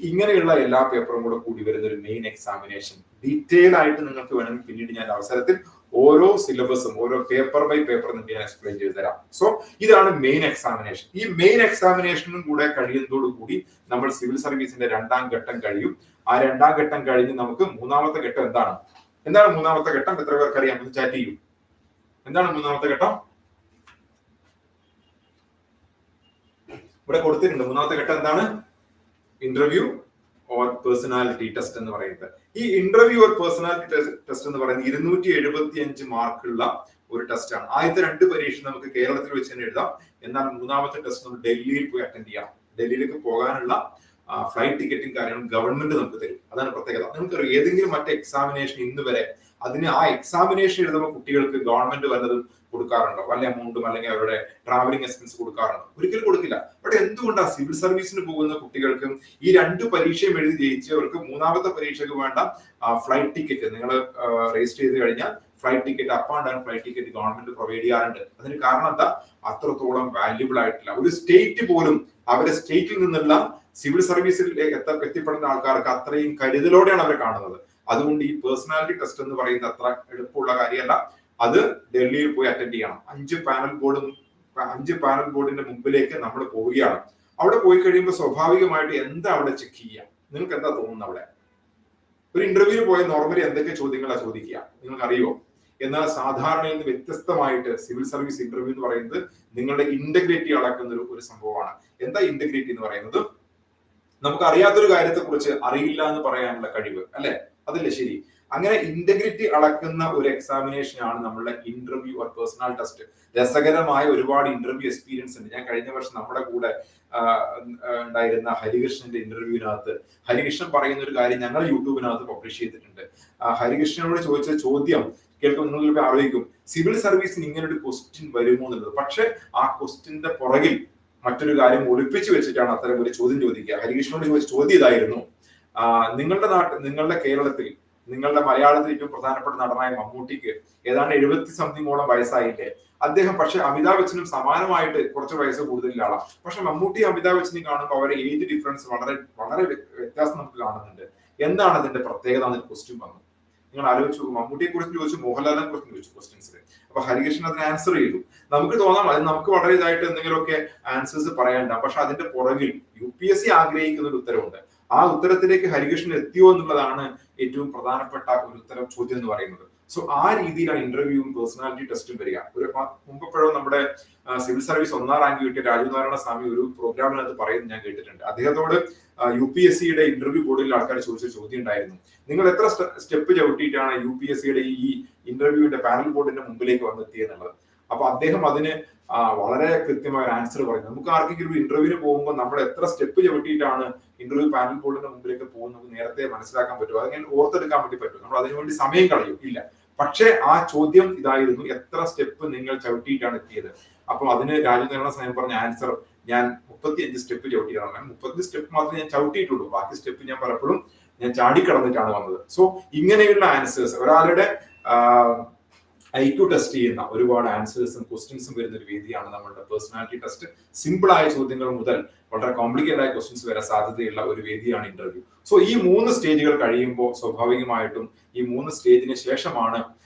ഇങ്ങനെയുള്ള എല്ലാ പേപ്പറും കൂടെ കൂടി വരുന്ന ഒരു മെയിൻ എക്സാമിനേഷൻ ഡീറ്റെയിൽ ആയിട്ട് നിങ്ങൾക്ക് വേണമെങ്കിൽ പിന്നീട് ഞാൻ അവസരത്തിൽ ഓരോ സിലബസും ഓരോ പേപ്പർ ബൈ പേപ്പർ നിങ്ങൾക്ക് ഞാൻ എക്സ്പ്ലെയിൻ ചെയ്ത് തരാം. സോ ഇതാണ് മെയിൻ എക്സാമിനേഷൻ. ഈ മെയിൻ എക്സാമിനേഷനും കൂടെ കഴിയുന്നതോടുകൂടി നമ്മൾ സിവിൽ സർവീസിന്റെ 2ാം ഘട്ടം കഴിയും. ആ 2ാം ഘട്ടം കഴിഞ്ഞ് നമുക്ക് 3ാമത്തെ ഘട്ടം എന്താണ് 3ാമത്തെ ഘട്ടം? എത്ര പേർക്ക് അറിയാം? ഒന്ന് ചാറ്റ് ചെയ്യൂ. എന്താണ് 3ാമത്തെ ഘട്ടം? ഇവിടെ കൊടുത്തിട്ടുണ്ട്. 3ാമത്തെ ഘട്ടം എന്താണ്? ഇന്റർവ്യൂ ഓർ പേഴ്സണാലിറ്റി ടെസ്റ്റ് എന്ന് പറയുന്നത്. ഈ ഇന്റർവ്യൂ ഓർ പേഴ്സണാലിറ്റി ടെസ്റ്റ് എന്ന് പറയുന്നത് 275 മാർക്കുള്ള ഒരു ടെസ്റ്റ് ആണ്. ആദ്യത്തെ 2 പരീക്ഷ നമുക്ക് കേരളത്തിൽ വെച്ച് തന്നെ എഴുതാം. എന്നാൽ 3ാമത്തെ ടെസ്റ്റ് നമ്മൾ ഡൽഹിയിൽ പോയി അറ്റൻഡ് ചെയ്യണം. ഡൽഹിയിലേക്ക് പോകാനുള്ള ഫ്ലൈറ്റ് ടിക്കറ്റും കാര്യങ്ങളും ഗവൺമെന്റ് നമുക്ക് തരും. അതാണ് പ്രത്യേകത. നമുക്ക് ഏതെങ്കിലും മറ്റേ എക്സാമിനേഷൻ ഇന്ന് വരെ ആ എക്സാമിനേഷൻ എഴുതുമ്പോൾ കുട്ടികൾക്ക് ഗവൺമെന്റ് വല്ലതും കൊടുക്കാറുണ്ടോ? വല്ല എമൗണ്ടും അല്ലെങ്കിൽ അവരുടെ ട്രാവലിംഗ് എക്സ്പെൻസ് കൊടുക്കാറുണ്ടോ? ഒരിക്കലും കൊടുക്കില്ല. ബട്ട് എന്തുകൊണ്ടാണ് സിവിൽ സർവീസിന് പോകുന്ന കുട്ടികൾക്ക് ഈ 2 പരീക്ഷയും എഴുതി ജയിച്ചവർക്ക് 3ാമത്തെ പരീക്ഷയ്ക്ക് വേണ്ട ഫ്ലൈറ്റ് ടിക്കറ്റ് നിങ്ങൾ രജിസ്റ്റർ ചെയ്ത് കഴിഞ്ഞാൽ flight ticket, up and down flight ticket government provide ചെയ്യാറുണ്ട്. അതിന് കാരണം എന്താ? അത്രത്തോളം വാല്യുബിൾ ആയിട്ടില്ല. ഒരു സ്റ്റേറ്റ് പോലും അവരുടെ സ്റ്റേറ്റിൽ നിന്നുള്ള സിവിൽ സർവീസിലേക്ക് എത്തിപ്പെടുന്ന ആൾക്കാർക്ക് അത്രയും കരുതലോടെയാണ് അവരെ കാണുന്നത്. അതുകൊണ്ട് ഈ പേഴ്സണാലിറ്റി ടെസ്റ്റ് എന്ന് പറയുന്നത് അത്ര എളുപ്പമുള്ള കാര്യമല്ല. അത് ഡൽഹിയിൽ പോയി അറ്റൻഡ് ചെയ്യണം. 5 പാനൽ ബോർഡിന്റെ മുമ്പിലേക്ക് നമ്മൾ പോവുകയാണ്. അവിടെ പോയി കഴിയുമ്പോൾ സ്വാഭാവികമായിട്ട് എന്താ അവിടെ ചെക്ക് ചെയ്യുക? നിങ്ങൾക്ക് എന്താ തോന്നുന്നത്? അവിടെ ഒരു ഇന്റർവ്യൂവിന് പോയ നോർമലി എന്തൊക്കെ ചോദ്യങ്ങളാണ് ചോദിക്കുക നിങ്ങൾക്ക് അറിയോ? എന്നാൽ സാധാരണയിൽ നിന്ന് വ്യത്യസ്തമായിട്ട് സിവിൽ സർവീസ് ഇന്റർവ്യൂ എന്ന് പറയുന്നത് നിങ്ങളുടെ ഇന്റഗ്രിറ്റി അളക്കുന്ന ഒരു സംഭവമാണ്. എന്താ ഇന്റഗ്രിറ്റി എന്ന് പറയുന്നത്? നമുക്ക് അറിയാത്തൊരു കാര്യത്തെ കുറിച്ച് അറിയില്ല എന്ന് പറയാനുള്ള കഴിവ്, അല്ലെ? അതല്ലേ ശരി? അങ്ങനെ ഇന്റഗ്രിറ്റി അളക്കുന്ന ഒരു എക്സാമിനേഷൻ ആണ് നമ്മളുടെ ഇന്റർവ്യൂ ഓർ പേഴ്സണൽ ടെസ്റ്റ്. രസകരമായ ഒരുപാട് ഇന്റർവ്യൂ എക്സ്പീരിയൻസ് ഉണ്ട്. ഞാൻ കഴിഞ്ഞ വർഷം നമ്മുടെ കൂടെ ഉണ്ടായിരുന്ന ഹരികൃഷ്ണന്റെ ഇന്റർവ്യൂവിനകത്ത് ഹരികൃഷ്ണൻ പറയുന്ന ഒരു കാര്യം ഞങ്ങൾ യൂട്യൂബിനകത്ത് പബ്ലിഷ് ചെയ്തിട്ടുണ്ട്. ഹരികൃഷ്ണനോട് ചോദിച്ച ചോദ്യം കേൾക്കുമ്പോൾ നിങ്ങൾ ആലോചിക്കും, സിവിൽ സർവീസിന് ഇങ്ങനെ ഒരു ക്വസ്റ്റ്യൻ വരുമോ എന്നുള്ളത്. പക്ഷെ ആ ക്വസ്റ്റ്യന്റെ പുറകിൽ മറ്റൊരു കാര്യം ഒളിപ്പിച്ചു വെച്ചിട്ടാണ് അത്തരം ഒരു ചോദ്യം ചോദിക്കുക. ഹരികൃഷ്ണനോട് ചോദിച്ച ചോദ്യം ഇതായിരുന്നു: നിങ്ങളുടെ കേരളത്തിൽ, നിങ്ങളുടെ മലയാളത്തിൽ ഏറ്റവും പ്രധാനപ്പെട്ട നടനായ മമ്മൂട്ടിക്ക് ഏതാണ്ട് 70-something വയസ്സായില്ലേ? അദ്ദേഹം പക്ഷെ അമിതാഭ് ബച്ചനും സമാനമായിട്ട് കുറച്ച് വയസ്സ് കൂടുതലുള്ള ആളാണ്. പക്ഷെ മമ്മൂട്ടി അമിതാഭ് ബച്ചനെ കാണുമ്പോൾ അവരെ ഏജ് ഡിഫറൻസ് വളരെ വളരെ വ്യത്യാസം നമുക്ക് കാണുന്നുണ്ട്. എന്താണ് അതിന്റെ പ്രത്യേകത എന്നൊരു ക്വസ്റ്റ്യൻ വന്നു. നിങ്ങൾ ആലോചിച്ചു, മമ്മൂട്ടിയെ കുറിച്ച് ചോദിച്ചു, മോഹൻലാലിനെ കുറിച്ച് ചോദിച്ചു ക്വസ്റ്റ്യൻസിൽ. അപ്പൊ ഹരികൃഷ്ണൻ അതിന് ആൻസർ ചെയ്തു. നമുക്ക് തോന്നാം അത് നമുക്ക് വളരെ ഇതായിട്ട് എന്തെങ്കിലുമൊക്കെ ആൻസേഴ്സ് പറയാനുണ്ടാവും. പക്ഷെ അതിന്റെ പുറകിൽ UPSC ആഗ്രഹിക്കുന്ന ഒരു ഉത്തരവുണ്ട്. ആ ഉത്തരത്തിലേക്ക് ഹരികൃഷ്ണൻ എത്തിയോ എന്നുള്ളതാണ് ഏറ്റവും പ്രധാനപ്പെട്ട ഒരു ഉത്തരം ചോദ്യം എന്ന് പറയുന്നത്. സോ ആ രീതിയിലാണ് ഇന്റർവ്യൂവും പേഴ്സണാലിറ്റി ടെസ്റ്റും വരിക. മുമ്പെപ്പോഴും നമ്മുടെ സിവിൽ സർവീസ് 1ാം റാങ്ക് കിട്ടിയ രാജനാരായണ സ്വാമി ഒരു പ്രോഗ്രാമിനകത്ത് പറയുന്നത് ഞാൻ കേട്ടിട്ടുണ്ട്. അദ്ദേഹത്തോട് UPSCയുടെ ഇന്റർവ്യൂ ബോർഡിൽ ആൾക്കാർ ചോദിച്ച ചോദ്യം ഉണ്ടായിരുന്നു: നിങ്ങൾ എത്ര സ്റ്റെപ്പ് ചവിട്ടിയിട്ടാണ് UPSCയുടെ ഈ ഇന്റർവ്യൂവിന്റെ പാനൽ ബോർഡിന്റെ മുമ്പിലേക്ക് വന്നെത്തിയെന്നുള്ളത്. അപ്പൊ അദ്ദേഹം അതിന് വളരെ കൃത്യമായ ഒരു ആൻസർ പറഞ്ഞു. നമുക്ക് ആർക്കെങ്കിലും ഇന്റർവ്യൂവിന് പോകുമ്പോൾ നമ്മൾ എത്ര സ്റ്റെപ്പ് ചവിട്ടിയിട്ടാണ് ഇന്റർവ്യൂ പാനൽ ബോർഡിന്റെ മുമ്പിലേക്ക് പോകുന്നത് നമുക്ക് നേരത്തെ മനസ്സിലാക്കാൻ പറ്റും. അതങ്ങനെ ഓർത്തെടുക്കാൻ വേണ്ടി പറ്റും. നമ്മൾ അതിനുവേണ്ടി സമയം കളയും ഇല്ല. പക്ഷെ ആ ചോദ്യം ഇതായിരുന്നു: എത്ര സ്റ്റെപ്പ് നിങ്ങൾ ചവിട്ടിയിട്ടാണ് എത്തിയത്? അപ്പൊ അതിന് രാജനാരായണ സ്വാമി പറഞ്ഞ ആൻസർ: ഞാൻ 35 സ്റ്റെപ്പ് ചവിട്ടിയിട്ടാണ്. 30 സ്റ്റെപ്പ് മാത്രമേ ഞാൻ ചവിട്ടിയിട്ടുള്ളൂ, ബാക്കി സ്റ്റെപ്പ് ഞാൻ പലപ്പോഴും ചാടിക്കടന്നിട്ടാണ് വന്നത്. സോ ഇങ്ങനെയുള്ള ആൻസേഴ്സ്, ഒരാളുടെ IQ ടെസ്റ്റ് ചെയ്യുന്ന ഒരുപാട് ആൻസേഴ്സും ക്വസ്റ്റ്യൻസും വരുന്ന ഒരു വേദിയാണ് നമ്മളുടെ പേഴ്സണാലിറ്റി ടെസ്റ്റ്. സിമ്പിൾ ആയ ചോദ്യങ്ങൾ മുതൽ വളരെ കോംപ്ലിക്കേറ്റഡ് ആയ ക്വസ്റ്റ്യൻസ് വരാൻ സാധ്യതയുള്ള ഒരു വേദിയാണ് ഇന്റർവ്യൂ. സോ ഈ 3 സ്റ്റേജുകൾ കഴിയുമ്പോൾ സ്വാഭാവികമായിട്ടും ഈ 3 സ്റ്റേജിന് ശേഷമാണ്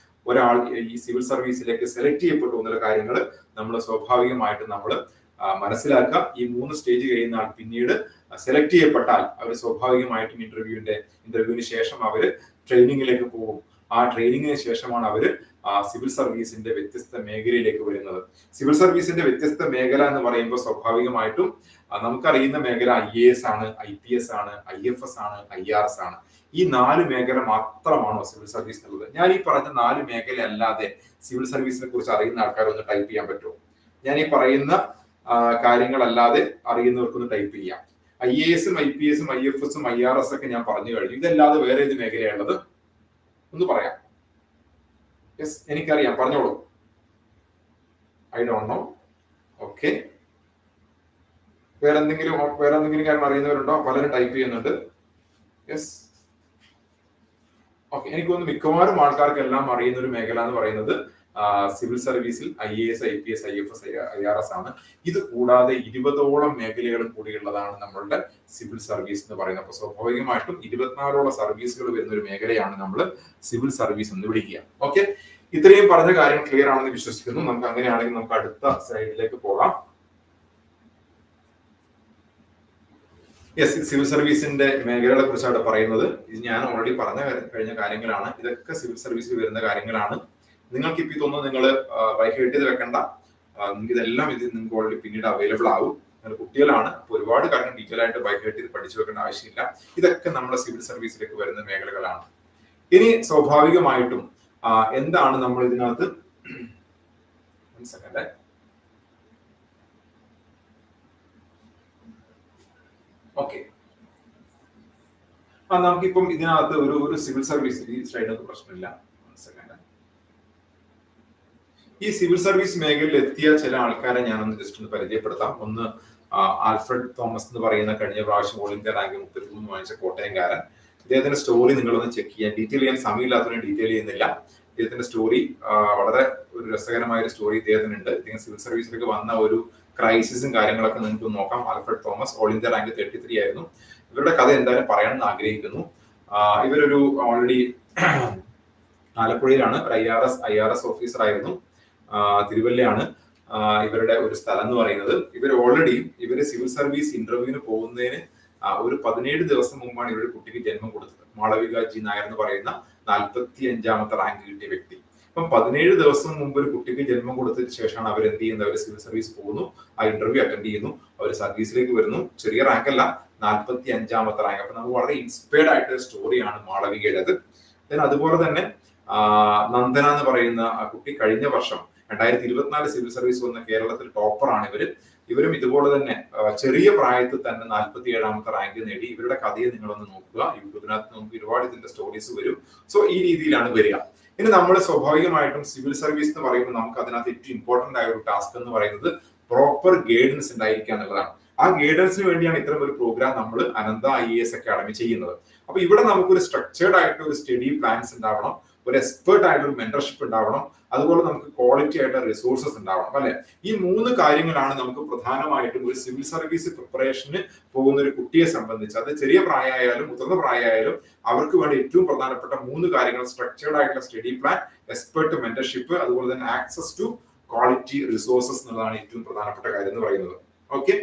ഒരാൾ ഈ സിവിൽ സർവീസിലേക്ക് സെലക്ട് ചെയ്യപ്പെട്ടു എന്നുള്ള കാര്യങ്ങൾ നമ്മൾ സ്വാഭാവികമായിട്ടും നമ്മൾ മനസ്സിലാക്കുക. ഈ 3 സ്റ്റേജ് കഴിയുന്ന ആൾ പിന്നീട് സെലക്ട് ചെയ്യപ്പെട്ടാൽ അവർ സ്വാഭാവികമായിട്ടും ഇന്റർവ്യൂവിന് ശേഷം അവര് ട്രെയിനിങ്ങിലേക്ക് പോകും. ആ ട്രെയിനിങ്ങിന് ശേഷമാണ് അവര് സിവിൽ സർവീസിന്റെ വ്യത്യസ്ത മേഖലയിലേക്ക് വരുന്നത്. സിവിൽ സർവീസിന്റെ വ്യത്യസ്ത മേഖല എന്ന് പറയുമ്പോൾ സ്വാഭാവികമായിട്ടും നമുക്കറിയുന്ന മേഖല IAS ആണ്, IPS ആണ്, IFS ആണ്, IRS ആണ്. ഈ 4 മേഖല മാത്രമാണോ സിവിൽ സർവീസ് എന്നുള്ളത്? ഞാൻ ഈ പറഞ്ഞ 4 മേഖല അല്ലാതെ സിവിൽ സർവീസിനെ കുറിച്ച് അറിയുന്ന ആൾക്കാർ ഒന്ന് ടൈപ്പ് ചെയ്യാൻ പറ്റുമോ? ഞാൻ ഈ പറയുന്ന കാര്യങ്ങളല്ലാതെ അറിയുന്നവർക്കൊന്ന് ടൈപ്പ് ചെയ്യാം. IAS, IPS, IFS, IRS ഒക്കെ ഞാൻ പറഞ്ഞു കഴിഞ്ഞു. ഇതല്ലാതെ വേറെ ഏത് മേഖലയുള്ളത് ഒന്ന് പറയാം. യെസ്, എനിക്കറിയാം, പറഞ്ഞോളൂ. I don't know. ഓക്കെ, വേറെ എന്തെങ്കിലും കാര്യം അറിയുന്നവരുണ്ടോ? പലരും ടൈപ്പ് ചെയ്യുന്നുണ്ട്. Yes, okay. എനിക്ക് തോന്നുന്നു മിക്കവാറും ആൾക്കാർക്ക് എല്ലാം അറിയുന്ന ഒരു മേഖല എന്ന് പറയുന്നത് സിവിൽ സർവീസിൽ IAS, IPS, IFS, IRS ആണ്. ഇത് കൂടാതെ 20ഓളം മേഖലകളും കൂടിയുള്ളതാണ് നമ്മളുടെ സിവിൽ സർവീസ് എന്ന് പറയുന്നത്. അപ്പൊ സ്വാഭാവികമായിട്ടും 24ഓളം സർവീസുകൾ വരുന്ന ഒരു മേഖലയാണ് നമ്മൾ സിവിൽ സർവീസ് എന്ന് വിളിക്കുക. ഓക്കെ, ഇത്രയും പറഞ്ഞ കാര്യം ക്ലിയർ ആണെന്ന് വിശ്വസിക്കുന്നു. നമുക്ക് അങ്ങനെയാണെങ്കിൽ നമുക്ക് അടുത്ത സ്ലൈഡിലേക്ക് പോകാം. യെസ്, സിവിൽ സർവീസിന്റെ മേഖലകളെ കുറിച്ചാണ് പറയുന്നത്. ഇത് ഞാൻ ഓൾറെഡി പറഞ്ഞു കഴിഞ്ഞ കാര്യങ്ങളാണ്. ഇതൊക്കെ സിവിൽ സർവീസിൽ വരുന്ന കാര്യങ്ങളാണ്. നിങ്ങൾക്ക് ഇപ്പൊ തോന്നുന്നു നിങ്ങൾ ബൈഹേർട്ട് ചെയ്ത് വെക്കണ്ട, നിങ്ങൾക്ക് ഇതെല്ലാം നിങ്ങൾക്ക് ഓൾറെഡി പിന്നീട് അവൈലബിൾ ആവും. നിങ്ങൾ കുട്ടികളാണ്, അപ്പൊ ഒരുപാട് കാര്യങ്ങൾ ഡീറ്റെയിൽ ആയിട്ട് ബൈഹേർട്ട് ചെയ്ത് പഠിച്ചു വെക്കേണ്ട ആവശ്യമില്ല. ഇതൊക്കെ നമ്മുടെ സിവിൽ സർവീസിലേക്ക് വരുന്ന മേഖലകളാണ്. ഇനി സ്വാഭാവികമായിട്ടും എന്താണ് നമ്മൾ ഇതിനകത്ത് ഓക്കെ, നമുക്കിപ്പം ഇതിനകത്ത് ഒരു സിവിൽ സർവീസ്, ഈ സ്ലൈഡൊക്കെ പ്രശ്നമില്ല. ഈ സിവിൽ സർവീസ് മേഖലയിൽ എത്തിയ ചില ആൾക്കാരെ ഞാനൊന്ന് ജസ്റ്റ് ഒന്ന് പരിചയപ്പെടുത്താം. ഒന്ന് ആൽഫ്രഡ് തോമസ് എന്ന് പറയുന്ന കഴിഞ്ഞ പ്രാവശ്യം ഓൾ ഇന്ത്യ റാങ്ക് 33 വാങ്ങിച്ച കോട്ടയംകാരൻ. ഇദ്ദേഹത്തിന്റെ സ്റ്റോറി നിങ്ങളൊന്ന് ചെക്ക് ചെയ്യാൻ. ഡീറ്റെയിൽ ചെയ്യാൻ സമയമില്ലാത്തതിനെ ഡീറ്റെയിൽ ചെയ്യുന്നില്ല. ഇദ്ദേഹത്തിന്റെ സ്റ്റോറി വളരെ ഒരു രസകരമായ ഒരു സ്റ്റോറി ഇദ്ദേഹത്തിനുണ്ട്. ഇദ്ദേഹം സിവിൽ സർവീസിലേക്ക് വന്ന ഒരു ക്രൈസിസും കാര്യങ്ങളൊക്കെ നിങ്ങൾക്ക് നോക്കാം. Alfred Thomas all India rank 33 ആയിരുന്നു. ഇവരുടെ കഥ എന്തായാലും പറയാനെന്ന് ആഗ്രഹിക്കുന്നു. ഇവരൊരു ഓൾറെഡി ആലപ്പുഴയിലാണ്, ഒരു IRS ഓഫീസർ ആയിരുന്നു. തിരുവല്ലയാണ് ഇവരുടെ ഒരു സ്ഥലം എന്ന് പറയുന്നത്. ഇവര് സിവിൽ സർവീസ് ഇന്റർവ്യൂവിന് പോകുന്നതിന് ഒരു 17 ദിവസം മുമ്പാണ് ഇവരുടെ കുട്ടിക്ക് ജന്മം കൊടുത്തത്. മാളവിക ജി നായർ എന്ന് പറയുന്ന 45ാമത്തെ റാങ്ക് കിട്ടിയ വ്യക്തി. അപ്പം 17 ദിവസം മുമ്പ് ഒരു കുട്ടിക്ക് ജന്മം കൊടുത്തതിന് ശേഷമാണ് അവർ എന്ത് ചെയ്യുന്നത്? അവർ സിവിൽ സർവീസ് പോകുന്നു, ആ ഇന്റർവ്യൂ അറ്റൻഡ് ചെയ്യുന്നു, അവർ സർവീസിലേക്ക് വരുന്നു. ചെറിയ റാങ്ക് അല്ല, 45ാമത്തെ റാങ്ക്. അപ്പൊ നമുക്ക് വളരെ ഇൻസ്പയർഡ് ആയിട്ട് സ്റ്റോറിയാണ് മാളവികയുടേത്. അതുപോലെ തന്നെ നന്ദന എന്ന് പറയുന്ന ആ കുട്ടി കഴിഞ്ഞ വർഷം 2024 സിവിൽ സർവീസ് വന്ന കേരളത്തിൽ ടോപ്പറാണ് ഇവരും ഇതുപോലെ തന്നെ ചെറിയ പ്രായത്തിൽ തന്നെ 47ാമത്തെ റാങ്ക് നേടി. ഇവരുടെ കഥയെ നിങ്ങളൊന്ന് നോക്കുക. യൂട്യൂബിനകത്ത് നമുക്ക് ഒരുപാട് ഇതിന്റെ സ്റ്റോറീസ് വരും. സോ ഈ രീതിയിലാണ് വരിക. ഇനി നമ്മൾ സ്വാഭാവികമായിട്ടും സിവിൽ സർവീസ് എന്ന് പറയുമ്പോൾ നമുക്ക് അതിനകത്ത് ഏറ്റവും ഇമ്പോർട്ടന്റ് ആയ ഒരു ടാസ്ക് എന്ന് പറയുന്നത് പ്രോപ്പർ ഗൈഡൻസ് ഉണ്ടായിരിക്കുക എന്നുള്ളതാണ്. ആ ഗൈഡൻസിന് വേണ്ടിയാണ് ഇത്തരം ഒരു പ്രോഗ്രാം നമ്മൾ അനന്ത IAS അക്കാഡമി ചെയ്യുന്നത്. അപ്പൊ ഇവിടെ നമുക്കൊരു സ്ട്രക്ചേർഡ് ആയിട്ട് ഒരു സ്റ്റഡി പ്ലാൻസ് ഉണ്ടാവണം, ഒരു എക്സ്പേർട്ട് ആയിട്ടുള്ള ഒരു മെന്റർഷിപ്പ് ഉണ്ടാവണം, അതുപോലെ നമുക്ക് ക്വാളിറ്റി ആയിട്ടുള്ള റിസോഴ്സസ് ഉണ്ടാവണം, അല്ലെ? ഈ 3 കാര്യങ്ങളാണ് നമുക്ക് പ്രധാനമായിട്ടും ഒരു സിവിൽ സർവീസ് പ്രിപ്പറേഷന് പോകുന്ന ഒരു കുട്ടിയെ സംബന്ധിച്ച്, അത് ചെറിയ പ്രായമായാലും മുതിർന്ന പ്രായമായാലും അവർക്ക് വേണ്ടി ഏറ്റവും പ്രധാനപ്പെട്ട 3 കാര്യങ്ങൾ: സ്ട്രക്ചേർഡ് ആയിട്ടുള്ള സ്റ്റഡി പ്ലാൻ, എക്സ്പേർട്ട് മെന്റർഷിപ്പ്, അതുപോലെ തന്നെ ആക്സസ് ടു ക്വാളിറ്റി റിസോഴ്സസ് എന്നുള്ളതാണ് ഏറ്റവും പ്രധാനപ്പെട്ട കാര്യം എന്ന് പറയുന്നത്. ഓക്കെ,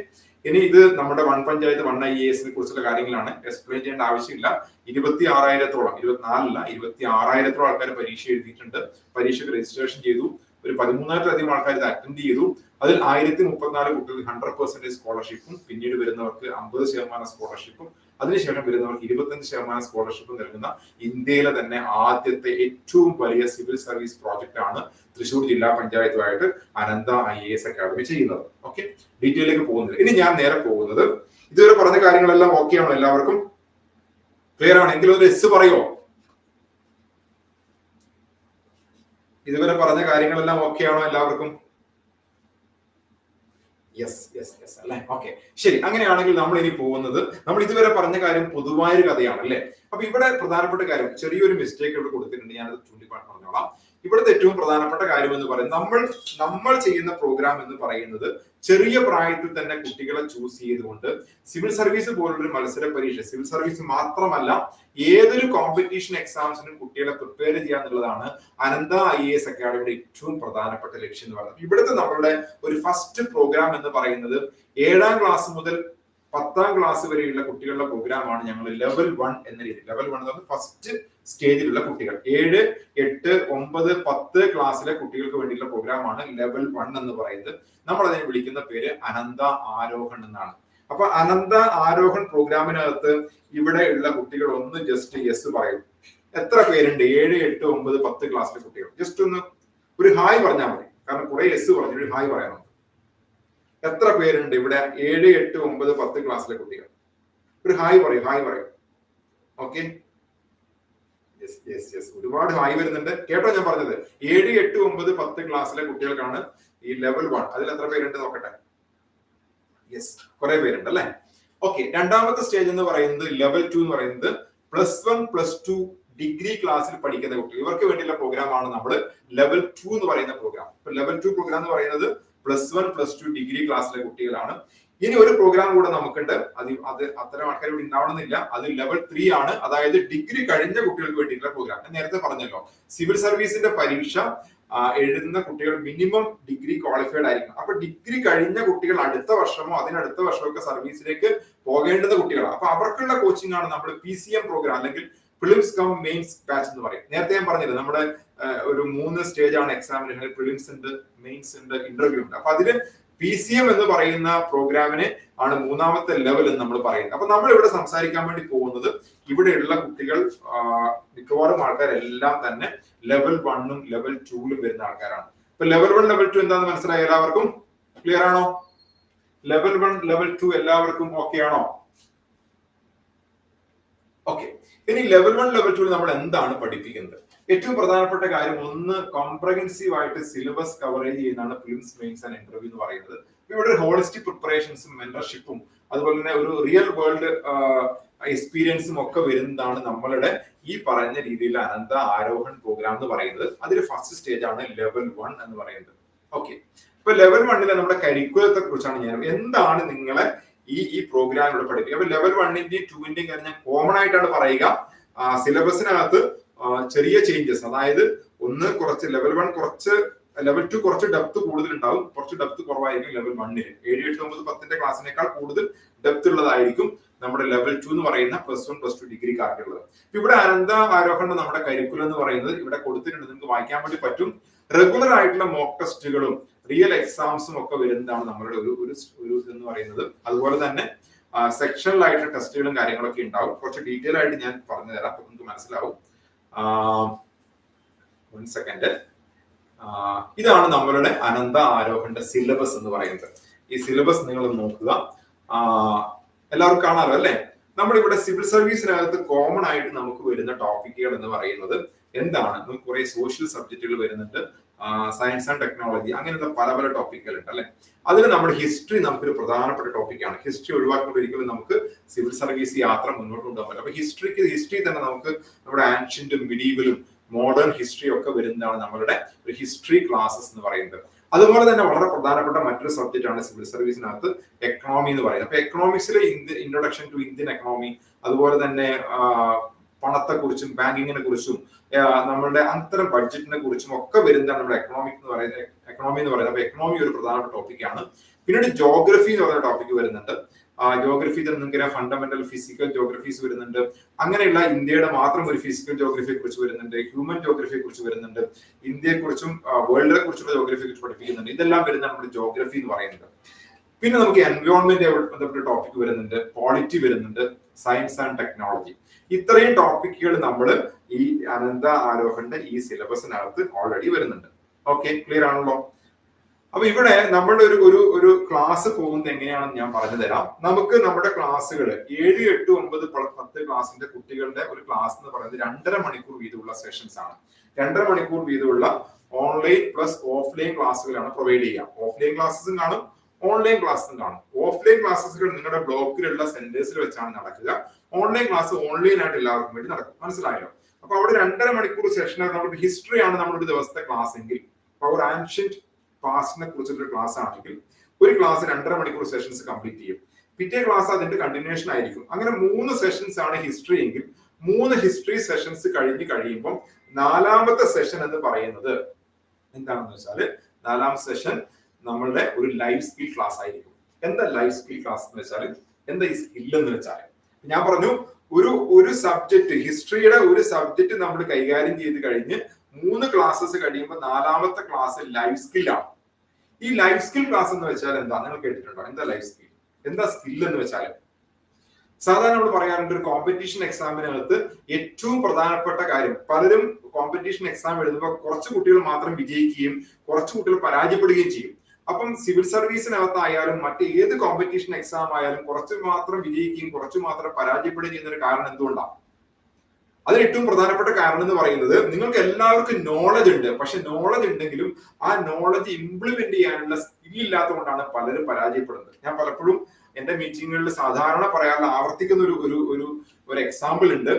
ഇനി ഇത് നമ്മുടെ 1 പഞ്ചായത്ത് 1 IASനെ കുറിച്ചുള്ള കാര്യങ്ങളാണ്. എക്സ്പ്ലെയിൻ ചെയ്യേണ്ട ആവശ്യമില്ല. 26,000-ഓളം, 24,000 അല്ല, 26,000-ഓളം ആൾക്കാർ പരീക്ഷ എഴുതിയിട്ടുണ്ട്. പരീക്ഷയ്ക്ക് രജിസ്ട്രേഷൻ ചെയ്തു. ഒരു 13,000-ലധികം ആൾക്കാർ ഇത് അറ്റൻഡ് ചെയ്തു. അതിൽ 1034 കുട്ടികൾക്ക് 100% സ്കോളർഷിപ്പും, പിന്നീട് വരുന്നവർക്ക് 50% സ്കോളർഷിപ്പും, അതിനുശേഷം വരുന്നവർക്ക് 25% സ്കോളർഷിപ്പും നൽകുന്ന ഇന്ത്യയിലെ തന്നെ ആദ്യത്തെ ഏറ്റവും വലിയ സിവിൽ സർവീസ് പ്രോജക്റ്റ് ആണ് തൃശ്ശൂർ ജില്ലാ പഞ്ചായത്തുമായിട്ട് അനന്ത IAS അക്കാദമി ചെയ്യുന്നത്. ഓക്കെ, ഡീറ്റെയിലേക്ക് പോകുന്നത്. ഇനി ഞാൻ നേരെ പോകുന്നത്, ഇതുവരെ പറഞ്ഞ കാര്യങ്ങളെല്ലാം ഓക്കെ ആണോ? എല്ലാവർക്കും ക്ലിയർ ആണ്? എങ്കിലും ഒരു എസ് പറയോ? ഇതുവരെ പറഞ്ഞ കാര്യങ്ങളെല്ലാം ഓക്കെ ആണോ എല്ലാവർക്കും? യെസ് അല്ലെ? ഓക്കെ, ശരി. അങ്ങനെയാണെങ്കിൽ നമ്മൾ ഇനി പോകുന്നത്, നമ്മൾ ഇതുവരെ പറഞ്ഞ കാര്യം പൊതുവായൊരു കഥയാണ് അല്ലെ? അപ്പൊ ഇവിടെ പ്രധാനപ്പെട്ട കാര്യം, ചെറിയൊരു മിസ്റ്റേക്ക് ഇവിടെ കൊടുത്തിട്ടുണ്ട്, ഞാനത് ചൂണ്ടിക്കാട്ടി പറഞ്ഞോളാം. ഇവിടുത്തെ ഏറ്റവും പ്രധാനപ്പെട്ട കാര്യം എന്ന് പറയുന്നത്, നമ്മൾ ചെയ്യുന്ന പ്രോഗ്രാം എന്ന് പറയുന്നത് ചെറിയ പ്രായത്തിൽ തന്നെ കുട്ടികളെ ചൂസ് ചെയ്തുകൊണ്ട് സിവിൽ സർവീസ് പോലുള്ളൊരു മത്സര പരീക്ഷ, സിവിൽ സർവീസ് മാത്രമല്ല ഏതൊരു കോമ്പറ്റീഷൻ എക്സാംസിനും കുട്ടികളെ പ്രിപ്പയർ ചെയ്യുക എന്നുള്ളതാണ് അനന്ത IAS അക്കാഡമിയുടെ ഏറ്റവും പ്രധാനപ്പെട്ട ലക്ഷ്യം എന്ന് പറയുന്നത്. ഇവിടുത്തെ നമ്മളുടെ ഒരു ഫസ്റ്റ് പ്രോഗ്രാം എന്ന് പറയുന്നത് 7ാം ക്ലാസ് മുതൽ 10ാം ക്ലാസ് വരെയുള്ള കുട്ടികളുടെ പ്രോഗ്രാമാണ് ഞങ്ങൾ ലെവൽ 1 എന്ന രീതിയിൽ. ലെവൽ 1 എന്ന് പറഞ്ഞാൽ ഫസ്റ്റ് സ്റ്റേജിലുള്ള കുട്ടികൾ, 7, 8, 9, 10 ക്ലാസ്സിലെ കുട്ടികൾക്ക് വേണ്ടിയുള്ള പ്രോഗ്രാമാണ് ലെവൽ 1 എന്ന് പറയുന്നത്. നമ്മൾ അതിനെ വിളിക്കുന്ന പേര് അനന്ത ആരോഹൺ എന്നാണ്. അപ്പൊ അനന്ത ആരോഹൺ പ്രോഗ്രാമിനകത്ത് ഇവിടെ ഉള്ള കുട്ടികൾ ഒന്ന് ജസ്റ്റ് യെസ് പറയും. എത്ര പേരുണ്ട് 7, 8, 9, 10 ക്ലാസ്സിലെ കുട്ടികൾ? ജസ്റ്റ് ഒന്ന് ഒരു ഹായ് പറഞ്ഞാൽ മതി, കാരണം കുറെ യെസ് പറഞ്ഞു, ഹായ് പറയണം. എത്ര പേരുണ്ട് ഇവിടെ 7, 8, 9, 10 ക്ലാസ്സിലെ കുട്ടികൾ? ഒരു ഹായ് പറയും, ഹായ് പറയും. ഓക്കെ, ഒരുപാട് ഹായ് വരുന്നുണ്ട്. കേട്ടോ ഞാൻ പറഞ്ഞത്? 7, 8, 9, 10 ക്ലാസ്സിലെ കുട്ടികൾക്കാണ് ഈ ലെവൽ 1. അതിൽ എത്ര പേരുണ്ട് നോക്കട്ടെ? യെസ്, കുറെ പേരുണ്ട് അല്ലെ? ഓക്കെ, രണ്ടാമത്തെ സ്റ്റേജ് എന്ന് പറയുന്നത് ലെവൽ 2 എന്ന് പറയുന്നത് +1, +2 ഡിഗ്രി ക്ലാസ്സിൽ പഠിക്കുന്ന കുട്ടികൾ. ഇവർക്ക് വേണ്ടിയുള്ള പ്രോഗ്രാം ആണ് നമ്മൾ ലെവൽ 2 എന്ന് പറയുന്ന പ്രോഗ്രാം. ഇപ്പൊ ലെവൽ 2 പ്രോഗ്രാം എന്ന് പറയുന്നത് +1, +2 ഡിഗ്രി ക്ലാസ്സിലെ കുട്ടികളാണ്. ഇനി ഒരു പ്രോഗ്രാം കൂടെ നമുക്കുണ്ട്. അത് അത്തരം ആൾക്കാർ ഇവിടെ ഉണ്ടാവണമെന്നില്ല. അത് ലെവൽ 3 ആണ്. അതായത് ഡിഗ്രി കഴിഞ്ഞ കുട്ടികൾക്ക് വേണ്ടിയിട്ടുള്ള പ്രോഗ്രാം. ഞാൻ നേരത്തെ പറഞ്ഞല്ലോ, സിവിൽ സർവീസിന്റെ പരീക്ഷ എഴുതുന്ന കുട്ടികൾ മിനിമം ഡിഗ്രി ക്വാളിഫൈഡ് ആയിരിക്കണം. അപ്പൊ ഡിഗ്രി കഴിഞ്ഞ കുട്ടികൾ അടുത്ത വർഷമോ അതിനടുത്ത വർഷമോ ഒക്കെ സർവീസിലേക്ക് പോകേണ്ടുന്ന കുട്ടികളാണ്. അപ്പൊ അവർക്കുള്ള കോച്ചിങ് ആണ് നമ്മൾ PCM പ്രോഗ്രാം അല്ലെങ്കിൽ പ്രിലിംസ് കം മെയിൻസ് ബാച്ച് എന്ന് പറയും. നേരത്തെ ഞാൻ പറഞ്ഞില്ല, നമ്മുടെ ഒരു 3 സ്റ്റേജ് ആണ് എക്സാമിന്. പ്രിലിംസ് ഉണ്ട്, മെയിൻസ് ഉണ്ട്, ഇന്റർവ്യൂ ഉണ്ട്. അപ്പൊ അതില് PCM എന്ന് പറയുന്ന പ്രോഗ്രാമിന് ആണ് 3ാമത്തെ ലെവൽ എന്ന് നമ്മൾ പറയുന്നത്. അപ്പൊ നമ്മൾ ഇവിടെ സംസാരിക്കാൻ വേണ്ടി പോകുന്നത് ഇവിടെയുള്ള കുട്ടികൾ മിക്കവാറും ആൾക്കാരെല്ലാം തന്നെ ലെവൽ 1ഉം ലെവൽ 2ലും വരുന്ന ആൾക്കാരാണ്. ഇപ്പൊ ലെവൽ 1, ലെവൽ 2 എന്താണെന്ന് മനസ്സിലായി? എല്ലാവർക്കും ക്ലിയർ ആണോ? ലെവൽ 1, ലെവൽ 2 എല്ലാവർക്കും ഓക്കെ ആണോ? ഓക്കെ, ഇനി ലെവൽ 1, ലെവൽ 2 നമ്മൾ എന്താണ് പഠിപ്പിക്കുന്നത്? ഏറ്റവും പ്രധാനപ്പെട്ട കാര്യം, ഒന്ന് കോംപ്രഹെൻസീവ് ആയിട്ട് സിലബസ് കവറേജ് ചെയ്യുന്നതാണ് പ്രിലിംസ്, മെയിൻസ് ആൻഡ് ഇന്റർവ്യൂ എന്ന് പറയുന്നത്. ഇവിടെ ഹോളിസ്റ്റിക് പ്രിപ്പറേഷൻസും മെന്റർഷിപ്പും അതുപോലെ തന്നെ ഒരു റിയൽ വേൾഡ് എക്സ്പീരിയൻസും ഒക്കെ വരുന്നതാണ് നമ്മളുടെ ഈ പറഞ്ഞ രീതിയിൽ അനന്ത ആരോഹൺ പ്രോഗ്രാം എന്ന് പറയുന്നത്. അതിൽ ഫസ്റ്റ് സ്റ്റേജ് ആണ് ലെവൽ 1 എന്ന് പറയുന്നത്. ഓക്കെ, ഇപ്പൊ ലെവൽ 1ലെ നമ്മുടെ കരിക്കുലത്തെ കുറിച്ചാണ് ഞാൻ എന്താണ് നിങ്ങളെ ഈ പ്രോഗ്രാം ഇവിടെ പഠിപ്പിക്കുക. അപ്പൊ ലെവൽ 1ന്റെയും 2ന്റെയും കാര്യം ഞാൻ കോമൺ ആയിട്ടാണ് പറയുക. സിലബസിനകത്ത് ചെറിയ ചേഞ്ചസ്, അതായത് ഒന്ന് കുറച്ച് ലെവൽ 1 കുറച്ച്, ലെവൽ 2 കുറച്ച് ഡെപ്ത് കൂടുതൽ ഉണ്ടാവും, കുറച്ച് ഡെപ്ത് കുറവായിരിക്കും ലെവൽ 1ന്. 7, 8, 9, 10ന്റെ ക്ലാസ്സിനേക്കാൾ കൂടുതൽ ഡെപ്ത് ഉള്ളതായിരിക്കും നമ്മുടെ ലെവൽ 2 എന്ന് പറയുന്ന +1, +2 ഡിഗ്രിക്കാർക്കുള്ളത്. ഇവിടെ അനന്ത ആരോഹണ നമ്മുടെ കരിക്കുലം എന്ന് പറയുന്നത് ഇവിടെ കൊടുത്തിട്ടുണ്ട്, നിങ്ങൾക്ക് വായിക്കാൻ വേണ്ടി പറ്റും. റെഗുലർ ആയിട്ടുള്ള മോക്ക് ടെസ്റ്റുകളും റിയൽ എക്സാംസും ഒക്കെ വരുന്നതാണ് നമ്മളുടെ ഒരു എന്ന് പറയുന്നത്. അതുപോലെ തന്നെ സെക്ഷണലായിട്ടുള്ള ടെസ്റ്റുകളും കാര്യങ്ങളൊക്കെ ഉണ്ടാവും. കുറച്ച് ഡീറ്റെയിൽ ആയിട്ട് ഞാൻ പറഞ്ഞു തരാം, അപ്പൊ നിങ്ങൾക്ക് മനസ്സിലാവും. 1 സെക്കൻഡ്. ഇതാണ് നമ്മളുടെ അനന്ത ആരോഹന്റെ സിലബസ് എന്ന് പറയുന്നത്. ഈ സിലബസ് നിങ്ങൾ നോക്കുക. എല്ലാവർക്കും കാണാമല്ലോ അല്ലെ? നമ്മളിവിടെ സിവിൽ സർവീസിനകത്ത് കോമൺ ആയിട്ട് നമുക്ക് വരുന്ന ടോപ്പിക്കുകൾ എന്ന് പറയുന്നത് എന്താണ്? നമുക്ക് കുറെ സോഷ്യൽ സബ്ജക്റ്റുകൾ വരുന്നുണ്ട്, സയൻസ് ആൻഡ് ടെക്നോളജി, അങ്ങനെയുള്ള പല പല ടോപ്പിക്കുകൾ ഉണ്ട് അല്ലെ? അതിൽ നമ്മുടെ ഹിസ്റ്ററി നമുക്കൊരു പ്രധാനപ്പെട്ട ടോപ്പിക്കാണ്. ഹിസ്റ്ററി ഒഴിവാക്കുമ്പോൾ ഒരിക്കലും നമുക്ക് സിവിൽ സർവീസ് യാത്ര മുന്നോട്ട് കൊണ്ടുപോകാൻ പറ്റില്ല. അപ്പൊ ഹിസ്റ്ററി തന്നെ നമുക്ക് നമ്മുടെ ആൻഷ്യന്റും മിഡീവലും മോഡേൺ ഹിസ്റ്ററി ഒക്കെ വരുന്നതാണ് നമ്മളുടെ ഒരു ഹിസ്റ്ററി ക്ലാസ്സസ് എന്ന് പറയുന്നത്. അതുപോലെ തന്നെ വളരെ പ്രധാനപ്പെട്ട മറ്റൊരു സബ്ജക്റ്റ് ആണ് സിവിൽ സർവീസിനകത്ത് എക്കണോമി എന്ന് പറയുന്നത്. അപ്പൊ എക്കണോമിക്സിലെ ഇൻട്രൊഡക്ഷൻ ടു ഇന്ത്യൻ എക്കണോമി, അതുപോലെ തന്നെ പണത്തെ കുറിച്ചും ബാങ്കിങ്ങിനെ കുറിച്ചും നമ്മളുടെ അത്തരം ബഡ്ജറ്റിനെ കുറിച്ചും ഒക്കെ വരുന്നതാണ് നമ്മുടെ എക്കണോമി എന്ന് പറയുന്നത്. അപ്പൊ എക്കണോമി ഒരു പ്രധാനപ്പെട്ട ടോപ്പിക്കാണ്. പിന്നീട് ജോഗ്രഫി എന്ന് പറയുന്ന ടോപ്പിക് വരുന്നുണ്ട്. ജോഗ്രഫി തന്നെ ഫണ്ടമെന്റൽ ഫിസിക്കൽ ജോഗ്രഫീസ് വരുന്നുണ്ട്. അങ്ങനെയുള്ള ഇന്ത്യയുടെ മാത്രം ഒരു ഫിസിക്കൽ ജോഗ്രഫിയെ കുറിച്ച് വരുന്നുണ്ട്, ഹ്യൂമൻ ജോഗ്രഫിയെ കുറിച്ച് വരുന്നുണ്ട്, ഇന്ത്യയെ കുറിച്ചും വേൾഡിനെ കുറിച്ചുള്ള ജോഗ്രഫിയെ കുറിച്ച് പഠിപ്പിക്കുന്നുണ്ട്. ഇതെല്ലാം വരുന്ന നമ്മുടെ ജോഗ്രഫി എന്ന് പറയുന്നത്. പിന്നെ നമുക്ക് എൻവയോൺമെന്റ് ബന്ധപ്പെട്ട ടോപ്പിക് വരുന്നുണ്ട്, പോളിറ്റി വരുന്നുണ്ട്, സയൻസ് ആൻഡ് ടെക്നോളജി. ഇത്രയും ടോപ്പിക്കുകൾ നമ്മൾ ഈ അനന്ത ആരോഹന്റെ ഈ സിലബസിനകത്ത് ഓൾറെഡി വരുന്നുണ്ട്. ഓക്കെ, ക്ലിയർ ആണല്ലോ? അപ്പൊ ഇവിടെ നമ്മുടെ ഒരു ക്ലാസ് പോകുന്നത് എങ്ങനെയാണെന്ന് ഞാൻ പറഞ്ഞു തരാം. നമുക്ക് നമ്മുടെ ക്ലാസ്സുകൾ 7, 8, 9, 10 ക്ലാസിന്റെ കുട്ടികളുടെ ഒരു ക്ലാസ് എന്ന് പറയുന്നത് 2.5 മണിക്കൂർ വീതമുള്ള സെഷൻസ് ആണ്. 2.5 മണിക്കൂർ വീതമുള്ള ഓൺലൈൻ പ്ലസ് ഓഫ്ലൈൻ ക്ലാസ്സുകളാണ് പ്രൊവൈഡ് ചെയ്യുക. ഓഫ്ലൈൻ ക്ലാസ്സും കാണും, ഓൺലൈൻ ക്ലാസ്സും കാണും. ഓഫ്ലൈൻ ക്ലാസ്സുകൾ നിങ്ങളുടെ ബ്ലോക്കിലുള്ള സെന്റേഴ്സിൽ വെച്ചാണ് നടക്കുക. ഓൺലൈൻ ക്ലാസ് ഓൺലൈൻ ആയിട്ട് എല്ലാവർക്കും വേണ്ടി നടക്കും. മനസ്സിലായല്ലോ? അപ്പൊ അവിടെ 2.5 മണിക്കൂർ സെഷൻ നമ്മുടെ ഹിസ്റ്ററി ആണ് നമ്മുടെ ദിവസത്തെ ക്ലാസ് എങ്കിൽ, പവർ ആൻഷ്യന്റ് പാസ്റ്റിനെ കുറിച്ചുള്ള ക്ലാസ് ആണെങ്കിൽ ഒരു ക്ലാസ് 2.5 മണിക്കൂർ സെഷൻസ് കംപ്ലീറ്റ് ചെയ്യും. പിറ്റേ ക്ലാസ് അതിന്റെ കണ്ടിന്യൂഷൻ ആയിരിക്കും. അങ്ങനെ 3 സെഷൻസ് ആണ് ഹിസ്റ്ററി എങ്കിൽ 3 ഹിസ്റ്ററി സെഷൻസ് കഴിയുമ്പോൾ 4ാമത്തെ സെഷൻ എന്ന് പറയുന്നത് എന്താണെന്ന് വെച്ചാല് 4ാം സെഷൻ നമ്മളുടെ ഒരു ലൈഫ് സ്കിൽ ക്ലാസ് ആയിരിക്കും. എന്താ ലൈഫ് സ്കിൽ ക്ലാസ് എന്ന് വെച്ചാൽ, എന്താ ഈ സ്കിൽ എന്ന് വെച്ചാൽ, ഞാൻ പറഞ്ഞു ഒരു സബ്ജക്ട്, ഹിസ്റ്ററിയുടെ ഒരു സബ്ജക്ട് നമ്മൾ കൈകാര്യം ചെയ്ത് കഴിഞ്ഞ് 3 ക്ലാസ്സസ് കഴിയുമ്പോൾ 4ാമത്തെ ക്ലാസ് ലൈഫ് സ്കില്ലാണ്. ഈ ലൈഫ് സ്കിൽ ക്ലാസ് എന്ന് വെച്ചാൽ എന്താ, നിങ്ങൾ കേട്ടിട്ടുണ്ടോ? എന്താ ലൈഫ് സ്കിൽ? എന്താ സ്കിൽ എന്ന് വെച്ചാൽ, സാധാരണ നമ്മൾ പറയാറുണ്ട് ഒരു കോമ്പറ്റീഷൻ എക്സാമിനകത്ത് ഏറ്റവും പ്രധാനപ്പെട്ട കാര്യം, പലരും കോമ്പറ്റീഷൻ എക്സാം എഴുതുമ്പോൾ കുറച്ച് കുട്ടികൾ മാത്രം വിജയിക്കുകയും കുറച്ച് കുട്ടികൾ പരാജയപ്പെടുകയും ചെയ്യും. അപ്പം സിവിൽ സർവീസിനകത്തായാലും മറ്റേത് കോമ്പറ്റീഷൻ എക്സാം ആയാലും കുറച്ച് മാത്രം വിജയിക്കുകയും കുറച്ച് മാത്രം പരാജയപ്പെടുകയും ചെയ്യുന്ന ഒരു കാരണം എന്തുകൊണ്ടാണ്? അതിന് ഏറ്റവും പ്രധാനപ്പെട്ട കാരണം എന്ന് പറയുന്നത് നിങ്ങൾക്ക് എല്ലാവർക്കും നോളജ് ഉണ്ട്, പക്ഷെ നോളജ് ഉണ്ടെങ്കിലും ആ നോളജ് ഇംപ്ലിമെന്റ് ചെയ്യാനുള്ള സ്കിൽ ഇല്ലാത്തതുകൊണ്ടാണ് പലരും പരാജയപ്പെടുന്നത്. ഞാൻ പലപ്പോഴും എന്റെ മീറ്റിങ്ങുകളിൽ സാധാരണ പറയാനുള്ള ആവർത്തിക്കുന്ന ഒരു എക്സാമ്പിൾ ഉണ്ട്.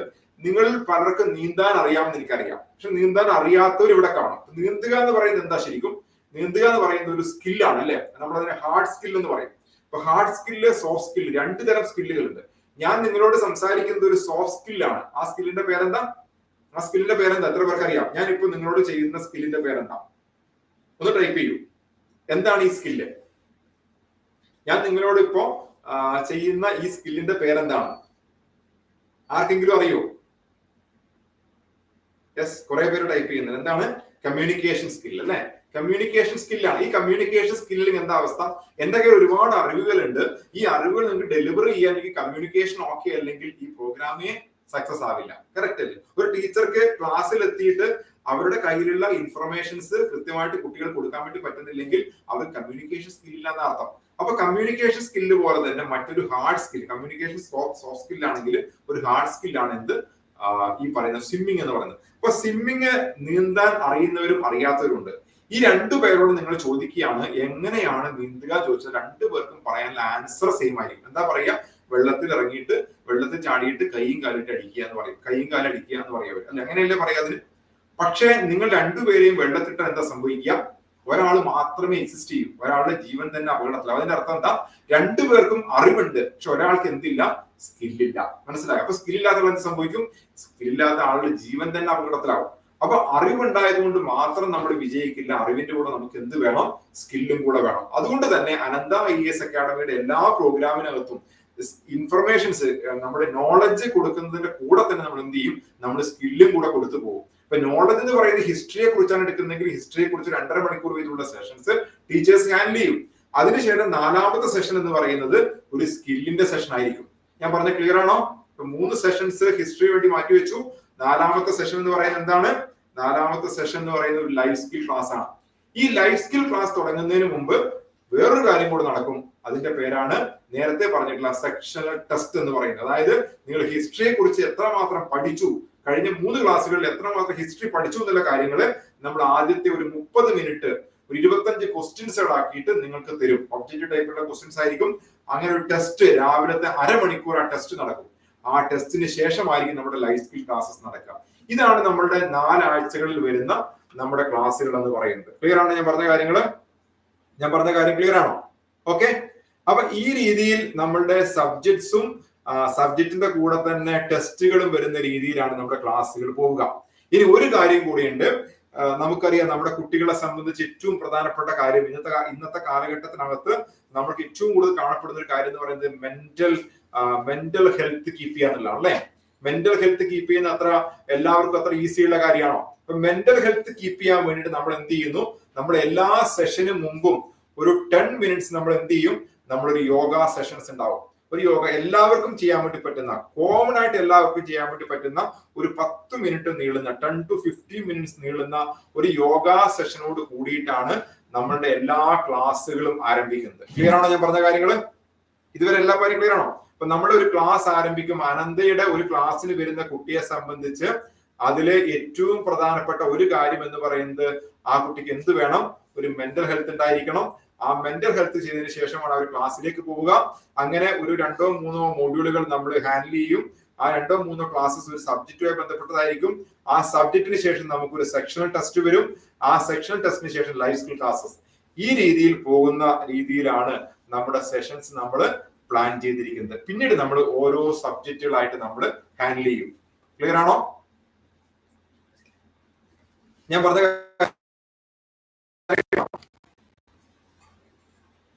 നിങ്ങൾ പലർക്കും നീന്താൻ അറിയാമെന്ന് എനിക്കറിയാം, പക്ഷെ നീന്താൻ അറിയാത്തവർ ഇവിടെ കാണും. നീന്തുക എന്ന് പറയുന്നത് എന്താ? ശരിക്കും നീന്തുക എന്ന് പറയുന്നത് ഒരു സ്കില്ലാണ്, അല്ലെ? നമ്മളതിനെ ഹാർഡ് സ്കിൽ എന്ന് പറയും. അപ്പൊ ഹാർഡ് സ്കില്ല്, സോഫ്റ്റ് സ്കില്ല്, രണ്ടു തരം സ്കില്ലുകളുണ്ട്. ഞാൻ നിങ്ങളോട് സംസാരിക്കുന്നത് ഒരു സോഫ്റ്റ് സ്കില്ലാണ്. ആ സ്കില്ലിന്റെ പേരെന്താ? എത്ര പേർക്ക് അറിയാം? ഞാൻ ഇപ്പൊ നിങ്ങളോട് ചെയ്യുന്ന സ്കില്ലിന്റെ പേരെന്താ? ഒന്ന് ടൈപ്പ് ചെയ്യൂ. എന്താണ് ഈ സ്കില്ല്? ഞാൻ നിങ്ങളോട് ഇപ്പോ ചെയ്യുന്ന ഈ സ്കില്ലിന്റെ പേരെന്താണ്? ആർക്കെങ്കിലും അറിയോ? യെസ്, കുറെ പേര് ടൈപ്പ് ചെയ്യുന്നത്. എന്താണ്? കമ്മ്യൂണിക്കേഷൻ സ്കിൽ, അല്ലെ? കമ്മ്യൂണിക്കേഷൻ സ്കില്ലാണ്. ഈ കമ്മ്യൂണിക്കേഷൻ സ്കില്ലിൽ എന്താ അവസ്ഥ? എന്റെ കയ്യിൽ ഒരുപാട് അറിവുകളുണ്ട്. ഈ അറിവുകൾ നിങ്ങൾക്ക് ഡെലിവർ ചെയ്യാൻ എനിക്ക് കമ്മ്യൂണിക്കേഷൻ ഓക്കെ അല്ലെങ്കിൽ ഈ പ്രോഗ്രാമേ സക്സസ് ആവില്ല. കറക്റ്റ് അല്ലേ? ഒരു ടീച്ചർക്ക് ക്ലാസ്സിൽ എത്തിയിട്ട് അവരുടെ കയ്യിലുള്ള ഇൻഫർമേഷൻസ് കൃത്യമായിട്ട് കുട്ടികൾക്ക് കൊടുക്കാൻ വേണ്ടി പറ്റുന്നില്ലെങ്കിൽ അവർ കമ്മ്യൂണിക്കേഷൻ സ്കിൽ ഇല്ലാന്ന അർത്ഥം. അപ്പൊ കമ്മ്യൂണിക്കേഷൻ സ്കില്ല് പോലെ തന്നെ മറ്റൊരു ഹാർഡ് സ്കിൽ, കമ്മ്യൂണിക്കേഷൻ സോഫ്റ്റ് സ്കില്ലാണെങ്കിൽ ഒരു ഹാർഡ് സ്കില്ലാണ് എന്ത്? ഈ പറയുന്ന സ്വിമ്മിങ് എന്ന് പറയുന്നത്. അപ്പൊ സ്വിമ്മിങ് നീന്താൻ അറിയുന്നവരും അറിയാത്തവരും ഉണ്ട്. ഈ രണ്ടു പേരോട് നിങ്ങൾ ചോദിക്കുകയാണ് എങ്ങനെയാണ് നീന്തുക ചോദിച്ചാൽ രണ്ടുപേർക്കും പറയാനുള്ള ആൻസർ സെയിം ആയിരിക്കും. എന്താ പറയാ? വെള്ളത്തിൽ ഇറങ്ങിയിട്ട് വെള്ളത്തിൽ ചാടിയിട്ട് കൈയും കാലിട്ട് അടിക്കുക എന്ന് പറയും. കൈയും കാലും അടിക്കുക എന്ന് പറയാം, അല്ലെ? അങ്ങനെയല്ലേ പറയാതിന്? പക്ഷെ നിങ്ങൾ രണ്ടുപേരെയും വെള്ളത്തിട്ട് എന്താ സംഭവിക്കുക? ഒരാൾ മാത്രമേ എക്സിസ്റ്റ് ചെയ്യൂ, ഒരാളുടെ ജീവൻ തന്നെ അപകടത്തിലാവും. അതിന്റെ അർത്ഥം എന്താ? രണ്ടുപേർക്കും അറിവുണ്ട്, പക്ഷെ ഒരാൾക്ക് എന്തില്ല? സ്കില്ലില്ല. മനസ്സിലായോ? അപ്പൊ സ്കില്ലില്ലാത്ത എന്ത് സംഭവിക്കും? സ്കില്ലില്ലാത്ത ആളുടെ ജീവൻ തന്നെ അപകടത്തിലാവും. അപ്പൊ അറിവുണ്ടായത് കൊണ്ട് മാത്രം നമ്മൾ വിജയിക്കില്ല. അറിവിന്റെ കൂടെ നമുക്ക് എന്ത് വേണം? സ്കില്ലും കൂടെ വേണം. അതുകൊണ്ട് തന്നെ അനന്ത IAS അക്കാഡമിയുടെ എല്ലാ പ്രോഗ്രാമിനകത്തും ഇൻഫർമേഷൻസ്, നമ്മുടെ നോളജ് കൊടുക്കുന്നതിന്റെ കൂടെ തന്നെ നമ്മൾ എന്ത് ചെയ്യും? നമ്മൾ സ്കില്ലും കൂടെ കൊടുത്തു പോകും. ഇപ്പൊ നോളജ് എന്ന് പറയുന്നത് ഹിസ്റ്ററിയെ കുറിച്ചാണ് എടുക്കുന്നതെങ്കിൽ ഹിസ്റ്ററിയെ കുറിച്ച് 2.5 മണിക്കൂർ വീതമുള്ള സെഷൻസ് ടീച്ചേഴ്സ് ഹാൻഡിൽ ചെയ്യും. അതിനുശേഷം 4ാമത്തെ സെഷൻ എന്ന് പറയുന്നത് ഒരു സ്കില്ലിന്റെ സെഷൻ ആയിരിക്കും. ഞാൻ പറഞ്ഞ ക്ലിയർ ആണോ? ഇപ്പൊ 3 സെഷൻസ് ഹിസ്റ്ററി വേണ്ടി മാറ്റിവെച്ചു. 4ാമത്തെ സെഷൻ എന്ന് പറയുന്നത് എന്താണ്? 4ാമത്തെ സെഷൻ എന്ന് പറയുന്നത് ഒരു ലൈഫ് സ്കിൽ ക്ലാസ് ആണ്. ഈ ലൈഫ് സ്കിൽ ക്ലാസ് തുടങ്ങുന്നതിന് മുമ്പ് വേറൊരു കാര്യം കൂടെ നടക്കും. അതിന്റെ പേരാണ് നേരത്തെ പറഞ്ഞിട്ടുള്ള സെക്ഷണൽ ടെസ്റ്റ് എന്ന് പറയുന്നത്. അതായത് നിങ്ങൾ ഹിസ്റ്ററിയെ കുറിച്ച് എത്രമാത്രം പഠിച്ചു, കഴിഞ്ഞ 3 ക്ലാസ്സുകളിൽ എത്രമാത്രം ഹിസ്റ്ററി പഠിച്ചു എന്നുള്ള കാര്യങ്ങള് നമ്മൾ ആദ്യത്തെ ഒരു 30 മിനിറ്റ് ഒരു 25 ക്വസ്റ്റ്യൻസുകളാക്കിയിട്ട് നിങ്ങൾക്ക് തരും. ഒബ്ജക്റ്റീവ് ടൈപ്പുള്ള ക്വസ്റ്റ്യൻസ് ആയിരിക്കും. അങ്ങനെ ഒരു ടെസ്റ്റ് രാവിലത്തെ അരമണിക്കൂർ ആ ടെസ്റ്റ് നടക്കും. ആ ടെസ്റ്റിന് ശേഷമായിരിക്കും നമ്മുടെ ലൈഫ് സ്കിൽ ക്ലാസ്സസ് നടക്കുക. ഇതാണ് നമ്മളുടെ 4 ആഴ്ചകളിൽ വരുന്ന നമ്മുടെ ക്ലാസ്സുകൾ എന്ന് പറയുന്നത്. ക്ലിയർ ആണ് ഞാൻ പറഞ്ഞ കാര്യങ്ങള്? ഞാൻ പറഞ്ഞ കാര്യം ക്ലിയർ ആണോ? ഓക്കെ. അപ്പൊ ഈ രീതിയിൽ നമ്മളുടെ സബ്ജക്ട്സും സബ്ജക്റ്റിന്റെ കൂടെ തന്നെ ടെസ്റ്റുകളും വരുന്ന രീതിയിലാണ് നമ്മുടെ ക്ലാസ്സുകൾ പോവുക. ഇനി ഒരു കാര്യം കൂടിയുണ്ട്. നമുക്കറിയാം നമ്മുടെ കുട്ടികളെ സംബന്ധിച്ച് ഏറ്റവും പ്രധാനപ്പെട്ട കാര്യം ഇന്നത്തെ കാലഘട്ടത്തിനകത്ത് നമുക്ക് ഏറ്റവും കൂടുതൽ കാണപ്പെടുന്ന ഒരു കാര്യം എന്ന് പറയുന്നത് മെന്റൽ ഹെൽത്ത് കീപ്പ് ചെയ്യാന്നുള്ളതാണ്, അല്ലെ? മെന്റൽ ഹെൽത്ത് കീപ്പ് ചെയ്യുന്ന എല്ലാവർക്കും അത്ര ഈസിയുള്ള കാര്യമാണോ? അപ്പൊ മെന്റൽ ഹെൽത്ത് കീപ്പ് ചെയ്യാൻ വേണ്ടിയിട്ട് നമ്മൾ എന്ത് ചെയ്യുന്നു? നമ്മൾ എല്ലാ സെഷനും മുമ്പും ഒരു 10 മിനിറ്റ്സ് നമ്മൾ എന്ത് ചെയ്യും? നമ്മളൊരു യോഗ സെഷൻസ് ഉണ്ടാവും. ഒരു യോഗ എല്ലാവർക്കും ചെയ്യാൻ വേണ്ടി പറ്റുന്ന, കോമൺ ആയിട്ട് എല്ലാവർക്കും ചെയ്യാൻ വേണ്ടി പറ്റുന്ന ഒരു 10 മിനിറ്റ് നീളുന്ന 10 to 15 മിനിറ്റ്സ് നീളുന്ന ഒരു യോഗ സെഷനോട് കൂടിയിട്ടാണ് നമ്മളുടെ എല്ലാ ക്ലാസ്സുകളും ആരംഭിക്കുന്നത്. ക്ലിയർ ആണോ ഞാൻ പറഞ്ഞ കാര്യങ്ങള്? ഇതുവരെ എല്ലാ കാര്യം ക്ലിയർ ആണോ? അപ്പൊ നമ്മൾ ഒരു ക്ലാസ് ആരംഭിക്കും. അനന്തയുടെ ഒരു ക്ലാസ്സിന് വരുന്ന കുട്ടിയെ സംബന്ധിച്ച് അതിലെ ഏറ്റവും പ്രധാനപ്പെട്ട ഒരു കാര്യം എന്ന് പറയുന്നത് ആ കുട്ടിക്ക് എന്ത് വേണം? ഒരു മെന്റൽ ഹെൽത്ത് ഉണ്ടായിരിക്കണം. ആ മെന്റൽ ഹെൽത്ത് ചെയ്തതിനു ശേഷമാണ് അവർ ക്ലാസ്സിലേക്ക് പോവുക. അങ്ങനെ ഒരു 2 or 3 മോഡ്യൂളുകൾ നമ്മൾ ഹാൻഡിൽ ചെയ്യും. ആ 2 or 3 ക്ലാസ്സസ് ഒരു സബ്ജക്റ്റുമായി ബന്ധപ്പെട്ടതായിരിക്കും. ആ സബ്ജക്റ്റിന് ശേഷം നമുക്കൊരു സെക്ഷണൽ ടെസ്റ്റ് വരും. ആ സെക്ഷണൽ ടെസ്റ്റിന് ശേഷം ലൈഫ് സ്കിൽ ക്ലാസ്സസ്. ഈ രീതിയിൽ പോകുന്ന രീതിയിലാണ് നമ്മുടെ സെഷൻസ് നമ്മൾ പ്ലാൻ ചെയ്തിരിക്കുന്നത്. പിന്നീട് നമ്മൾ ഓരോ സബ്ജക്റ്റുകളായിട്ട് നമ്മൾ ഹാൻഡിൽ ചെയ്യും. ക്ലിയർ ആണോ? ഞാൻ പറഞ്ഞ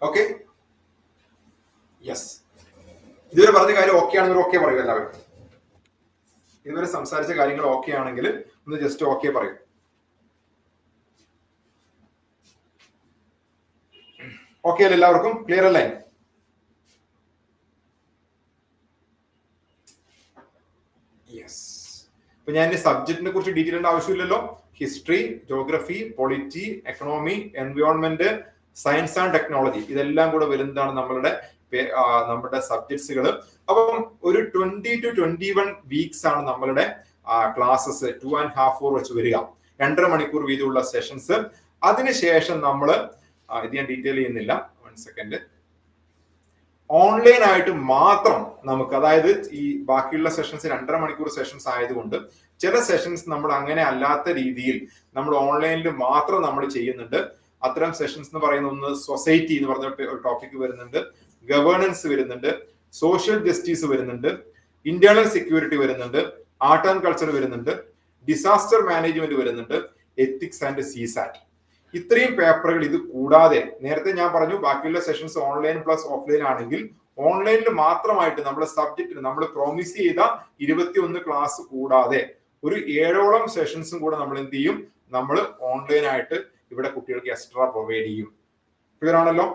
ഓക്കെ? യെസ്. ഇതുവരെ പറഞ്ഞ കാര്യം ഓക്കെ ആണെങ്കിൽ ഓക്കെ പറയൂ എല്ലാവരും. ഇതുവരെ സംസാരിച്ച കാര്യങ്ങൾ ഓക്കെ ആണെങ്കിൽ ഒന്ന് ജസ്റ്റ് ഓക്കെ പറയൂ. ഓക്കെ അല്ലേ? എല്ലാവർക്കും ക്ലിയർ അല്ലേ? യെസ്. ഇപ്പൊ ഞാൻ സബ്ജക്റ്റിനെ കുറിച്ച് ഡീറ്റെയിൽ ആവശ്യമില്ലല്ലോ. History, geography, polity, economy, environment, science and technology, ഇതെല്ലാം കൂടെ വരുന്നതാണ് നമ്മുടെ സബ്ജക്ട്സുകൾ. അപ്പം ഒരു 20 to 21 വീക്സ് ആണ് നമ്മളുടെ ക്ലാസ്സസ് 2.5 hour വെച്ച് വരിക, 2.5 മണിക്കൂർ വീതമുള്ള സെഷൻസ്. അതിനുശേഷം നമ്മൾ ഇത് ഞാൻ ഡീറ്റെയിൽ ചെയ്യുന്നില്ല, 1 സെക്കൻഡ്, ഓൺലൈൻ ആയിട്ട് മാത്രം നമുക്ക്, അതായത് ഈ ബാക്കിയുള്ള സെഷൻസ് 2.5 മണിക്കൂർ സെഷൻസ് ആയതുകൊണ്ട് ചില സെഷൻസ് നമ്മൾ അങ്ങനെ അല്ലാത്ത രീതിയിൽ നമ്മൾ ഓൺലൈനിൽ മാത്രം നമ്മൾ ചെയ്യുന്നുണ്ട്. അത്തരം സെഷൻസ് എന്ന് പറയുന്ന ഒന്ന് സൊസൈറ്റി എന്ന് പറഞ്ഞ ഒരു ടോപ്പിക് വരുന്നുണ്ട്, ഗവേണൻസ് വരുന്നുണ്ട്, സോഷ്യൽ ജസ്റ്റിസ് വരുന്നുണ്ട്, ഇന്റേണൽ സെക്യൂരിറ്റി വരുന്നുണ്ട്, ആർട്ട് ആൻഡ് കൾച്ചർ വരുന്നുണ്ട്, ഡിസാസ്റ്റർ മാനേജ്മെന്റ് വരുന്നുണ്ട്, എത്തിക്സ് ആൻഡ് സിസാറ്റ്. ഇത്രയും പേപ്പറുകൾ. ഇത് കൂടാതെ നേരത്തെ ഞാൻ പറഞ്ഞു ബാക്കിയുള്ള സെഷൻസ് ഓൺലൈൻ പ്ലസ് ഓഫ്ലൈൻ ആണെങ്കിൽ ഓൺലൈനിൽ മാത്രമായിട്ട് നമ്മുടെ സബ്ജക്റ്റിന് നമ്മൾ പ്രോമിസ് ചെയ്ത 21 ക്ലാസ് കൂടാതെ ഒരു 7ഓളം സെഷൻസും കൂടെ നമ്മൾ എന്ത് ചെയ്യും, നമ്മൾ ഓൺലൈൻ ആയിട്ട് ഇവിടെ കുട്ടികൾക്ക് എക്സ്ട്രാ പ്രൊവൈഡ് ചെയ്യും. ക്ലിയർ ആണല്ലോ?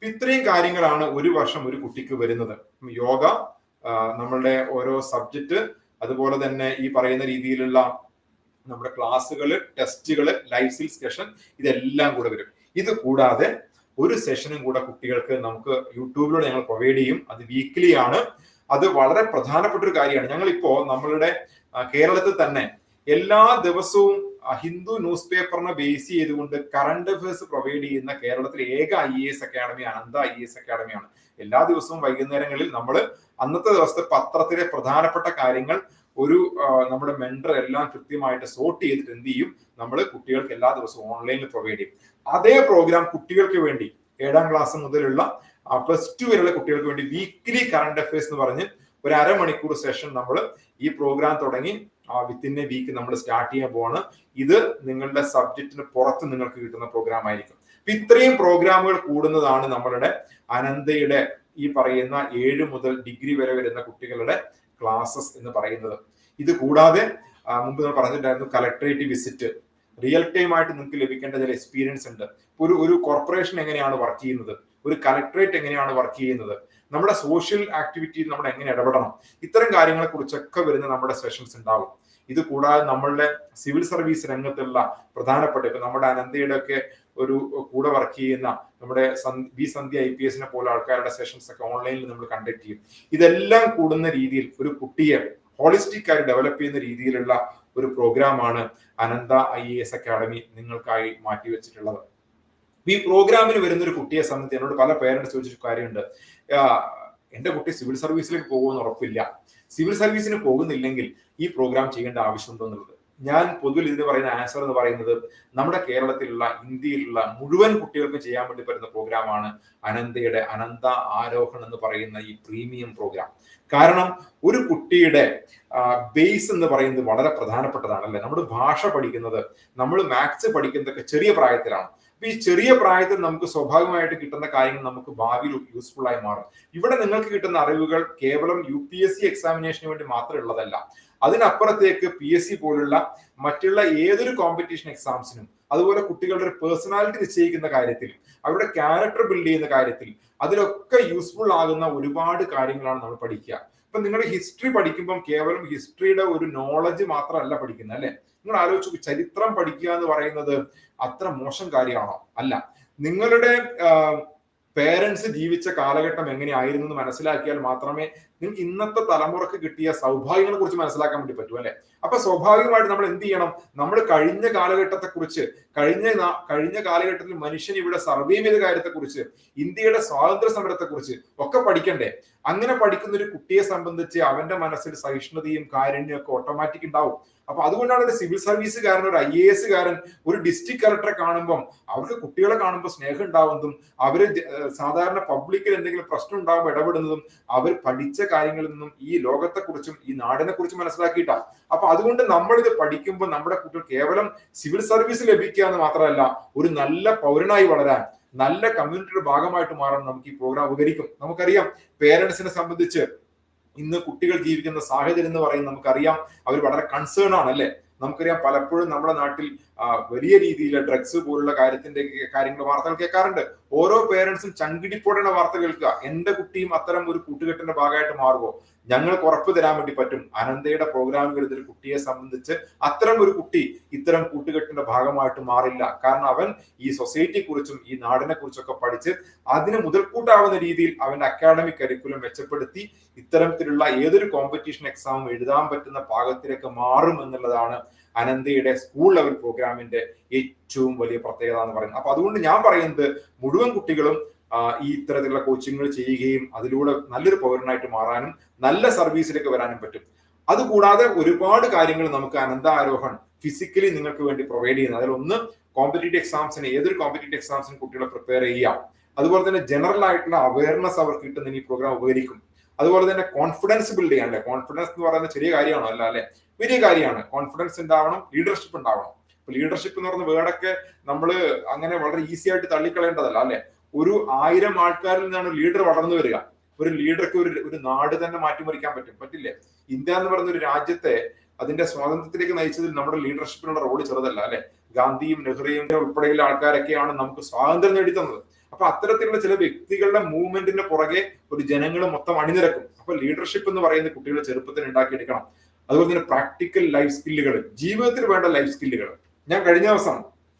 ഇത്രയും കാര്യങ്ങളാണ് ഒരു വർഷം ഒരു കുട്ടിക്ക് വരുന്നത്. യോഗ, നമ്മളുടെ ഓരോ സബ്ജക്റ്റ്, അതുപോലെ തന്നെ ഈ പറയുന്ന രീതിയിലുള്ള നമ്മുടെ ക്ലാസ്സുകൾ, ടെസ്റ്റുകൾ, ലൈഫ് സ്കിൽസ് സെഷൻ, ഇതെല്ലാം കൂടെ വരും. ഇത് കൂടാതെ ഒരു സെഷനും കൂടെ കുട്ടികൾക്ക് നമുക്ക് യൂട്യൂബിലൂടെ ഞങ്ങൾ പ്രൊവൈഡ് ചെയ്യും. അത് വീക്ക്ലി ആണ്. അത് വളരെ പ്രധാനപ്പെട്ട ഒരു കാര്യമാണ്. ഞങ്ങളിപ്പോ നമ്മളുടെ കേരളത്തിൽ തന്നെ എല്ലാ ദിവസവും ഹിന്ദു ന്യൂസ് പേപ്പറിനെ ബേസ് ചെയ്തുകൊണ്ട് കറണ്ട് അഫയേഴ്സ് പ്രൊവൈഡ് ചെയ്യുന്ന കേരളത്തിലെ ഏക IAS അക്കാഡമി അനന്ത IAS അക്കാഡമിയാണ്. എല്ലാ ദിവസവും വൈകുന്നേരങ്ങളിൽ നമ്മൾ അന്നത്തെ ദിവസത്തെ പത്രത്തിലെ പ്രധാനപ്പെട്ട കാര്യങ്ങൾ നമ്മുടെ മെന്റർ എല്ലാം കൃത്യമായിട്ട് സോർട്ട് ചെയ്തിട്ട് എന്ത് ചെയ്യും, നമ്മൾ കുട്ടികൾക്ക് എല്ലാ ദിവസവും ഓൺലൈനിൽ പ്രൊവൈഡ് ചെയ്യും. അതേ പ്രോഗ്രാം കുട്ടികൾക്ക് വേണ്ടി 7ാം ക്ലാസ് മുതലുള്ള +2 വരെയുള്ള കുട്ടികൾക്ക് വേണ്ടി വീക്ക്ലി കറണ്ട് അഫയേഴ്സ് എന്ന് പറഞ്ഞ് ഒരു 1/2 മണിക്കൂർ സെഷൻ നമ്മൾ ഈ പ്രോഗ്രാം തുടങ്ങി വിത്തിൻ എ വീക്ക് നമ്മൾ സ്റ്റാർട്ട് ചെയ്യാൻ പോവാണ്. ഇത് നിങ്ങളുടെ സബ്ജക്റ്റിന് പുറത്ത് നിങ്ങൾക്ക് കിട്ടുന്ന പ്രോഗ്രാം ആയിരിക്കും. ഇത്രയും പ്രോഗ്രാമുകൾ കൂടുന്നതാണ് നമ്മളുടെ അനന്തയുടെ ഈ പറയുന്ന 7 മുതൽ ഡിഗ്രി വരെ വരുന്ന കുട്ടികളുടെ ക്ലാസ്സസ് എന്ന് പറയുന്നത്. ഇത് കൂടാതെ മുമ്പ് നമ്മൾ പറഞ്ഞിട്ടുണ്ടായിരുന്നു കളക്ടറേറ്റ് വിസിറ്റ്, റിയൽ ടൈം ആയിട്ട് നിങ്ങൾക്ക് ലഭിക്കേണ്ട ചില എക്സ്പീരിയൻസ് ഉണ്ട്. ഒരു കോർപ്പറേഷൻ എങ്ങനെയാണ് വർക്ക് ചെയ്യുന്നത്, ഒരു കളക്ടറേറ്റ് എങ്ങനെയാണ് വർക്ക് ചെയ്യുന്നത്, നമ്മുടെ സോഷ്യൽ ആക്ടിവിറ്റിയിൽ നമ്മൾ എങ്ങനെ ഇടപെടണം, ഇത്തരം കാര്യങ്ങളെ കുറിച്ചൊക്കെ വരുന്ന നമ്മുടെ സെഷൻസ് ഉണ്ടാവും. ഇത് കൂടാതെ നമ്മളുടെ സിവിൽ സർവീസ് രംഗത്തുള്ള പ്രധാനപ്പെട്ട, ഇപ്പൊ നമ്മുടെ അനന്തയുടെ ഒക്കെ ഒരു കൂടെ വർക്ക് ചെയ്യുന്ന നമ്മുടെ സന്ധ്യ IPS പോലെ ആൾക്കാരുടെ സെഷൻസ് ഒക്കെ ഓൺലൈനിൽ നമ്മൾ കണ്ടക്ട് ചെയ്യും. ഇതെല്ലാം കൂടുന്ന രീതിയിൽ ഒരു കുട്ടിയെ ഹോളിസ്റ്റിക് ആയി ഡെവലപ്പ് ചെയ്യുന്ന രീതിയിലുള്ള ഒരു പ്രോഗ്രാമാണ് അനന്ത IAS അക്കാഡമി നിങ്ങൾക്കായി മാറ്റിവെച്ചിട്ടുള്ളത്. ഈ പ്രോഗ്രാമിന് വരുന്ന ഒരു കുട്ടിയെ സംബന്ധിച്ച് എന്നോട് പല പേരൻസ് ചോദിച്ചൊരു കാര്യമുണ്ട്, എന്റെ കുട്ടി സിവിൽ സർവീസിലേക്ക് പോകുമെന്ന് ഉറപ്പില്ല, സിവിൽ സർവീസിന് പോകുന്നില്ലെങ്കിൽ ഈ പ്രോഗ്രാം ചെയ്യേണ്ട ആവശ്യമുണ്ടോ എന്നുള്ളത്. ഞാൻ പൊതുവിൽ ഇതിന് പറയുന്ന ആൻസർ എന്ന് പറയുന്നത്, നമ്മുടെ കേരളത്തിലുള്ള, ഇന്ത്യയിലുള്ള മുഴുവൻ കുട്ടികൾക്കും ചെയ്യാൻ വേണ്ടി പറ്റുന്ന പ്രോഗ്രാമാണ് അനന്തയുടെ അനന്ത ആരോഹൺ എന്ന് പറയുന്ന ഈ പ്രീമിയം പ്രോഗ്രാം. കാരണം ഒരു കുട്ടിയുടെ ബേസ് എന്ന് പറയുന്നത് വളരെ പ്രധാനപ്പെട്ടതാണല്ലേ. നമ്മൾ ഭാഷ പഠിക്കുന്നത്, നമ്മൾ മാത്സ് പഠിക്കുന്നതൊക്കെ ചെറിയ പ്രായത്തിലാണ്. അപ്പൊ ഈ ചെറിയ പ്രായത്തിൽ നമുക്ക് സ്വാഭാവികമായിട്ട് കിട്ടുന്ന കാര്യങ്ങൾ നമുക്ക് ഭാവിയിൽ യൂസ്ഫുൾ ആയി മാറും. ഇവിടെ നിങ്ങൾക്ക് കിട്ടുന്ന അറിവുകൾ കേവലം UPSC എക്സാമിനേഷന് വേണ്ടി മാത്രം ഉള്ളതല്ല. അതിനപ്പുറത്തേക്ക് PSC പോലുള്ള മറ്റുള്ള ഏതൊരു കോമ്പറ്റീഷൻ എക്സാംസിനും, അതുപോലെ കുട്ടികളുടെ ഒരു പേഴ്സണാലിറ്റി നിശ്ചയിക്കുന്ന കാര്യത്തിൽ, അവരുടെ ക്യാരക്ടർ ബിൽഡ് ചെയ്യുന്ന കാര്യത്തിൽ, അതിലൊക്കെ യൂസ്ഫുൾ ആകുന്ന ഒരുപാട് കാര്യങ്ങളാണ് നമ്മൾ പഠിക്കുക. ഇപ്പൊ നിങ്ങൾ ഹിസ്റ്ററി പഠിക്കുമ്പോൾ കേവലം ഹിസ്റ്ററിയുടെ ഒരു നോളജ് മാത്രമല്ല പഠിക്കുന്നത്, അല്ലെ? നിങ്ങൾ ആലോചിച്ചു, ചരിത്രം പഠിക്കുക എന്ന് പറയുന്നത് അത്ര മോശം കാര്യമാണോ? അല്ല. നിങ്ങളുടെ പേരൻസ് ജീവിച്ച കാലഘട്ടം എങ്ങനെയായിരുന്നു എന്ന് മനസ്സിലാക്കിയാൽ മാത്രമേ നിങ്ങൾക്ക് ഇന്നത്തെ തലമുറക്ക് കിട്ടിയ സൗഭാഗ്യങ്ങളെ കുറിച്ച് മനസ്സിലാക്കാൻ വേണ്ടി പറ്റൂ, അല്ലെ? അപ്പൊ സ്വാഭാവികമായിട്ട് നമ്മൾ എന്ത് ചെയ്യണം, നമ്മൾ കഴിഞ്ഞ കാലഘട്ടത്തെ കുറിച്ച്, കഴിഞ്ഞ കാലഘട്ടത്തിൽ മനുഷ്യൻ ഇവിടെ സർവൈവ് ചെയ്ത കാര്യത്തെ കുറിച്ച്, ഇന്ത്യയുടെ സ്വാതന്ത്ര്യ സമരത്തെ കുറിച്ച് ഒക്കെ പഠിക്കണ്ടേ? അങ്ങനെ പഠിക്കുന്ന ഒരു കുട്ടിയെ സംബന്ധിച്ച് അവന്റെ മനസ്സിൽ സഹിഷ്ണുതയും കാരുണ്യവും ഒക്കെ ഓട്ടോമാറ്റിക് ഉണ്ടാവും. അപ്പൊ അതുകൊണ്ടാണ് ഒരു സിവിൽ സർവീസുകാരൻ, ഒരു IAS കാരൻ, ഒരു ഡിസ്ട്രിക്ട് കളക്ടറെ കാണുമ്പോൾ അവർക്ക് കുട്ടികളെ കാണുമ്പോൾ സ്നേഹം ഉണ്ടാവുന്നതും, അവര് സാധാരണ പബ്ലിക്കിൽ എന്തെങ്കിലും പ്രശ്നം ഉണ്ടാകുമ്പോൾ ഇടപെടുന്നതും, അവർ പഠിച്ച കാര്യങ്ങളിൽ നിന്നും ഈ ലോകത്തെക്കുറിച്ചും ഈ നാടിനെ കുറിച്ചും മനസ്സിലാക്കിയിട്ടാണ്. അപ്പൊ അതുകൊണ്ട് നമ്മളിത് പഠിക്കുമ്പോൾ നമ്മുടെ കുട്ടികൾ കേവലം സിവിൽ സർവീസ് ലഭിക്കുക എന്ന് മാത്രമല്ല, ഒരു നല്ല പൗരനായി വളരാൻ, നല്ല കമ്മ്യൂണിറ്റിയുടെ ഭാഗമായിട്ട് മാറാൻ നമുക്ക് ഈ പ്രോഗ്രാം ഉപകരിക്കും. നമുക്കറിയാം, പേരൻസിനെ സംബന്ധിച്ച് ഇന്ന് കുട്ടികൾ ജീവിക്കുന്ന സാഹചര്യം എന്ന് പറയുന്നത് നമുക്കറിയാം, അവർ വളരെ കൺസേൺ ആണ്, അല്ലെ? നമുക്കറിയാം, പലപ്പോഴും നമ്മുടെ നാട്ടിൽ വലിയ രീതിയിൽ ഡ്രഗ്സ് പോലുള്ള കാര്യങ്ങൾ വാർത്തകൾ കേൾക്കാറുണ്ട്. ഓരോ പേരൻസും ചങ്കിടിപ്പോടുന്ന വാർത്ത കേൾക്കുക. എന്റെ കുട്ടിയും അത്തരം ഒരു കൂട്ടുകെട്ടിന്റെ ഭാഗമായിട്ട് മാറുമോ? ഞങ്ങൾക്ക് ഉറപ്പ് തരാൻ വേണ്ടി പറ്റും, അനന്തയുടെ പ്രോഗ്രാമുകൾ ഒരു കുട്ടിയെ സംബന്ധിച്ച് അത്തരം ഒരു കുട്ടി ഇത്തരം കൂട്ടുകെട്ടിന്റെ ഭാഗമായിട്ട് മാറില്ല. കാരണം അവൻ ഈ സൊസൈറ്റിയെ കുറിച്ചും ഈ നാടിനെ കുറിച്ചൊക്കെ പഠിച്ച് അതിന് മുതൽക്കൂട്ടാവുന്ന രീതിയിൽ അവന്റെ അക്കാഡമിക് കരിക്കുലം മെച്ചപ്പെടുത്തി ഇത്തരത്തിലുള്ള ഏതൊരു കോമ്പറ്റീഷൻ എക്സാമും എഴുതാൻ പറ്റുന്ന പാകത്തിലേക്ക് മാറും എന്നുള്ളതാണ് അനന്തയുടെ സ്കൂൾ ലെവൽ പ്രോഗ്രാമിന്റെ ഏറ്റവും വലിയ പ്രത്യേകത എന്ന് പറയുന്നത്. അപ്പൊ അതുകൊണ്ട് ഞാൻ പറയുന്നത് മുഴുവൻ കുട്ടികളും ഈ ഇത്തരത്തിലുള്ള കോച്ചിങ്ങുകൾ ചെയ്യുകയും അതിലൂടെ നല്ലൊരു പൗരനായിട്ട് മാറാനും നല്ല സർവീസിലേക്ക് വരാനും പറ്റും. അതുകൂടാതെ ഒരുപാട് കാര്യങ്ങൾ നമുക്ക് അനന്ത ആരോഹൺ ഫിസിക്കലി നിങ്ങൾക്ക് വേണ്ടി പ്രൊവൈഡ് ചെയ്യുന്നത്. അതിലൊന്ന് കോമ്പറ്റേറ്റീവ് എക്സാംസിന്, ഏതൊരു കോമ്പറ്റേറ്റീവ് എക്സാംസിന് കുട്ടികളെ പ്രിപ്പയർ ചെയ്യാം. അതുപോലെ തന്നെ ജനറൽ ആയിട്ടുള്ള അവയർനെസ് അവർക്ക് കിട്ടുന്ന ഈ പ്രോഗ്രാം ഉപകരിക്കും. അതുപോലെ തന്നെ കോൺഫിഡൻസ് ബിൽഡ് ചെയ്യാൻ, അല്ലെ, കോൺഫിഡൻസ് എന്ന് പറയുന്നത് ചെറിയ കാര്യമാണോ? അല്ല, അല്ലെ, വലിയ കാര്യമാണ്. കോൺഫിഡൻസ് ഉണ്ടാവണം, ലീഡർഷിപ്പ് ഉണ്ടാവണം. ഇപ്പൊ ലീഡർഷിപ്പ് എന്ന് പറയുന്ന വേർഡൊക്കെ നമ്മൾ അങ്ങനെ വളരെ ഈസി ആയിട്ട് തള്ളിക്കളയേണ്ടതല്ല, അല്ലെ. ഒരു 1000 ആൾക്കാരിൽ നിന്നാണ് ലീഡർ വളർന്നു വരിക. ഒരു ലീഡർക്ക് ഒരു നാട് തന്നെ മാറ്റിമറിക്കാൻ പറ്റില്ലേ? ഇന്ത്യ എന്ന് പറയുന്ന ഒരു രാജ്യത്തെ അതിന്റെ സ്വാതന്ത്ര്യത്തിലേക്ക് നയിച്ചതിൽ നമ്മുടെ ലീഡർഷിപ്പിനുള്ള റോള് ചെറുതല്ല, അല്ലെ. ഗാന്ധിയും നെഹ്റുവും ഉൾപ്പെടെയുള്ള ആൾക്കാരൊക്കെയാണ് നമുക്ക് സ്വാതന്ത്ര്യം നേടിത്തന്നത്. അപ്പൊ അത്തരത്തിലുള്ള ചില വ്യക്തികളുടെ മൂവ്മെന്റിന്റെ പുറകെ ഒരു ജനങ്ങൾ മൊത്തം അണിനിരക്കും. അപ്പൊ ലീഡർഷിപ്പ് എന്ന് പറയുന്ന കുട്ടികളെ ചെറുപ്പത്തിൽ ഉണ്ടാക്കിയെടുക്കണം. അതുപോലെ തന്നെ പ്രാക്ടിക്കൽ ലൈഫ് സ്കില്ലുകൾ, ജീവിതത്തിൽ വേണ്ട ലൈഫ് സ്കില്ലുകൾ. ഞാൻ കഴിഞ്ഞ ദിവസം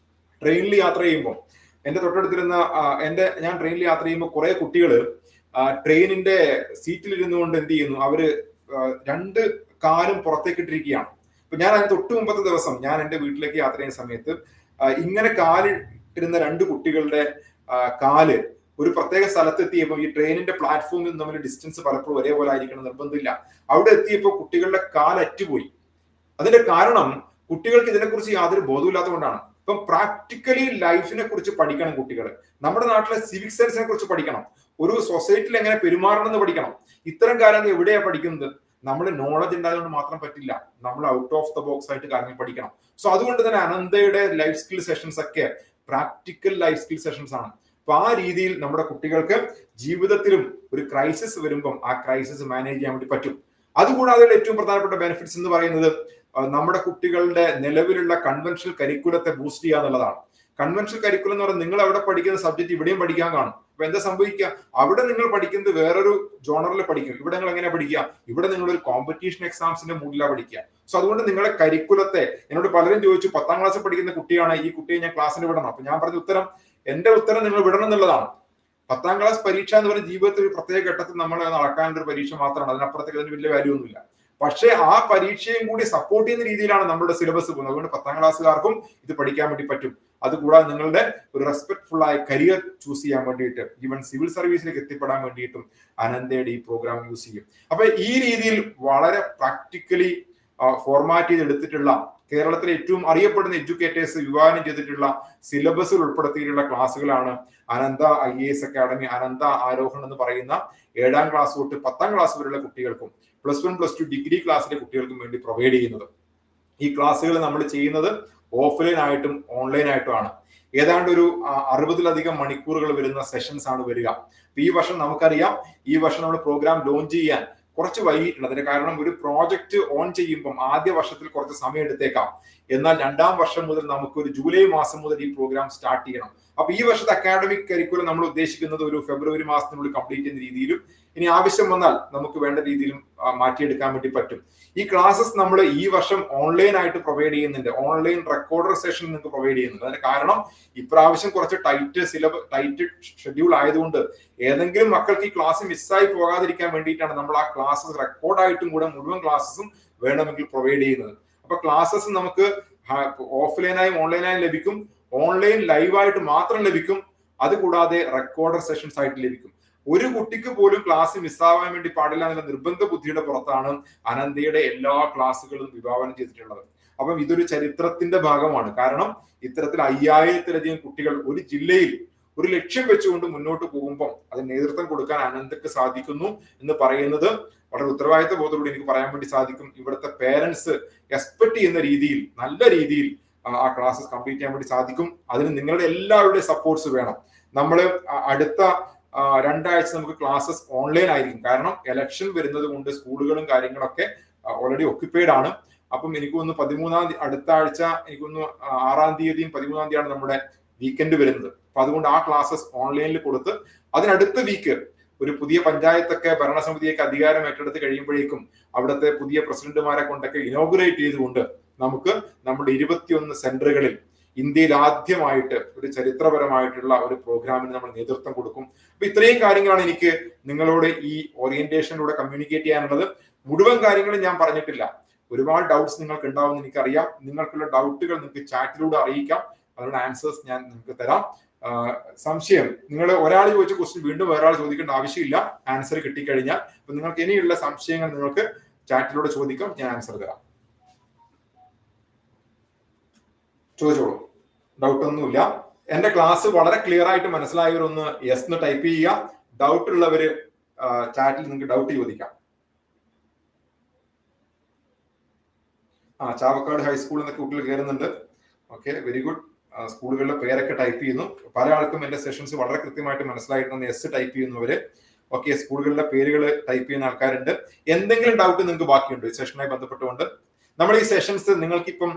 ട്രെയിനിൽ യാത്ര ചെയ്യുമ്പോൾ എന്റെ തൊട്ടടുത്തിരുന്ന ഞാൻ ട്രെയിനിൽ യാത്ര ചെയ്യുമ്പോൾ കുറെ കുട്ടികൾ ട്രെയിനിന്റെ സീറ്റിൽ ഇരുന്നുകൊണ്ട് എന്ത് ചെയ്യുന്നു, അവര് 2 കാലും പുറത്തേക്ക് ഇട്ടിരിക്കുകയാണ്. അപ്പൊ ഞാൻ അതിന് തൊട്ട് മുമ്പത്തെ ദിവസം ഞാൻ എന്റെ വീട്ടിലേക്ക് യാത്ര ചെയ്യുന്ന സമയത്ത് ഇങ്ങനെ കാലിട്ടിരുന്ന 2 കുട്ടികളുടെ കാല് ഒരു പ്രത്യേക സ്ഥലത്ത് എത്തിയപ്പോൾ ഈ ട്രെയിനിന്റെ പ്ലാറ്റ്ഫോമിൽ തമ്മിൽ ഡിസ്റ്റൻസ് പലപ്പോഴും ഒരേപോലെ ആയിരിക്കണം നിർബന്ധമില്ല. അവിടെ എത്തിയപ്പോൾ കുട്ടികളുടെ കാൽ അറ്റുപോയി. അതിന്റെ കാരണം കുട്ടികൾക്ക് ഇതിനെക്കുറിച്ച് യാതൊരു ബോധമില്ലാത്തതുകൊണ്ടാണ്. ഇപ്പം പ്രാക്ടിക്കലി ലൈഫിനെ കുറിച്ച് പഠിക്കണം കുട്ടികൾ. നമ്മുടെ നാട്ടിലെ സിവിക് സെൻസിനെ കുറിച്ച് പഠിക്കണം. ഒരു സൊസൈറ്റിയിൽ എങ്ങനെ പെരുമാറണം എന്ന് പഠിക്കണം. ഇത്തരം കാര്യങ്ങൾ എവിടെയാ പഠിക്കുന്നത്? നമ്മൾ നോളജ് ഉണ്ടായതുകൊണ്ട് മാത്രം പറ്റില്ല, നമ്മൾ ഔട്ട് ഓഫ് ദ ബോക്സ് ആയിട്ട് കാര്യങ്ങൾ പഠിക്കണം. സോ അതുകൊണ്ട് തന്നെ അനന്തയുടെ ലൈഫ് സ്കിൽ സെഷൻസ് ഒക്കെ പ്രാക്ടിക്കൽ ലൈഫ് സ്കിൽ സെഷൻസ് ആണ്. അപ്പൊ ആ രീതിയിൽ നമ്മുടെ കുട്ടികൾക്ക് ജീവിതത്തിലും ഒരു ക്രൈസിസ് വരുമ്പം ആ ക്രൈസിസ് മാനേജ് ചെയ്യാൻ വേണ്ടി പറ്റും. അതുകൂടാതെ ഏറ്റവും പ്രധാനപ്പെട്ട ബെനിഫിറ്റ്സ് എന്ന് പറയുന്നത് നമ്മുടെ കുട്ടികളുടെ നിലവിലുള്ള കൺവെൻഷണൽ കരിക്കുലത്തെ ബൂസ്റ്റ് ചെയ്യുക എന്നുള്ളതാണ്. കൺവെൻഷണൽ കരിക്കുലം എന്ന് പറയുന്നത് നിങ്ങൾ അവിടെ പഠിക്കുന്ന സബ്ജക്ട് ഇവിടെയും പഠിക്കാൻ കാണും. അപ്പൊ എന്താ സംഭവിക്കുക? അവിടെ നിങ്ങൾ പഠിക്കുന്നത് വേറൊരു ജോണറിൽ പഠിക്കും. ഇവിടെ നിങ്ങൾ എങ്ങനെ പഠിക്കുക? ഇവിടെ നിങ്ങൾ ഒരു കോമ്പറ്റീഷൻ എക്സാംസിന്റെ മൂഡിലാണ് പഠിക്കുക. സോ അതുകൊണ്ട് നിങ്ങളെ കരിക്കുലത്തെ, എന്നോട് പലരും ചോദിച്ചു 10ാം ക്ലാസ്സിൽ പഠിക്കുന്ന കുട്ടിയാണ്, ഈ കുട്ടിയെ ഞാൻ ക്ലാസ്സിന് വിടണം. അപ്പൊ ഞാൻ പറഞ്ഞ എന്റെ ഉത്തരം നിങ്ങൾ വിടണം എന്നുള്ളതാണ്. 10ാം ക്ലാസ് പരീക്ഷ എന്ന് പറയുന്ന ജീവിതത്തിൽ ഒരു പ്രത്യേക ഘട്ടത്തിൽ നമ്മൾ നടക്കാനുള്ള ഒരു പരീക്ഷ മാത്രമാണ്. അതിനപ്പുറത്തേക്ക് അതിന് വലിയ വാല്യൂ ഒന്നുമില്ല. പക്ഷേ ആ പരീക്ഷയും കൂടി സപ്പോർട്ട് ചെയ്യുന്ന രീതിയിലാണ് നമ്മുടെ സിലബസ് പോകുന്നത്. അതുകൊണ്ട് 10ാം ക്ലാസ്സുകാർക്കും ഇത് പഠിക്കാൻ വേണ്ടി പറ്റും. അതുകൂടാതെ നിങ്ങളുടെ ഒരു റെസ്പെക്ട്ഫുൾ ആയ കരിയർ ചൂസ് ചെയ്യാൻ വേണ്ടിയിട്ട്, ഈവൻ സിവിൽ സർവീസിലേക്ക് എത്തിപ്പെടാൻ വേണ്ടിയിട്ടും അനന്തയുടെ ഈ പ്രോഗ്രാം യൂസ് ചെയ്യും. അപ്പൊ ഈ രീതിയിൽ വളരെ പ്രാക്ടിക്കലി ഫോർമാറ്റ് ചെയ്ത് എടുത്തിട്ടുള്ള, കേരളത്തിലെ ഏറ്റവും അറിയപ്പെടുന്ന എഡ്യൂക്കേറ്റേഴ്സ് വിഭാവനം ചെയ്തിട്ടുള്ള സിലബസിൽ ഉൾപ്പെടുത്തിയിട്ടുള്ള ക്ലാസ്സുകളാണ് അനന്ത IAS അക്കാഡമി, അനന്ത ആരോഹൺ എന്ന് പറയുന്ന 7ാം ക്ലാസ് തൊട്ട് 10ാം ക്ലാസ് വരെയുള്ള കുട്ടികൾക്കും +1 +2 ഡിഗ്രി ക്ലാസ്സിലെ കുട്ടികൾക്കും വേണ്ടി പ്രൊവൈഡ് ചെയ്യുന്നത്. ഈ ക്ലാസ്സുകൾ നമ്മൾ ചെയ്യുന്നത് ഓഫ്ലൈൻ ആയിട്ടും ഓൺലൈൻ ആയിട്ടും ആണ്. ഏതാണ്ട് ഒരു 60-ലധികം മണിക്കൂറുകൾ വരുന്ന സെഷൻസ് ആണ് വരിക. ഈ വർഷം നമുക്കറിയാം, ഈ വർഷം നമ്മൾ പ്രോഗ്രാം ലോഞ്ച് ചെയ്യാൻ കുറച്ച് വൈകിട്ടുണ്ട്. അതിന്റെ കാരണം ഒരു പ്രോജക്റ്റ് ഓൺ ചെയ്യുമ്പം ആദ്യ വർഷത്തിൽ കുറച്ച് സമയം എടുത്തേക്കാം. എന്നാൽ 2ാം വർഷം മുതൽ നമുക്ക് ഒരു ജൂലൈ മാസം മുതൽ ഈ പ്രോഗ്രാം സ്റ്റാർട്ട് ചെയ്യണം. അപ്പൊ ഈ വർഷത്തെ അക്കാഡമിക് കരിക്കുലം നമ്മൾ ഉദ്ദേശിക്കുന്നത് ഒരു ഫെബ്രുവരി മാസത്തിനുള്ളിൽ കംപ്ലീറ്റ് ചെയ്യുന്ന രീതിയിലും ഇനി ആവശ്യം വന്നാൽ നമുക്ക് വേണ്ട രീതിയിലും മാറ്റിയെടുക്കാൻ വേണ്ടി പറ്റും. ഈ ക്ലാസ്സസ് നമ്മൾ ഈ വർഷം ഓൺലൈൻ ആയിട്ട് പ്രൊവൈഡ് ചെയ്യുന്നുണ്ട്. ഓൺലൈൻ റെക്കോർഡർ സെഷൻ നിങ്ങൾക്ക് പ്രൊവൈഡ് ചെയ്യുന്നുണ്ട്. അതിന് കാരണം ഇപ്രാവശ്യം കുറച്ച് ടൈറ്റ് ഷെഡ്യൂൾ ആയതുകൊണ്ട് ഏതെങ്കിലും മക്കൾക്ക് ഈ ക്ലാസ് മിസ്സായി പോകാതിരിക്കാൻ വേണ്ടിയിട്ടാണ് നമ്മൾ ആ ക്ലാസ്സസ് റെക്കോർഡായിട്ടും കൂടെ മുഴുവൻ ക്ലാസ്സസും വേണമെങ്കിൽ പ്രൊവൈഡ് ചെയ്യുന്നത്. അപ്പൊ ക്ലാസ്സസ് നമുക്ക് ഓഫ്ലൈനായും ഓൺലൈനായും ലഭിക്കും. ഓൺലൈൻ ലൈവായിട്ട് മാത്രം ലഭിക്കും. അതുകൂടാതെ റെക്കോർഡർ സെഷൻസ് ആയിട്ട് ലഭിക്കും. ഒരു കുട്ടിക്ക് പോലും ക്ലാസ് മിസ്സാവാൻ വേണ്ടി പാടില്ല എന്നുള്ള നിർബന്ധ ബുദ്ധിയുടെ പുറത്താണ് അനന്തയുടെ എല്ലാ ക്ലാസ്സുകളും വിഭാവനം ചെയ്തിട്ടുള്ളത്. അപ്പം ഇതൊരു ചരിത്രത്തിന്റെ ഭാഗമാണ്. കാരണം ഇത്തരത്തിൽ 5000-ലധികം കുട്ടികൾ ഒരു ജില്ലയിൽ ഒരു ലക്ഷ്യം വെച്ചുകൊണ്ട് മുന്നോട്ട് പോകുമ്പോൾ അതിന് നേതൃത്വം കൊടുക്കാൻ അനന്തക്ക് സാധിക്കുന്നു എന്ന് പറയുന്നത് വളരെ ഉത്തരവാദിത്വ ബോധത്തോടെ എനിക്ക് പറയാൻ വേണ്ടി സാധിക്കും. ഇവിടുത്തെ പേരൻസ് എക്സ്പെക്ട് ചെയ്യുന്ന രീതിയിൽ, നല്ല രീതിയിൽ ആ ക്ലാസ്സസ് കംപ്ലീറ്റ് ചെയ്യാൻ വേണ്ടി സാധിക്കും. അതിന് നിങ്ങളുടെ എല്ലാവരുടെയും സപ്പോർട്ട്സ് വേണം. നമ്മൾ അടുത്ത 2 ആഴ്ച നമുക്ക് ക്ലാസ്സസ് ഓൺലൈൻ ആയിരിക്കും. കാരണം എലക്ഷൻ വരുന്നത് കൊണ്ട് സ്കൂളുകളും കാര്യങ്ങളൊക്കെ ഓൾറെഡി ഒക്യുപ്പൈഡ് ആണ്. അപ്പം എനിക്ക് തോന്നുന്നു 13-ാം തീയതി അടുത്ത ആഴ്ച എനിക്ക് തോന്നുന്നു 6-ാം തീയതിയും 13-ാം തീയതിയാണ് നമ്മുടെ വീക്കെൻഡ് വരുന്നത്. അപ്പൊ അതുകൊണ്ട് ആ ക്ലാസ്സസ് ഓൺലൈനിൽ കൊടുത്ത് അതിനടുത്ത വീക്ക് ഒരു പുതിയ പഞ്ചായത്തൊക്കെ ഭരണസമിതിയൊക്കെ അധികാരം ഏറ്റെടുത്ത് കഴിയുമ്പോഴേക്കും അവിടുത്തെ പുതിയ പ്രസിഡന്റുമാരെ കൊണ്ടൊക്കെ ഇനോഗ്രേറ്റ് ചെയ്തുകൊണ്ട് നമുക്ക് നമ്മുടെ 21 സെന്ററുകളിൽ ഇന്ത്യയിൽ ആദ്യമായിട്ട് ഒരു ചരിത്രപരമായിട്ടുള്ള ഒരു പ്രോഗ്രാമിന് നമ്മൾ നേതൃത്വം കൊടുക്കും. അപ്പൊ ഇത്രയും കാര്യങ്ങളാണ് എനിക്ക് നിങ്ങളോട് ഈ ഓറിയന്റേഷനിലൂടെ കമ്മ്യൂണിക്കേറ്റ് ചെയ്യാനുള്ളത്. മുഴുവൻ കാര്യങ്ങളും ഞാൻ പറഞ്ഞിട്ടില്ല. ഒരുപാട് ഡൗട്ട്സ് നിങ്ങൾക്ക് ഉണ്ടാവുമെന്ന് എനിക്കറിയാം. നിങ്ങൾക്കുള്ള ഡൗട്ടുകൾ നിങ്ങൾക്ക് ചാറ്റിലൂടെ അറിയിക്കാം. അതിനുള്ള ആൻസേഴ്സ് ഞാൻ നിങ്ങൾക്ക് തരാം. സംശയം നിങ്ങൾ ഒരാൾ ചോദിച്ച ക്വസ്റ്റ്യൻ വീണ്ടും വേറൊരാൾ ചോദിക്കേണ്ട ആവശ്യമില്ല. ആൻസർ കിട്ടിക്കഴിഞ്ഞാൽ അപ്പൊ നിങ്ങൾക്ക് ഇനിയുള്ള സംശയങ്ങൾ നിങ്ങൾക്ക് ചാറ്റിലൂടെ ചോദിക്കാം, ഞാൻ ആൻസർ തരാം. ചോദിച്ചോളൂ, ഡൗട്ട് ഒന്നുമില്ല. എന്റെ ക്ലാസ് വളരെ ക്ലിയർ ആയിട്ട് മനസ്സിലായവരൊന്ന് യെസ് എന്ന് ടൈപ്പ് ചെയ്യുക. ഡൗട്ട് ഉള്ളവര് ചാറ്റിൽ നിങ്ങൾക്ക് ഡൗട്ട് ചോദിക്കാം. ചാവക്കാട് ഹൈസ്കൂൾ എന്നൊക്കെ കുട്ടികൾ കയറുന്നുണ്ട്. Okay, very good. സ്കൂളുകളിലെ പേരൊക്കെ ടൈപ്പ് ചെയ്യുന്നു. പല ആൾക്കും എന്റെ സെഷൻസ് വളരെ കൃത്യമായിട്ട് മനസ്സിലായിട്ടുണ്ട്. എസ് ടൈപ്പ് ചെയ്യുന്നവര്. ഓക്കെ, സ്കൂളുകളിലെ പേരുകൾ ടൈപ്പ് ചെയ്യുന്ന ആൾക്കാരുണ്ട്. എന്തെങ്കിലും ഡൗട്ട് നിങ്ങൾക്ക് ബാക്കിയുണ്ടോ ഈ സെഷനുമായി ബന്ധപ്പെട്ടുകൊണ്ട്? നമ്മൾ ഈ സെഷൻസ് നിങ്ങൾക്കിപ്പം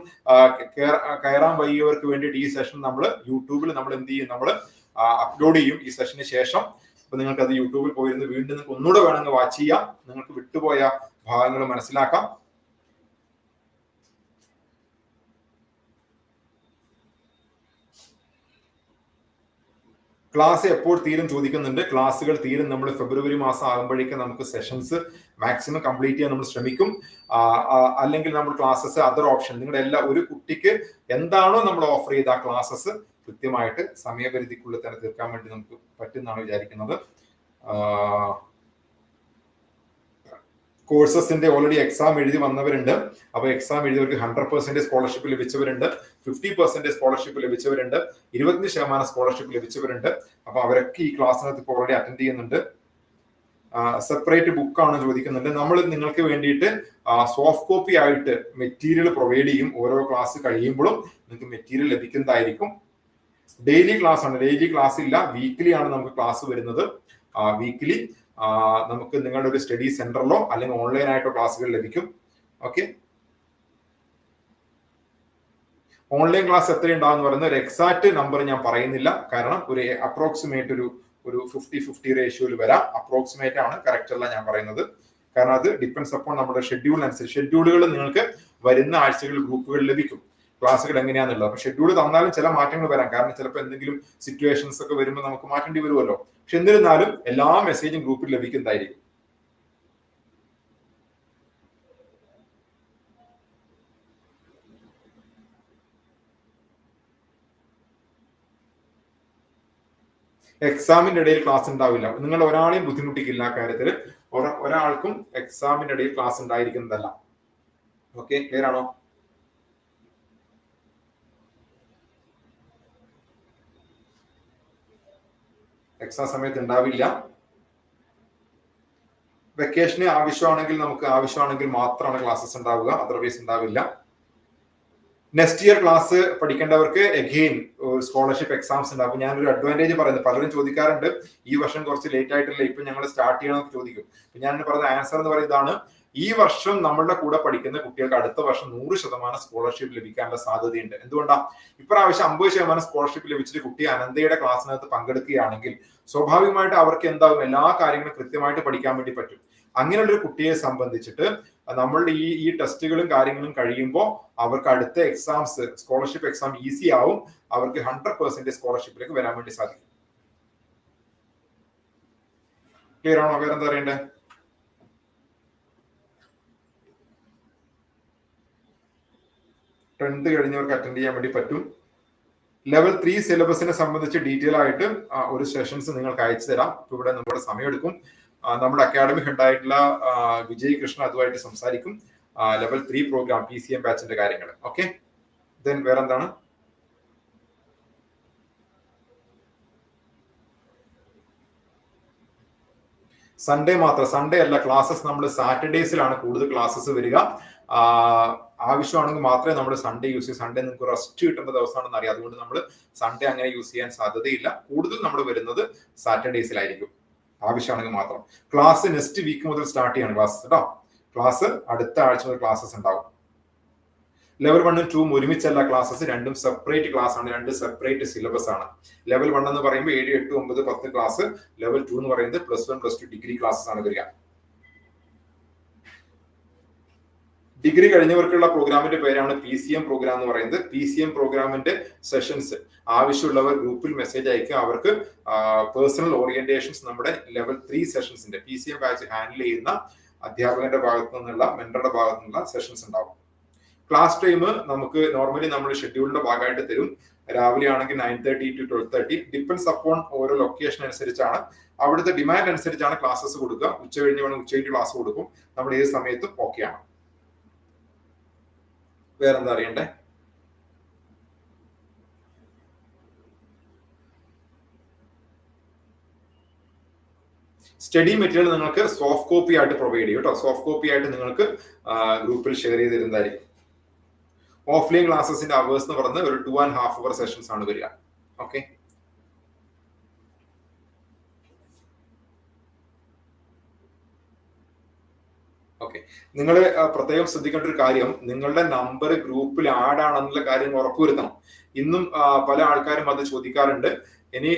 കയറാൻ വയ്യവർക്ക് വേണ്ടിയിട്ട് ഈ സെഷൻ നമ്മൾ യൂട്യൂബിൽ നമ്മൾ എന്ത് ചെയ്യും, നമ്മൾ അപ്ലോഡ് ചെയ്യും ഈ സെഷന് ശേഷം. അപ്പൊ നിങ്ങൾക്ക് അത് യൂട്യൂബിൽ പോയിരുന്ന് വീണ്ടും നിങ്ങൾക്ക് ഒന്നുകൂടെ വേണമെങ്കിൽ വാച്ച് ചെയ്യാം. നിങ്ങൾക്ക് വിട്ടുപോയ ഭാഗങ്ങൾ മനസ്സിലാക്കാം. ക്ലാസ് എപ്പോൾ തീരും ചോദിക്കുന്നുണ്ട്. ക്ലാസ്സുകൾ തീരും നമ്മൾ ഫെബ്രുവരി മാസം ആകുമ്പോഴേക്കും നമുക്ക് സെഷൻസ് മാക്സിമം കംപ്ലീറ്റ് ചെയ്യാൻ നമ്മൾ ശ്രമിക്കും. അല്ലെങ്കിൽ നമ്മൾ ക്ലാസ്സസ് അതർ ഓപ്ഷൻ നിങ്ങളുടെ ഒരു കുട്ടിക്ക് എന്താണോ നമ്മൾ ഓഫർ ചെയ്ത ആ ക്ലാസ്സസ് കൃത്യമായിട്ട് സമയപരിധിക്കുള്ളിൽ തന്നെ തീർക്കാൻ വേണ്ടി നമുക്ക് പറ്റുമെന്നാണ് വിചാരിക്കുന്നത്. കോഴ്സസിന്റെ ഓൾറെഡി എക്സാം എഴുതി വന്നവരുണ്ട്. അപ്പൊ എക്സാം എഴുതിയവർക്ക് 100% സ്കോളർഷിപ്പ് ലഭിച്ചവരുണ്ട്, 50% സ്കോളർഷിപ്പ് ലഭിച്ചവരുണ്ട്, 25% സ്കോളർഷിപ്പ് ലഭിച്ചവരുണ്ട്. അപ്പൊ അവരൊക്കെ ഈ ക്ലാസ്സിനകത്ത് ഇപ്പോൾ ഓൾറെഡി അറ്റൻഡ് ചെയ്യുന്നുണ്ട്. സെപ്പറേറ്റ് ബുക്കാണ് ചോദിക്കുന്നുണ്ട്. നമ്മൾ നിങ്ങൾക്ക് വേണ്ടിയിട്ട് സോഫ്റ്റ് കോപ്പി ആയിട്ട് മെറ്റീരിയൽ പ്രൊവൈഡ് ചെയ്യും. ഓരോ ക്ലാസ് കഴിയുമ്പോഴും നിങ്ങൾക്ക് മെറ്റീരിയൽ ലഭിക്കുന്നതായിരിക്കും. ഡെയിലി ക്ലാസ് ആണ്, ഡെയിലി ക്ലാസ് ഇല്ല, വീക്കിലി ആണ് നമുക്ക് ക്ലാസ് വരുന്നത്. വീക്കിലി നമുക്ക് നിങ്ങളുടെ ഒരു സ്റ്റഡി സെന്ററിലോ അല്ലെങ്കിൽ ഓൺലൈൻ ആയിട്ടോ ക്ലാസ്സുകൾ ലഭിക്കും. ഓക്കെ, ഓൺലൈൻ ക്ലാസ് എത്ര ഉണ്ടാവും പറയുന്ന ഒരു എക്സാക്ട് നമ്പർ ഞാൻ പറയുന്നില്ല. കാരണം ഒരു അപ്രോക്സിമേറ്റ് ഒരു 50-50 റേഷ്യോയിൽ വരാം. അപ്രോക്സിമേറ്റ് ആണ്, കറക്റ്റ് അല്ല ഞാൻ പറയുന്നത്. കാരണം അത് ഡിപ്പെൻഡ്സ് അപ്പോൺ നമ്മുടെ ഷെഡ്യൂളിനനുസരിച്ച്. ഷെഡ്യൂളുകൾ നിങ്ങൾക്ക് വരുന്ന ആഴ്ചകളിൽ ഗ്രൂപ്പുകൾ ലഭിക്കും ക്ലാസ്സുകൾ എങ്ങനെയാണെന്നുള്ളത്. അപ്പൊ ഷെഡ്യൂൾ തന്നാലും ചില മാറ്റങ്ങൾ വരാം. കാരണം ചിലപ്പോൾ എന്തെങ്കിലും സിറ്റുവേഷൻസ് ഒക്കെ വരുമ്പോൾ നമുക്ക് മാറ്റേണ്ടി വരുമല്ലോ. പക്ഷെ എന്നിരുന്നാലും എല്ലാ മെസ്സേജും ഗ്രൂപ്പിൽ ലഭിക്കുന്നതായിരിക്കും. എക്സാമിന്റെ ഇടയിൽ ക്ലാസ് ഉണ്ടാവില്ല. നിങ്ങൾ ഒരാളെയും ബുദ്ധിമുട്ടിക്കില്ല ആ കാര്യത്തിൽ. ഒരാൾക്കും എക്സാമിന്റെ ഇടയിൽ ക്ലാസ് ഉണ്ടായിരിക്കുന്നതല്ല. ഓക്കെ, ക്ലിയർ ആണോ? എക്സാം സമയത്ത് ഉണ്ടാവില്ല. വെക്കേഷന് ആവശ്യമാണെങ്കിൽ മാത്രമാണ് ക്ലാസ്സസ് ഉണ്ടാവുക, അതർവൈസ് ഉണ്ടാവില്ല. നെക്സ്റ്റ് ഇയർ ക്ലാസ് പഠിക്കേണ്ടവർക്ക് എഗെയിൻ സ്കോളർഷിപ്പ് എക്സാംസ് ഉണ്ട്. അപ്പൊ ഞാനൊരു അഡ്വാൻറ്റേജ് പറയുന്നത്, പലരും ചോദിക്കാറുണ്ട് ഈ വർഷം കുറച്ച് ലേറ്റ് ആയിട്ടില്ല, ഇപ്പൊ ഞങ്ങൾ സ്റ്റാർട്ട് ചെയ്യണമെന്ന് ചോദിക്കും. അപ്പൊ ഞാൻ പറഞ്ഞ ആൻസർ എന്ന് പറയുന്നത് ഇതാണ്: ഈ വർഷം നമ്മളുടെ കൂടെ പഠിക്കുന്ന കുട്ടികൾക്ക് അടുത്ത വർഷം 100% സ്കോളർഷിപ്പ് ലഭിക്കാനുള്ള സാധ്യതയുണ്ട്. എന്തുകൊണ്ടാണ്? ഇപ്രാവശ്യം 50% സ്കോളർഷിപ്പ് ലഭിച്ചിട്ട് കുട്ടി അനന്തയുടെ ക്ലാസ്സിനകത്ത് പങ്കെടുക്കുകയാണെങ്കിൽ സ്വാഭാവികമായിട്ട് അവർക്ക് എന്താകും, എല്ലാ കാര്യങ്ങളും കൃത്യമായിട്ട് പഠിക്കാൻ വേണ്ടി പറ്റും. അങ്ങനെയുള്ളൊരു കുട്ടിയെ സംബന്ധിച്ചിട്ട് നമ്മളുടെ ഈ ടെസ്റ്റുകളും കാര്യങ്ങളും കഴിയുമ്പോൾ അവർക്ക് അടുത്ത എക്സാംസ്, സ്കോളർഷിപ്പ് എക്സാം ഈസി ആവും. അവർക്ക് 100% സ്കോളർഷിപ്പിലേക്ക് വരാൻ വേണ്ടി സാധിക്കും. ക്ലിയർ ആണോ? വേറെന്താ അറിയണ്ടേ? ടെൻത്ത് കഴിഞ്ഞവർക്ക് അറ്റൻഡ് ചെയ്യാൻ വേണ്ടി പറ്റും. ലെവൽ 3 സിലബസിനെ സംബന്ധിച്ച് ഡീറ്റെയിൽ ആയിട്ട് ഒരു സെഷൻസ് നിങ്ങൾക്ക് അയച്ചു തരാം. ഇപ്പൊ ഇവിടെ നമ്മുടെ സമയമെടുക്കും. നമ്മുടെ അക്കാഡമി ഹെഡ് ആയിട്ടുള്ള വിജയ് കൃഷ്ണ അതുമായിട്ട് സംസാരിക്കും. ലെവൽ 3 പ്രോഗ്രാം PCM ബാച്ചിന്റെ കാര്യങ്ങൾ. ഓക്കെ, ദെൻ വേറെന്താണ്? സൺഡേ മാത്രം, സൺഡേ അല്ല ക്ലാസ്സസ്. നമ്മൾ സാറ്റർഡേസിലാണ് കൂടുതൽ ക്ലാസ്സസ് വരിക. ആവശ്യമാണെങ്കിൽ മാത്രമേ നമ്മൾ സൺഡേ യൂസ് ചെയ്യും. സൺഡേ നിങ്ങൾക്ക് റെസ്റ്റ് കിട്ടേണ്ട ദിവസമാണെന്ന് അറിയാം. അതുകൊണ്ട് നമ്മൾ സൺഡേ അങ്ങനെ യൂസ് ചെയ്യാൻ സാധ്യതയില്ല. കൂടുതൽ നമ്മൾ വരുന്നത് സാറ്റർഡേസിലായിരിക്കും. ആവശ്യമാണെങ്കിൽ മാത്രം. ക്ലാസ് നെക്സ്റ്റ് വീക്ക് മുതൽ സ്റ്റാർട്ട് ചെയ്യാണ് ക്ലാസ് കേട്ടോ. ക്ലാസ് അടുത്ത ആഴ്ച മുതൽ ക്ലാസ്സസ് ഉണ്ടാവും. ലെവൽ 1 2 ഒരുമിച്ചല്ല ക്ലാസ്സസ്, രണ്ടും സെപ്പറേറ്റ് ക്ലാസ് ആണ്, രണ്ട് സെപ്പറേറ്റ് സിലബസ് ആണ്. ലെവൽ 1 എന്ന് പറയുമ്പോൾ 7, 8, 9, 10 ക്ലാസ്. ലെവൽ 2 എന്ന് പറയുന്നത് +1, +2 ഡിഗ്രി ക്ലാസ്സസ് ആണ് വരിക. ഡിഗ്രി കഴിഞ്ഞവർക്കുള്ള പ്രോഗ്രാമിന്റെ പേരാണ് PCM പ്രോഗ്രാം എന്ന് പറയുന്നത്. PCM പ്രോഗ്രാമിന്റെ സെഷൻസ് ആവശ്യമുള്ളവർ ഗ്രൂപ്പിൽ മെസ്സേജ് അയക്കുക. അവർക്ക് പേഴ്സണൽ ഓറിയന്റേഷൻസ് നമ്മുടെ ലെവൽ 3 സെഷൻസിന്റെ PCM ബാച്ച് ഹാൻഡിൽ ചെയ്യുന്ന അധ്യാപകന്റെ ഭാഗത്തു നിന്നുള്ള മെന്ററുടെ ഭാഗത്തു നിന്നുള്ള സെഷൻസ് ഉണ്ടാവും. ക്ലാസ് ടൈം നമുക്ക് നോർമലി നമ്മൾ ഷെഡ്യൂളിന്റെ ഭാഗമായിട്ട് തരും. രാവിലെ ആണെങ്കിൽ 9:30 to 12:30, ഡിപ്പെൻസ് അപ്പോൺ ഓരോ ലൊക്കേഷൻ അനുസരിച്ചാണ്, അവിടുത്തെ ഡിമാൻഡ് അനുസരിച്ചാണ് ക്ലാസ്സസ് കൊടുക്കുക. ഉച്ച കഴിഞ്ഞ് വേണം ഉച്ചയ്ക്ക് ക്ലാസ് കൊടുക്കും. നമ്മൾ ഏത് സമയത്തും ഓക്കെയാണ്. വേറെന്താ അറിയണ്ടേ? സ്റ്റഡി മെറ്റീരിയൽ നിങ്ങൾക്ക് സോഫ്റ്റ് കോപ്പി ആയിട്ട് പ്രൊവൈഡ് ചെയ്യും കേട്ടോ. സോഫ്റ്റ് കോപ്പി ആയിട്ട് നിങ്ങൾക്ക് ഗ്രൂപ്പിൽ ഷെയർ ചെയ്ത് തരുന്നതായിരിക്കും. ഓഫ്ലൈൻ ക്ലാസ്സസിന്റെ അവേഴ്സ് എന്ന് പറയുന്നത് ഒരു 2.5 hour സെഷൻസ് ആണ് വരിക. Okay, okay. നിങ്ങൾ പ്രത്യേകം ശ്രദ്ധിക്കേണ്ട ഒരു കാര്യം, നിങ്ങളുടെ നമ്പർ ഗ്രൂപ്പിൽ ആഡ് ആണെന്നുള്ള കാര്യം ഉറപ്പുവരുത്തണം. ഇന്നും പല ആൾക്കാരും അത് ചോദിക്കാറുണ്ട്. ഇനി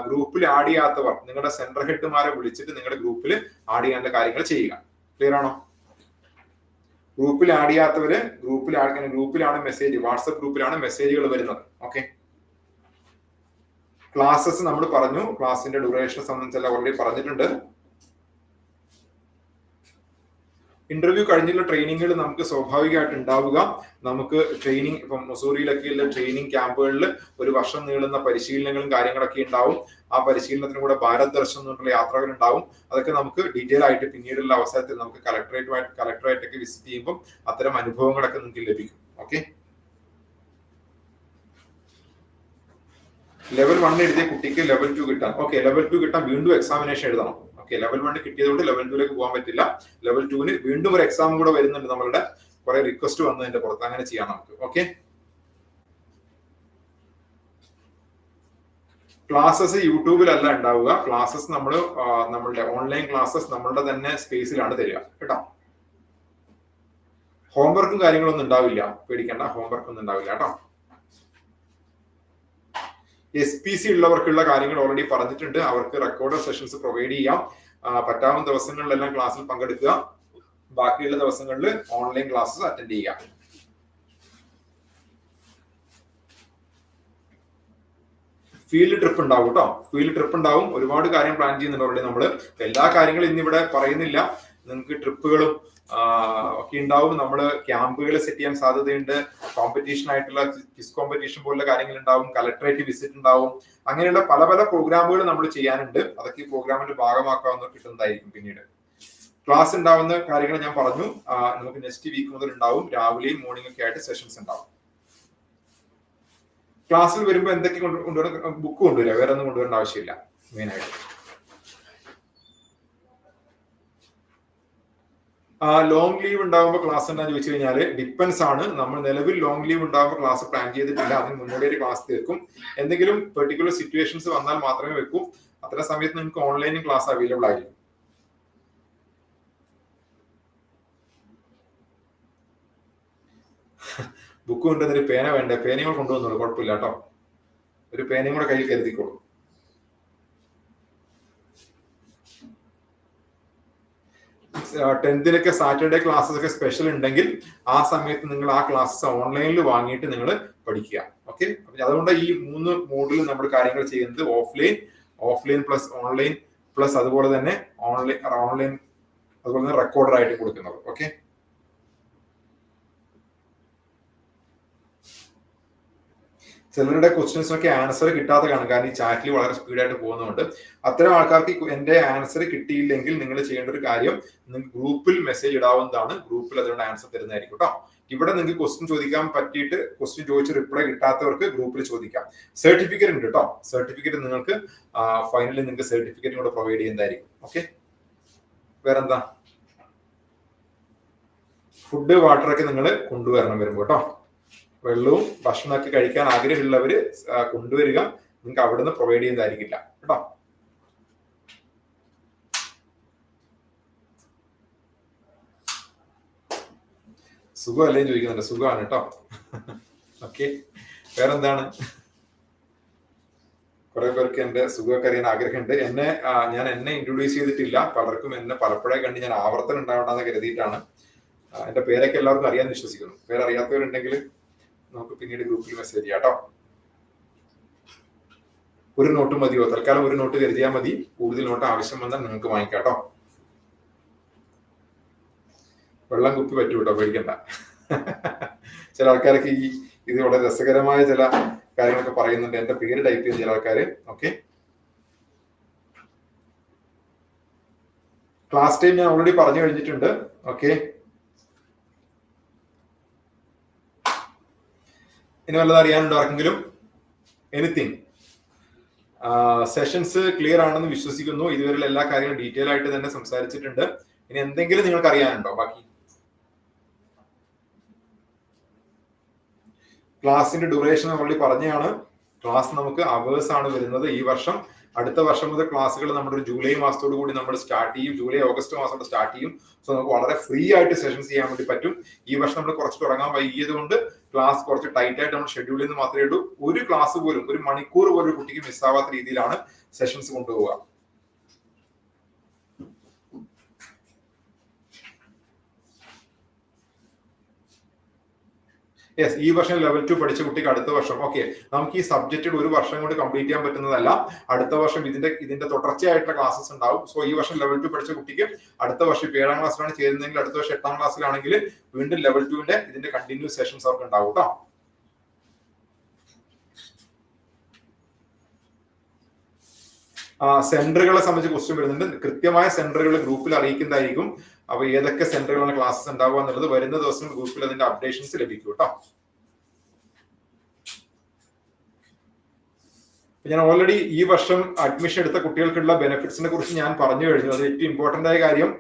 ഗ്രൂപ്പിൽ ആഡ് ചെയ്യാത്തവർ നിങ്ങളുടെ സെന്റർ ഹെഡ്മാരെ വിളിച്ചിട്ട് നിങ്ങളുടെ ഗ്രൂപ്പിൽ ആഡ് ചെയ്യാനുള്ള കാര്യങ്ങൾ ചെയ്യുക. ക്ലിയർ ആണോ? ഗ്രൂപ്പിൽ ആഡ് ചെയ്യാത്തവര് ഗ്രൂപ്പിലാണ് മെസ്സേജ്, വാട്സപ്പ് ഗ്രൂപ്പിലാണ് മെസ്സേജുകൾ വരുന്നത്. ഓക്കെ, ക്ലാസ്സസ് നമ്മൾ പറഞ്ഞു, ക്ലാസിന്റെ ഡ്യൂറേഷൻ സംബന്ധിച്ചെല്ലാം ഓൾറെഡി പറഞ്ഞിട്ടുണ്ട്. ഇന്റർവ്യൂ കഴിഞ്ഞുള്ള ട്രെയിനിങ്ങുകൾ നമുക്ക് സ്വാഭാവികമായിട്ട് ഉണ്ടാവുക. നമുക്ക് ട്രെയിനിങ് ഇപ്പം മൊസൂറിയിലൊക്കെയുള്ള ട്രെയിനിങ് ക്യാമ്പുകളിൽ ഒരു വർഷം നീളുന്ന പരിശീലനങ്ങളും കാര്യങ്ങളൊക്കെ ഉണ്ടാവും. ആ പരിശീലനത്തിന് കൂടെ ഭാരത് ദർശൻ എന്നുള്ള യാത്രകൾ ഉണ്ടാവും. അതൊക്കെ നമുക്ക് ഡീറ്റെയിൽ ആയിട്ട് പിന്നീടുള്ള അവസരത്തിൽ നമുക്ക് കളക്ടറേറ്റൊക്കെ വിസിറ്റ് ചെയ്യുമ്പോൾ അത്തരം അനുഭവങ്ങളൊക്കെ നിങ്ങൾക്ക് ലഭിക്കും. ഓക്കെ, ലെവൽ 1 എഴുതിയ കുട്ടിക്ക് ലെവൽ 2 കിട്ടാൻ, ഓക്കെ, ലെവൽ 2 കിട്ടാൻ വീണ്ടും എക്സാമിനേഷൻ എഴുതണം. ഓക്കെ, ലെവൽ 1 കിട്ടിയതുകൊണ്ട് ലെവൽ 2ലേക്ക് പോകാൻ പറ്റില്ല. ലെവൽ 2 വീണ്ടും ഒരു എക്സാം കൂടെ വരുന്നുണ്ട്. നമ്മളുടെ കുറെ റിക്വസ്റ്റ് വന്നതിന്റെ പുറത്ത് അങ്ങനെ ചെയ്യാം നമുക്ക്. ഓക്കെ, ക്ലാസ്സസ് യൂട്യൂബിലല്ല ഉണ്ടാവുക. ക്ലാസ്സസ് നമ്മളുടെ ഓൺലൈൻ ക്ലാസ്സസ് നമ്മളുടെ തന്നെ സ്പേസിലാണ് തരിക കേട്ടോ. ഹോംവർക്കും കാര്യങ്ങളൊന്നും ഉണ്ടാവില്ല, പേടിക്കേണ്ട, ഹോംവർക്ക് ഒന്നും ഉണ്ടാവില്ല കേട്ടോ. SPC ഉള്ളവർക്കുള്ള കാര്യങ്ങൾ ഓൾറെഡി പറഞ്ഞിട്ടുണ്ട്. അവർക്ക് റെക്കോർഡഡ് സെഷൻസ് പ്രൊവൈഡ് ചെയ്യാം. പറ്റാവുന്ന ദിവസങ്ങളിലെല്ലാം ക്ലാസ്സിൽ പങ്കെടുക്കുക. ബാക്കിയുള്ള ദിവസങ്ങളിൽ ഓൺലൈൻ ക്ലാസ്സസ് അറ്റൻഡ് ചെയ്യുക. ഫീൽഡ് ട്രിപ്പ് ഉണ്ടാവും കേട്ടോ. ഫീൽഡ് ട്രിപ്പ് ഉണ്ടാവും. ഒരുപാട് കാര്യം പ്ലാൻ ചെയ്യുന്നുണ്ട് ഓൾറെഡി നമ്മള്. എല്ലാ കാര്യങ്ങളും ഇന്നിവിടെ പറയുന്നില്ല. നിങ്ങൾക്ക് ട്രിപ്പുകളും ഒക്കെ ഉണ്ടാവും. നമ്മൾ ക്യാമ്പുകൾ സെറ്റ് ചെയ്യാൻ സാധ്യതയുണ്ട്. കോമ്പറ്റീഷൻ ആയിട്ടുള്ള ക്വിസ് കോമ്പറ്റീഷൻ പോലുള്ള കാര്യങ്ങൾ ഉണ്ടാവും. കളക്ടറേറ്റ് വിസിറ്റ് ഉണ്ടാവും. അങ്ങനെയുള്ള പല പല പ്രോഗ്രാമുകൾ നമ്മൾ ചെയ്യാനുണ്ട്. അതൊക്കെ ഈ പ്രോഗ്രാമിന്റെ ഭാഗമാക്കാവുന്ന കിട്ടുന്നതായിരിക്കും. പിന്നീട് ക്ലാസ് ഉണ്ടാവുന്ന കാര്യങ്ങൾ ഞാൻ പറഞ്ഞു. നമുക്ക് നെക്സ്റ്റ് വീക്ക് മുതൽ ഉണ്ടാവും. രാവിലെയും മോർണിംഗ് ഒക്കെ ആയിട്ട് സെഷൻസ് ഉണ്ടാവും. ക്ലാസ്സിൽ വരുമ്പോൾ എന്തൊക്കെ കൊണ്ടുവരണം? ബുക്ക് കൊണ്ടുവരിക, വേറെ ഒന്നും കൊണ്ടുവരേണ്ട ആവശ്യമില്ല. മെയിനായിട്ട് ലോങ് ലീവ് ഉണ്ടാകുമ്പോൾ ക്ലാസ് എന്താണെന്ന് ചോദിച്ചു കഴിഞ്ഞാൽ ഡിപ്പെൻസ് ആണ്. നമ്മൾ നിലവിൽ ലോങ് ലീവ് ഉണ്ടാകുമ്പോൾ ക്ലാസ് പ്ലാൻ ചെയ്തിട്ടില്ല. അതിന് മുന്നോടിയൊരു ക്ലാസ് തീർക്കും. എന്തെങ്കിലും പെർട്ടിക്കുലർ സിറ്റുവേഷൻസ് വന്നാൽ മാത്രമേ വെക്കൂ. അത്തരം സമയത്ത് നിങ്ങൾക്ക് ഓൺലൈനിൽ ക്ലാസ് അവൈലബിൾ ആയിരിക്കും. ബുക്ക് കൊണ്ടുവന്നൊരു പേന വേണ്ടേ? പേനയും കൂടെ കൊണ്ടുവന്നോളൂ, കുഴപ്പമില്ല കേട്ടോ. ഒരു പേനയും കൂടെ കയ്യിൽ കരുതിക്കോളൂ. ടെൻത്തിലൊക്കെ സാറ്റർഡേ ക്ലാസ്സസ് ഒക്കെ സ്പെഷ്യൽ ഉണ്ടെങ്കിൽ ആ സമയത്ത് നിങ്ങൾ ആ ക്ലാസ്സസ് ഓൺലൈനിൽ വാങ്ങിയിട്ട് നിങ്ങൾ പഠിക്കുക. ഓക്കെ, അതുകൊണ്ട് ഈ 3 മോഡിൽ നമ്മൾ കാര്യങ്ങൾ ചെയ്യുന്നത് ഓഫ്ലൈൻ പ്ലസ് ഓൺലൈൻ പ്ലസ് അതുപോലെ തന്നെ ഓൺലൈൻ അതുപോലെ തന്നെ റെക്കോർഡർ ആയിട്ട് കൊടുക്കുന്നത്. ഓക്കെ, ചിലരുടെ ക്വസ്റ്റ്യൻസിനൊക്കെ ആൻസർ കിട്ടാത്ത കാണും. കാരണം ഈ ചാറ്റിൽ വളരെ സ്പീഡായിട്ട് പോകുന്നതുകൊണ്ട് അത്തരം ആൾക്കാർക്ക് എന്റെ ആൻസർ കിട്ടിയില്ലെങ്കിൽ നിങ്ങൾ ചെയ്യേണ്ട ഒരു കാര്യം, നിങ്ങൾക്ക് ഗ്രൂപ്പിൽ മെസ്സേജ് ഇടാവുന്നതാണ്. ഗ്രൂപ്പിൽ അതിനുള്ള ആൻസർ തരുന്നതായിരിക്കും കേട്ടോ. ഇവിടെ നിങ്ങൾക്ക് ക്വസ്റ്റ്യൻ ചോദിക്കാൻ പറ്റിയിട്ട് ക്വസ്റ്റ്യൻ ചോദിച്ച് റിപ്ലൈ കിട്ടാത്തവർക്ക് ഗ്രൂപ്പിൽ ചോദിക്കാം. സർട്ടിഫിക്കറ്റ് ഉണ്ട് കേട്ടോ. സർട്ടിഫിക്കറ്റ് നിങ്ങൾക്ക് ഫൈനലിൽ നിങ്ങൾക്ക് സർട്ടിഫിക്കറ്റ് കൂടെ പ്രൊവൈഡ് ചെയ്യുന്നതായിരിക്കും. ഓക്കെ, വേറെന്താ? ഫുഡ് വാട്ടറൊക്കെ നിങ്ങൾ കൊണ്ടുവരണം വരുമ്പോൾ കേട്ടോ. വെള്ളവും ഭക്ഷണമൊക്കെ കഴിക്കാൻ ആഗ്രഹമുള്ളവര് കൊണ്ടുവരിക. നിങ്ങൾക്ക് അവിടെ നിന്ന് പ്രൊവൈഡ് ചെയ്യുന്നതായിരിക്കില്ല കേട്ടോ. സുഖമല്ലേ ചോദിക്കുന്നുണ്ട്. സുഖമാണ് കേട്ടോ. ഓക്കെ, വേറെന്താണ്? കുറെ പേർക്ക് എന്റെ സുഖമൊക്കെ അറിയാൻ ആഗ്രഹമുണ്ട്. ഞാൻ എന്നെ ഇൻട്രൊഡ്യൂസ് ചെയ്തിട്ടില്ല. പലർക്കും എന്നെ പലപ്പോഴേ കണ്ട് ഞാൻ ആവർത്തനം ഉണ്ടാവണമെന്ന് കരുതിയിട്ടാണ്. എന്റെ പേരൊക്കെ എല്ലാവർക്കും അറിയാമെന്ന് വിശ്വസിക്കുന്നു. പേരറിയാത്തവരുണ്ടെങ്കിൽ നമുക്ക് പിന്നീട് ഗ്രൂപ്പിൽ മെസ്സേജ് ചെയ്യാം കേട്ടോ. ഒരു നോട്ട് മതിയോ? തൽക്കാലം ഒരു നോട്ട് കരുതിയാൽ മതി. കൂടുതൽ നോട്ട് ആവശ്യം വന്നാൽ നിങ്ങൾക്ക് വാങ്ങിക്കാം കേട്ടോ. വെള്ളം കുപ്പി പറ്റൂ കേട്ടോ, പേടിക്കണ്ട. ചില ആൾക്കാർക്ക് ഇത് വളരെ രസകരമായ ചില കാര്യങ്ങളൊക്കെ പറയുന്നുണ്ട്. എന്റെ പേര് ടൈപ്പ് ചെയ്യുന്ന ചില ആൾക്കാര്. ഓക്കെ, ക്ലാസ് ടൈം ഞാൻ ഓൾറെഡി പറഞ്ഞു കഴിഞ്ഞിട്ടുണ്ട്. ഓക്കെ, ഇനി വല്ലതും അറിയാനുണ്ടോ ആർക്കെങ്കിലും? എനിത്തിങ്? സെഷൻസ് ക്ലിയർ ആണെന്ന് വിശ്വസിക്കുന്നു. ഇതുവരെയുള്ള എല്ലാ കാര്യങ്ങളും ഡീറ്റെയിൽ ആയിട്ട് തന്നെ സംസാരിച്ചിട്ടുണ്ട്. ഇനി എന്തെങ്കിലും നിങ്ങൾക്ക് അറിയാനുണ്ടോ? ബാക്കി ക്ലാസിന്റെ ഡ്യൂറേഷൻ ഓൾറെഡി പറഞ്ഞാണ്. ക്ലാസ് നമുക്ക് അവേഴ്സ് ആണ് വരുന്നത് ഈ വർഷം. അടുത്ത വർഷം മുതൽ ക്ലാസ്സുകൾ നമ്മുടെ ഒരു ജൂലൈ മാസത്തോടു കൂടി നമ്മൾ സ്റ്റാർട്ട് ചെയ്യും. ജൂലൈ ഓഗസ്റ്റ് മാസത്തോടെ സ്റ്റാർട്ട് ചെയ്യും. സോ നമുക്ക് വളരെ ഫ്രീ ആയിട്ട് സെഷൻസ് ചെയ്യാൻ വേണ്ടി പറ്റും. ഈ വർഷം നമ്മൾ കുറച്ച് തുടങ്ങാൻ വൈകിയത് കൊണ്ട് ക്ലാസ് കുറച്ച് ടൈറ്റ് ആയിട്ട് നമ്മൾ ഷെഡ്യൂൾ ചെയ്യുന്നത് മാത്രമേ ഉള്ളൂ. ഒരു ക്ലാസ് പോലും, ഒരു മണിക്കൂർ പോലും ഒരു കുട്ടിക്ക് മിസ്സാവാത്ത രീതിയിലാണ് സെഷൻസ് കൊണ്ടുപോവുക. യെസ്, ഈ വർഷം ലെവൽ 2 പഠിച്ച കുട്ടിക്ക് അടുത്ത വർഷം ഓക്കെ, നമുക്ക് ഈ സബ്ജക്റ്റിൽ ഒരു വർഷം കൊണ്ട് കംപ്ലീറ്റ് ചെയ്യാൻ പറ്റുന്നതല്ല. അടുത്ത വർഷം ഇതിന്റെ തുടർച്ചയായിട്ടുള്ള ക്ലാസ്സസ് ഉണ്ടാവും. സോ ഈ വർഷം ലെവൽ 2 പഠിച്ച കുട്ടിക്ക് അടുത്ത വർഷം 7ാം ക്ലാസ്സിലാണ് ചേരുന്നതെങ്കിൽ അടുത്ത വർഷം 8ാം ക്ലാസ്സിലാണെങ്കിൽ വീണ്ടും ലെവൽ 2ന്റെ ഇതിന്റെ കണ്ടിന്യൂസ് സെഷൻസ് അവർക്ക് ഉണ്ടാവും കേട്ടോ. സെന്ററുകളെ സംബന്ധിച്ച് ക്വസ്റ്റ്യൻ വരുന്നുണ്ട്. കൃത്യമായ സെന്ററുകൾ ഗ്രൂപ്പിൽ അറിയിക്കുന്നതായിരിക്കും. അപ്പൊ ഏതൊക്കെ സെന്ററുകളാണ് ക്ലാസ്സസ് ഉണ്ടാവുക എന്നുള്ളത് വരുന്ന ദിവസം ഗ്രൂപ്പിൽ അതിന്റെ അപ്ഡേഷൻസ് ലഭിക്കും കേട്ടോ. ഞാൻ ഓൾറെഡി ഈ വർഷം അഡ്മിഷൻ എടുത്ത കുട്ടികൾക്കുള്ള ബെനിഫിറ്റ്സിനെ കുറിച്ച് ഞാൻ പറഞ്ഞു കഴിഞ്ഞു. അത് ഏറ്റവും ഇമ്പോർട്ടന്റ് ആയ കാര്യം.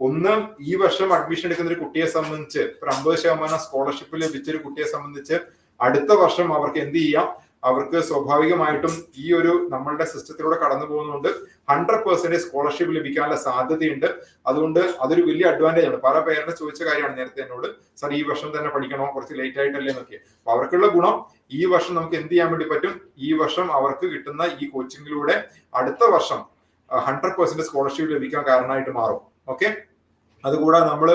ഒന്ന്, ഈ വർഷം അഡ്മിഷൻ എടുക്കുന്ന ഒരു കുട്ടിയെ സംബന്ധിച്ച് 50% സ്കോളർഷിപ്പ് ലഭിച്ച ഒരു കുട്ടിയെ സംബന്ധിച്ച് അടുത്ത വർഷം അവർക്ക് എന്ത് ചെയ്യാം? അവർക്ക് സ്വാഭാവികമായിട്ടും ഈ ഒരു നമ്മളുടെ സിസ്റ്റത്തിലൂടെ കടന്നു പോകുന്നതുകൊണ്ട് 100% സ്കോളർഷിപ്പ് ലഭിക്കാനുള്ള സാധ്യതയുണ്ട്. അതുകൊണ്ട് അതൊരു വലിയ അഡ്വാൻറ്റേജ് ആണ്. പല പേരുടെ ചോദിച്ച കാര്യമാണ് നേരത്തെ എന്നോട്, സാർ ഈ വർഷം തന്നെ പഠിക്കണോ, കുറച്ച് ലേറ്റ് ആയിട്ടല്ലേ എന്നൊക്കെ. അപ്പൊ അവർക്കുള്ള ഗുണം ഈ വർഷം നമുക്ക് എന്ത് ചെയ്യാൻ വേണ്ടി പറ്റും? ഈ വർഷം അവർക്ക് കിട്ടുന്ന ഈ കോച്ചിങ്ങിലൂടെ അടുത്ത വർഷം 100% സ്കോളർഷിപ്പ് ലഭിക്കാൻ കാരണമായിട്ട് മാറും. ഓക്കെ, അതുകൂടാതെ നമ്മൾ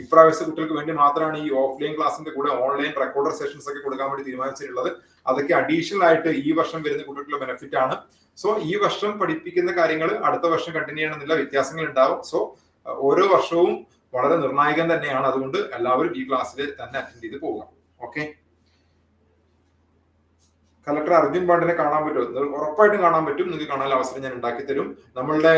ഇപ്രാവശ്യത്തെ കുട്ടികൾക്ക് വേണ്ടി മാത്രമാണ് ഈ ഓഫ്ലൈൻ ക്ലാസിന്റെ കൂടെ ഓൺലൈൻ റെക്കോർഡർ സെഷൻസ് ഒക്കെ കൊടുക്കാൻ വേണ്ടി തീരുമാനിച്ചിട്ടുള്ളത്. അതൊക്കെ അഡീഷണൽ ആയിട്ട് ഈ വർഷം വരുന്ന കുട്ടികൾക്കുള്ള ബെനിഫിറ്റ് ആണ്. സോ ഈ വർഷം പഠിപ്പിക്കുന്ന കാര്യങ്ങൾ അടുത്ത വർഷം കണ്ടിന്യൂ ചെയ്യണമെന്നില്ല, വ്യത്യാസങ്ങൾ ഉണ്ടാവും. സോ ഓരോ വർഷവും വളരെ നിർണായകം തന്നെയാണ്. അതുകൊണ്ട് എല്ലാവരും ഈ ക്ലാസ്സിൽ തന്നെ അറ്റൻഡ് ചെയ്ത് പോവുക. ഓക്കെ, കളക്ടർ അർജുൻ പാണ്ഡ്യനെ കാണാൻ പറ്റും? ഉറപ്പായിട്ടും കാണാൻ പറ്റും. നിങ്ങൾക്ക് കാണാനുള്ള അവസരം ഞാൻ ഉണ്ടാക്കി തരും. നമ്മളുടെ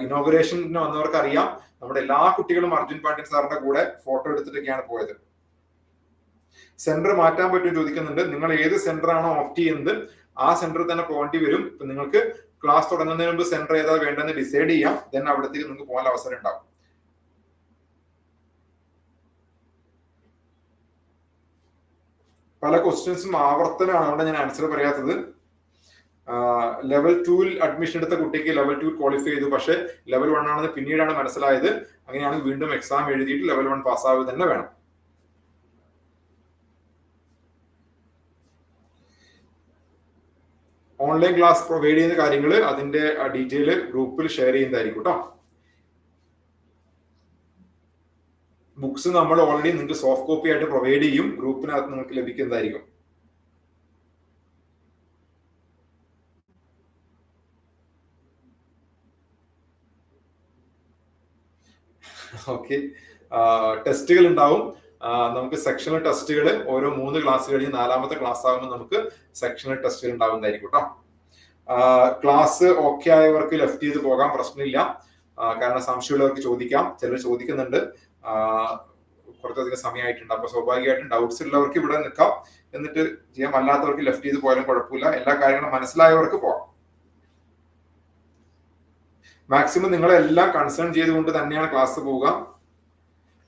ഇനോഗ്രേഷന് വന്നവർക്ക് അറിയാം, നമ്മുടെ എല്ലാ കുട്ടികളും അർജുൻ പാണ്ഡ്യൻ സാറിന്റെ കൂടെ ഫോട്ടോ എടുത്തിട്ടൊക്കെയാണ് പോയത്. സെന്റർ മാറ്റാൻ പറ്റും ചോദിക്കുന്നുണ്ട്. നിങ്ങൾ ഏത് സെന്റർ ആണോ ഓപ്റ്റ് ചെയ്യുന്നത് ആ സെന്ററിൽ തന്നെ പോകേണ്ടി വരും. ഇപ്പൊ നിങ്ങൾക്ക് ക്ലാസ് തുടങ്ങുന്നതിന് മുമ്പ് സെന്റർ ഏതാ വേണ്ടെന്ന് ഡിസൈഡ് ചെയ്യാം. ദെൻ അവിടത്തേക്ക് നിങ്ങൾക്ക് പോകാൻ അവസരം ഉണ്ടാവും. പല ക്വസ്റ്റ്യൻസും ആവർത്തനമാണ്, അതുകൊണ്ട് ഞാൻ ആൻസർ പറയാത്തത്. ലെവൽ 2ൽ അഡ്മിഷൻ എടുത്ത കുട്ടിക്ക് ലെവൽ 2 ക്വാളിഫൈ ചെയ്തു, പക്ഷെ ലെവൽ 1 ആണെന്ന് പിന്നീടാണ് മനസ്സിലായത്. അങ്ങനെയാണെങ്കിൽ വീണ്ടും എക്സാം എഴുതിയിട്ട് ലെവൽ 1 പാസ്സാവുക തന്നെ വേണം. ഓൺലൈൻ ക്ലാസ് പ്രൊവൈഡ് ചെയ്യുന്ന കാര്യങ്ങൾ അതിന്റെ ഡീറ്റെയിൽ ഗ്രൂപ്പിൽ ഷെയർ ചെയ്യുന്നതായിരിക്കും കേട്ടോ. ബുക്സ് നമ്മൾ ഓൾറെഡി നിങ്ങൾക്ക് സോഫ്റ്റ് കോപ്പി ആയിട്ട് പ്രൊവൈഡ് ചെയ്യും. ഗ്രൂപ്പിനകത്ത് നിങ്ങൾക്ക് ലഭിക്കുന്നതായിരിക്കും. ഓക്കെ, ടെസ്റ്റുകൾ ഉണ്ടാവും. നമുക്ക് സെക്ഷണൽ ടെസ്റ്റുകൾ ഓരോ 3 ക്ലാസ് കഴിഞ്ഞ് 4ാമത്തെ ക്ലാസ് ആകുമ്പോൾ നമുക്ക് സെക്ഷണൽ ടെസ്റ്റുകൾ ഉണ്ടാവുന്നതായിരിക്കും കേട്ടോ. ക്ലാസ് ഓക്കെ ആയവർക്ക് ലെഫ്റ്റ് ചെയ്ത് പോകാൻ പ്രശ്നമില്ല. കാരണം സംശയമുള്ളവർക്ക് ചോദിക്കാം. ചിലർ ചോദിക്കുന്നുണ്ട്, കുറച്ചധികം സമയമായിട്ടുണ്ട്. അപ്പൊ സ്വാഭാവികമായിട്ടും ഡൗട്ട്സ് ഉള്ളവർക്ക് ഇവിടെ നിൽക്കാം, എന്നിട്ട് ചെയ്യാം. അല്ലാത്തവർക്ക് ലെഫ്റ്റ് ചെയ്ത് പോയാലും കുഴപ്പമില്ല. എല്ലാ കാര്യങ്ങളും മനസ്സിലായവർക്ക് പോകാം. മാക്സിമം നിങ്ങളെല്ലാം കൺസേൺ ചെയ്തുകൊണ്ട് തന്നെയാണ് ക്ലാസ് പോവുക.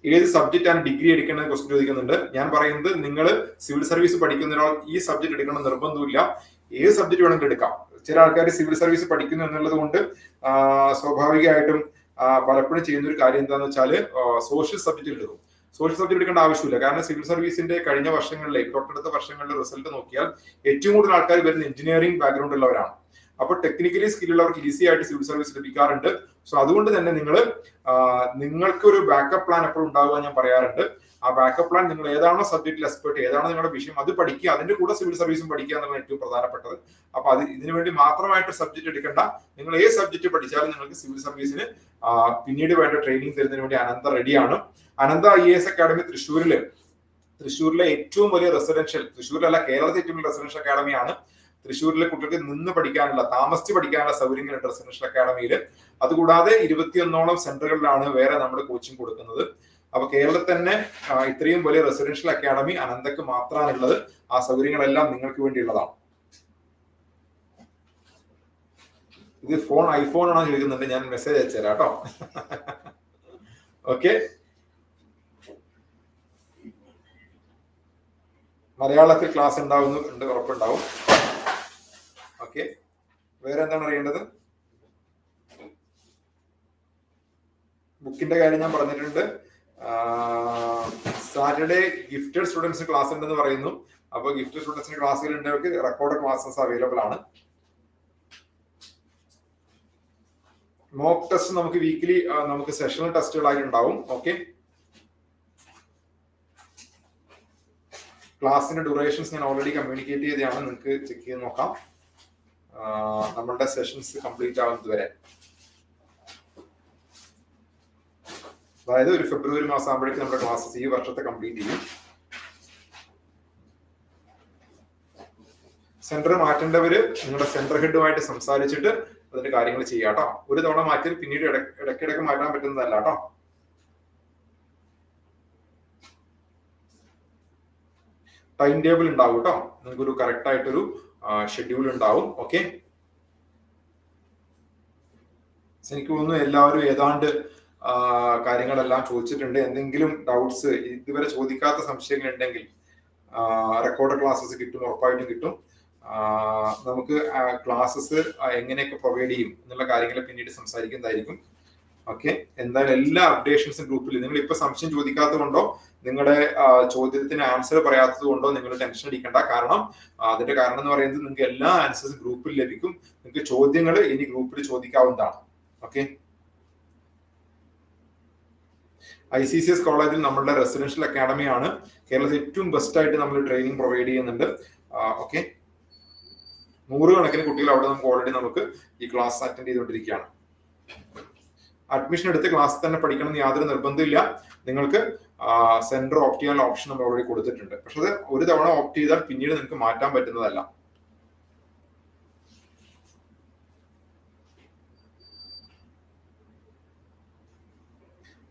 ഏത് സബ്ജക്റ്റ് ആണ് ഡിഗ്രി എടുക്കേണ്ടത് ക്വസ്റ്റ്യൻ ചോദിക്കുന്നുണ്ട്. ഞാൻ പറയുന്നത്, നിങ്ങൾ സിവിൽ സർവീസ് പഠിക്കുന്ന ഒരാൾ ഈ സബ്ജക്ട് എടുക്കണം നിർബന്ധമില്ല. ഏത് സബ്ജക്ട് വേണമെങ്കിലും എടുക്കാം. ചില ആൾക്കാർ സിവിൽ സർവീസ് പഠിക്കുന്നു എന്നുള്ളത് കൊണ്ട് സ്വാഭാവികമായിട്ടും പലപ്പോഴും ചെയ്യുന്ന ഒരു കാര്യം എന്താണെന്ന് വെച്ചാൽ സോഷ്യൽ സബ്ജക്റ്റ് എടുക്കും. സോഷ്യൽ സബ്ജക്ട് എടുക്കേണ്ട ആവശ്യമില്ല. കാരണം സിവിൽ സർവീസിന്റെ കഴിഞ്ഞ വർഷങ്ങളിലെ തൊട്ടടുത്ത വർഷങ്ങളിലെ റിസൾട്ട് നോക്കിയാൽ ഏറ്റവും കൂടുതൽ ആൾക്കാർ വരുന്ന എഞ്ചിനീയറിംഗ് ബാക്ക്ഗ്രൗണ്ട് ഉള്ളവരാണ്. അപ്പോൾ ടെക്നിക്കലി സ്കില്ലുള്ളവർക്ക് ഈസി ആയിട്ട് സിവിൽ സർവീസ് ലഭിക്കാറുണ്ട്. സോ അതുകൊണ്ട് തന്നെ നിങ്ങൾക്ക് ഒരു ബാക്കപ്പ് പ്ലാൻ എപ്പോഴും ഉണ്ടാവുക ഞാൻ പറയാറുണ്ട്. ആ ബാക്കപ്പ് പ്ലാൻ നിങ്ങൾ ഏതാണോ സബ്ജക്റ്റിൽ എക്സ്പെർട്ട്, ഏതാണോ നിങ്ങളുടെ വിഷയം, അത് പഠിക്കുക. അതിന്റെ കൂടെ സിവിൽ സർവീസും പഠിക്കുക എന്നുള്ളത് ഏറ്റവും പ്രധാനപ്പെട്ടത്. അപ്പൊ ഇതിനു വേണ്ടി മാത്രമായിട്ട് സബ്ജക്ട് എടുക്കേണ്ട. നിങ്ങൾ ഏത് സബ്ജക്ട് പഠിച്ചാലും നിങ്ങൾക്ക് സിവിൽ സർവീസിന് പിന്നീട് വേണ്ട ട്രെയിനിങ് തരുന്നതിന് വേണ്ടി അനന്ത റെഡിയാണ്. അനന്ത IAS അക്കാഡമി തൃശ്ശൂരിലെ ഏറ്റവും വലിയ തൃശ്ശൂരിലല്ല, കേരളത്തിലെ ഏറ്റവും വലിയ റെസിഡൻഷ്യൽ അക്കാഡമിയാണ്. തൃശ്ശൂരിലെ കുട്ടികൾക്ക് നിന്ന് പഠിക്കാനുള്ള, താമസിച്ച് പഠിക്കാനുള്ള സൗകര്യങ്ങളുണ്ട് റെസിഡൻഷ്യൽ അക്കാഡമിയിൽ. അതുകൂടാതെ 21ഓളം സെന്ററുകളിലാണ് വേറെ നമ്മൾ കോച്ചിങ് കൊടുക്കുന്നത്. അപ്പൊ കേരളത്തിൽ തന്നെ ഇത്രയും വലിയ റെസിഡൻഷ്യൽ അക്കാഡമി അനന്തക്ക് മാത്രമാണുള്ളത്. ആ സൗകര്യങ്ങളെല്ലാം നിങ്ങൾക്ക് വേണ്ടിയുള്ളതാണ്. ഇത് ഐഫോൺ ആണോ ചോദിക്കുന്നുണ്ട്, ഞാൻ മെസ്സേജ് അയച്ചുതരാം കേട്ടോ. ഓക്കെ, മലയാളത്തിൽ ക്ലാസ് ഉണ്ടാവുന്നുണ്ട്, ഉറപ്പുണ്ടാവും. ഓക്കെ, വേറെ എന്താണ് അറിയേണ്ടത്? ബുക്കിന്റെ കാര്യം ഞാൻ പറഞ്ഞിട്ടുണ്ട്. സാറ്റർഡേ ഗിഫ്റ്റഡ് സ്റ്റുഡൻസിന് ക്ലാസ് ഉണ്ടെന്ന് പറയുന്നു. അപ്പൊ ഗിഫ്റ്റഡ് സ്റ്റുഡൻസിന് ക്ലാസ്സുകൾ ഉണ്ടവർക്ക് റെക്കോർഡ് ക്ലാസ്സസ് അവൈലബിൾ ആണ്. മോക്ക് ടെസ്റ്റ് നമുക്ക് വീക്കിലി നമുക്ക് സെഷണൽ ടെസ്റ്റുകളായിട്ട് ഉണ്ടാവും. ഓക്കെ, ക്ലാസിന്റെ ഡ്യൂറേഷൻസ് ഞാൻ ഓൾറെഡി കമ്മ്യൂണിക്കേറ്റ് ചെയ്തതാണ്, നിങ്ങൾക്ക് ചെക്ക് ചെയ്ത് നോക്കാം. നമ്മളുടെ സെഷൻസ് കംപ്ലീറ്റ് ആവുന്നത് വരെ, അതായത് ഒരു ഫെബ്രുവരി മാസം ആകുമ്പോഴേക്കും നമ്മുടെ ക്ലാസ്സസ് ഈ വർഷത്തെ കംപ്ലീറ്റ് ചെയ്യും. സെന്റർ മാറ്റേണ്ടവര് നിങ്ങളുടെ സെന്റർ ഹെഡുമായിട്ട് സംസാരിച്ചിട്ട് അതിന്റെ കാര്യങ്ങൾ ചെയ്യാം കേട്ടോ. ഒരു തവണ മാറ്റി പിന്നീട് ഇടയ്ക്കിടയ്ക്ക് മാറ്റാൻ പറ്റുന്നതല്ല കേട്ടോ. ടൈം ടേബിൾ ഉണ്ടാവും കേട്ടോ, നിങ്ങൾക്കൊരു കറക്റ്റ് ആയിട്ടൊരു ഷെഡ്യൂൾ ഉണ്ടാവും. ഓക്കെ, എനിക്ക് തോന്നുന്നു എല്ലാവരും ഏതാണ്ട് കാര്യങ്ങളെല്ലാം ചോദിച്ചിട്ടുണ്ട്. എന്തെങ്കിലും ഡൗട്ട്സ്, ഇതുവരെ ചോദിക്കാത്ത സംശയങ്ങൾ ഉണ്ടെങ്കിൽ റെക്കോർഡ് ക്ലാസ്സസ് കിട്ടും, ഉറപ്പായിട്ടും കിട്ടും. നമുക്ക് ക്ലാസ്സസ് എങ്ങനെയൊക്കെ പ്രൊവൈഡ് ചെയ്യും എന്നുള്ള കാര്യങ്ങൾ പിന്നീട് സംസാരിക്കുന്നതായിരിക്കും. ഓക്കെ, എന്തായാലും എല്ലാ അപ്ഡേഷൻസും ഗ്രൂപ്പിൽ, നിങ്ങൾ ഇപ്പൊ സംശയം ചോദിക്കാത്തത് കൊണ്ടോ നിങ്ങളുടെ ചോദ്യത്തിന് ആൻസർ പറയാത്തത് കൊണ്ടോ നിങ്ങൾ ടെൻഷൻ അടിക്കേണ്ട. അതിന്റെ കാരണം എന്ന് പറയുന്നത് നിങ്ങൾക്ക് എല്ലാ ആൻസേഴ്സും ഗ്രൂപ്പിൽ ലഭിക്കും. നിങ്ങൾക്ക് ചോദ്യങ്ങൾ ഇനി ഗ്രൂപ്പിൽ ചോദിക്കാവുന്നതാണ്. ഓക്കെ, ICCS കോളേജിൽ നമ്മളുടെ റെസിഡൻഷ്യൽ അക്കാഡമിയാണ്. കേരളത്തിൽ ഏറ്റവും ബെസ്റ്റ് ആയിട്ട് നമ്മൾ ട്രെയിനിങ് പ്രൊവൈഡ് ചെയ്യുന്നുണ്ട്. ഓക്കെ, 100 കണക്കിന് കുട്ടികൾ അവിടെ നമുക്ക് ഓൾറെഡി നമുക്ക് ഈ ക്ലാസ് അറ്റൻഡ് ചെയ്തുകൊണ്ടിരിക്കുകയാണ്. അഡ്മിഷൻ എടുത്ത് ക്ലാസ് തന്നെ പഠിക്കണം എന്ന് യാതൊരു നിർബന്ധമില്ല. നിങ്ങൾക്ക് സെന്റർ ഓപ്റ്റ് ചെയ്യാനുള്ള ഓപ്ഷൻ നമ്മൾ ഓൾറെഡി കൊടുത്തിട്ടുണ്ട്. പക്ഷെ അത് ഒരു തവണ ഓപ്റ്റ് ചെയ്താൽ പിന്നീട് നിങ്ങൾക്ക് മാറ്റാൻ പറ്റുന്നതല്ല.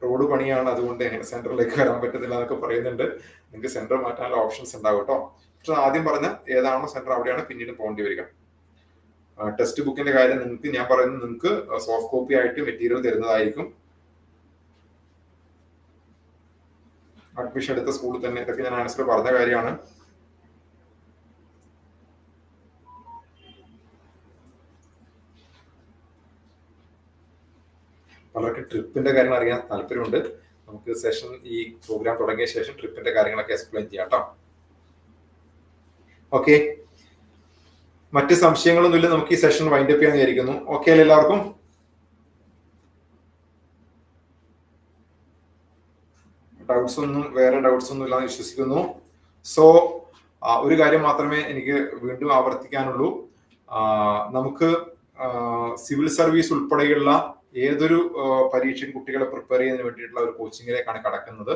റോഡ് പണിയാണ്, അതുകൊണ്ട് സെന്ററിലേക്ക് വരാൻ പറ്റത്തില്ല എന്നൊക്കെ പറയുന്നുണ്ട്. നിങ്ങൾക്ക് സെന്റർ മാറ്റാനുള്ള ഓപ്ഷൻസ് ഉണ്ടാവും കേട്ടോ. പക്ഷെ ആദ്യം പറഞ്ഞ ഏതാണോ സെന്റർ അവിടെയാണ് പിന്നീട് പോകേണ്ടി വരിക. ടെക്സ്റ്റ് ബുക്കിന്റെ കാര്യം ഞാൻ പറയുന്നത് നിങ്ങൾക്ക് സോഫ്റ്റ് കോപ്പി ആയിട്ട് മെറ്റീരിയൽ തരുന്നതായിരിക്കും. അഡ്മിഷൻ എടുത്ത സ്കൂളിൽ തന്നെ, ഇതൊക്കെ ഞാൻ ആൻസർ പറഞ്ഞ കാര്യമാണ്. പലർക്ക് ട്രിപ്പിന്റെ കാര്യങ്ങൾ അറിയാൻ താല്പര്യമുണ്ട്. നമുക്ക് സെഷൻ ഈ പ്രോഗ്രാം തുടങ്ങിയ ശേഷം ട്രിപ്പിന്റെ കാര്യങ്ങളൊക്കെ എക്സ്പ്ലെയിൻ ചെയ്യാം കേട്ടോ. ഓക്കെ, മറ്റ് സംശയങ്ങളൊന്നുമില്ല. നമുക്ക് ഈ സെഷൻ വൈൻഡ് അപ്പ് ചെയ്യാൻ വിചാരിക്കുന്നു. ഓക്കെ അല്ലേ എല്ലാവർക്കും? വേറെ ഡൗട്ട്സ് ഒന്നും ഇല്ലാന്ന് വിശ്വസിക്കുന്നു. സോ ഒരു കാര്യം മാത്രമേ എനിക്ക് വീണ്ടും ആവർത്തിക്കാനുള്ളൂ. നമുക്ക് സിവിൽ സർവീസ് ഉൾപ്പെടെയുള്ള ഏതൊരു പരീക്ഷയും കുട്ടികളെ പ്രിപ്പയർ ചെയ്യുന്നതിന് വേണ്ടിയിട്ടുള്ള ഒരു കോച്ചിങ്ങിലേക്കാണ് കടക്കുന്നത്.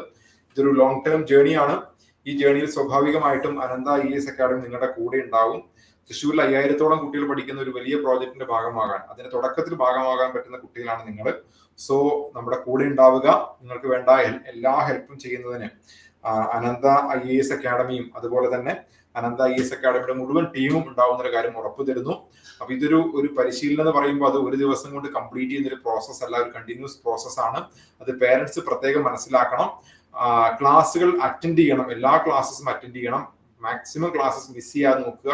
ഇതൊരു ലോങ് ടേം ജേണിയാണ്. ഈ ജേണിയിൽ സ്വാഭാവികമായിട്ടും അനന്ത IAS അക്കാഡമി നിങ്ങളുടെ കൂടെ ഉണ്ടാവും. തൃശ്ശൂരിൽ 5000-ഓളം കുട്ടികൾ പഠിക്കുന്ന ഒരു വലിയ പ്രോജക്റ്റിന്റെ ഭാഗമാകാൻ, അതിന്റെ തുടക്കത്തിൽ ഭാഗമാകാൻ പറ്റുന്ന കുട്ടികളാണ് നിങ്ങൾ. സോ നമ്മുടെ കൂടെ ഉണ്ടാവുക. നിങ്ങൾക്ക് വേണ്ട എല്ലാ ഹെൽപ്പും ചെയ്യുന്നതിന് അനന്ത IAS അക്കാഡമിയും അതുപോലെ തന്നെ അനന്ത IAS അക്കാഡമിയുടെ മുഴുവൻ ടീമും ഉണ്ടാവുന്ന ഒരു കാര്യം ഉറപ്പു തരുന്നു. അപ്പൊ ഒരു പരിശീലനം എന്ന് പറയുമ്പോൾ അത് ഒരു ദിവസം കൊണ്ട് കംപ്ലീറ്റ് ചെയ്യുന്ന ഒരു പ്രോസസ് അല്ല, ഒരു കണ്ടിന്യൂസ് പ്രോസസ് ആണ്. അത് പേരൻസ് പ്രത്യേകം മനസ്സിലാക്കണം. ക്ലാസ്സുകൾ അറ്റൻഡ് ചെയ്യണം, എല്ലാ ക്ലാസ്സസും അറ്റൻഡ് ചെയ്യണം. മാക്സിമം ക്ലാസ്സസ് മിസ് ചെയ്യാതെ നോക്കുക.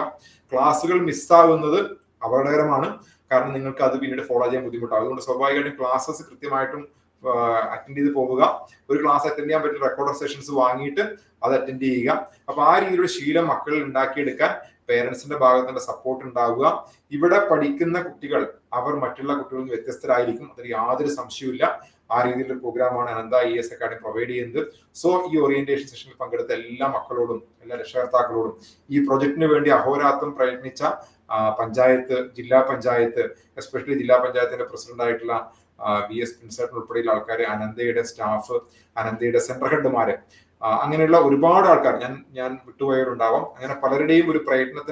ക്ലാസ്സുകൾ മിസ്സാകുന്നത് അപകടകരമാണ്. കാരണം നിങ്ങൾക്ക് അത് പിന്നീട് ഫോളോ ചെയ്യാൻ ബുദ്ധിമുട്ടാകും. അതുകൊണ്ട് സ്വാഭാവികമായിട്ടും ക്ലാസ്സസ് കൃത്യമായിട്ടും അറ്റൻഡ് ചെയ്ത് പോവുക. ഒരു ക്ലാസ് അറ്റൻഡ് ചെയ്യാൻ പറ്റുന്ന റെക്കോർഡർ സെഷൻസ് വാങ്ങിയിട്ട് അത് അറ്റൻഡ് ചെയ്യുക. അപ്പൊ ആ രീതിയിലുള്ള ശീലം മക്കളിൽ ഉണ്ടാക്കിയെടുക്കാൻ പേരൻസിന്റെ ഭാഗത്തിന്റെ സപ്പോർട്ട് ഉണ്ടാവുക. ഇവിടെ പഠിക്കുന്ന കുട്ടികൾ അവർ മറ്റുള്ള കുട്ടികളിൽ നിന്ന് വ്യത്യസ്തരായിരിക്കും, അതിൽ യാതൊരു സംശയവുമില്ല. ആ രീതിയിലുള്ള പ്രോഗ്രാമാണ് അനന്ത IAS അക്കാഡമി പ്രൊവൈഡ് ചെയ്യുന്നത്. സോ ഈ ഓറിയന്റേഷൻ സെഷനിൽ പങ്കെടുത്ത എല്ലാ മക്കളോടും എല്ലാ രക്ഷകർത്താക്കളോടും ഈ പ്രൊജക്ടിന് വേണ്ടി അഹോരാത്രം പ്രയത്നിച്ച പഞ്ചായത്ത്, ജില്ലാ പഞ്ചായത്ത്, എസ്പെഷ്യലി ജില്ലാ പഞ്ചായത്തിന്റെ പ്രസിഡന്റ് ആയിട്ടുള്ള VS പ്രിൻസേട്ടൻ ഉൾപ്പെടെയുള്ള ആൾക്കാർ, അനന്തയുടെ സ്റ്റാഫ്, അനന്തയുടെ സെന്റർ ഹെഡ്മാര്, അങ്ങനെയുള്ള ഒരുപാട് ആൾക്കാർ, ഞാൻ വിട്ടുപോയവരുണ്ടാവാം. അങ്ങനെ പലരുടെയും ഒരു പ്രയത്നത്തിന്റെ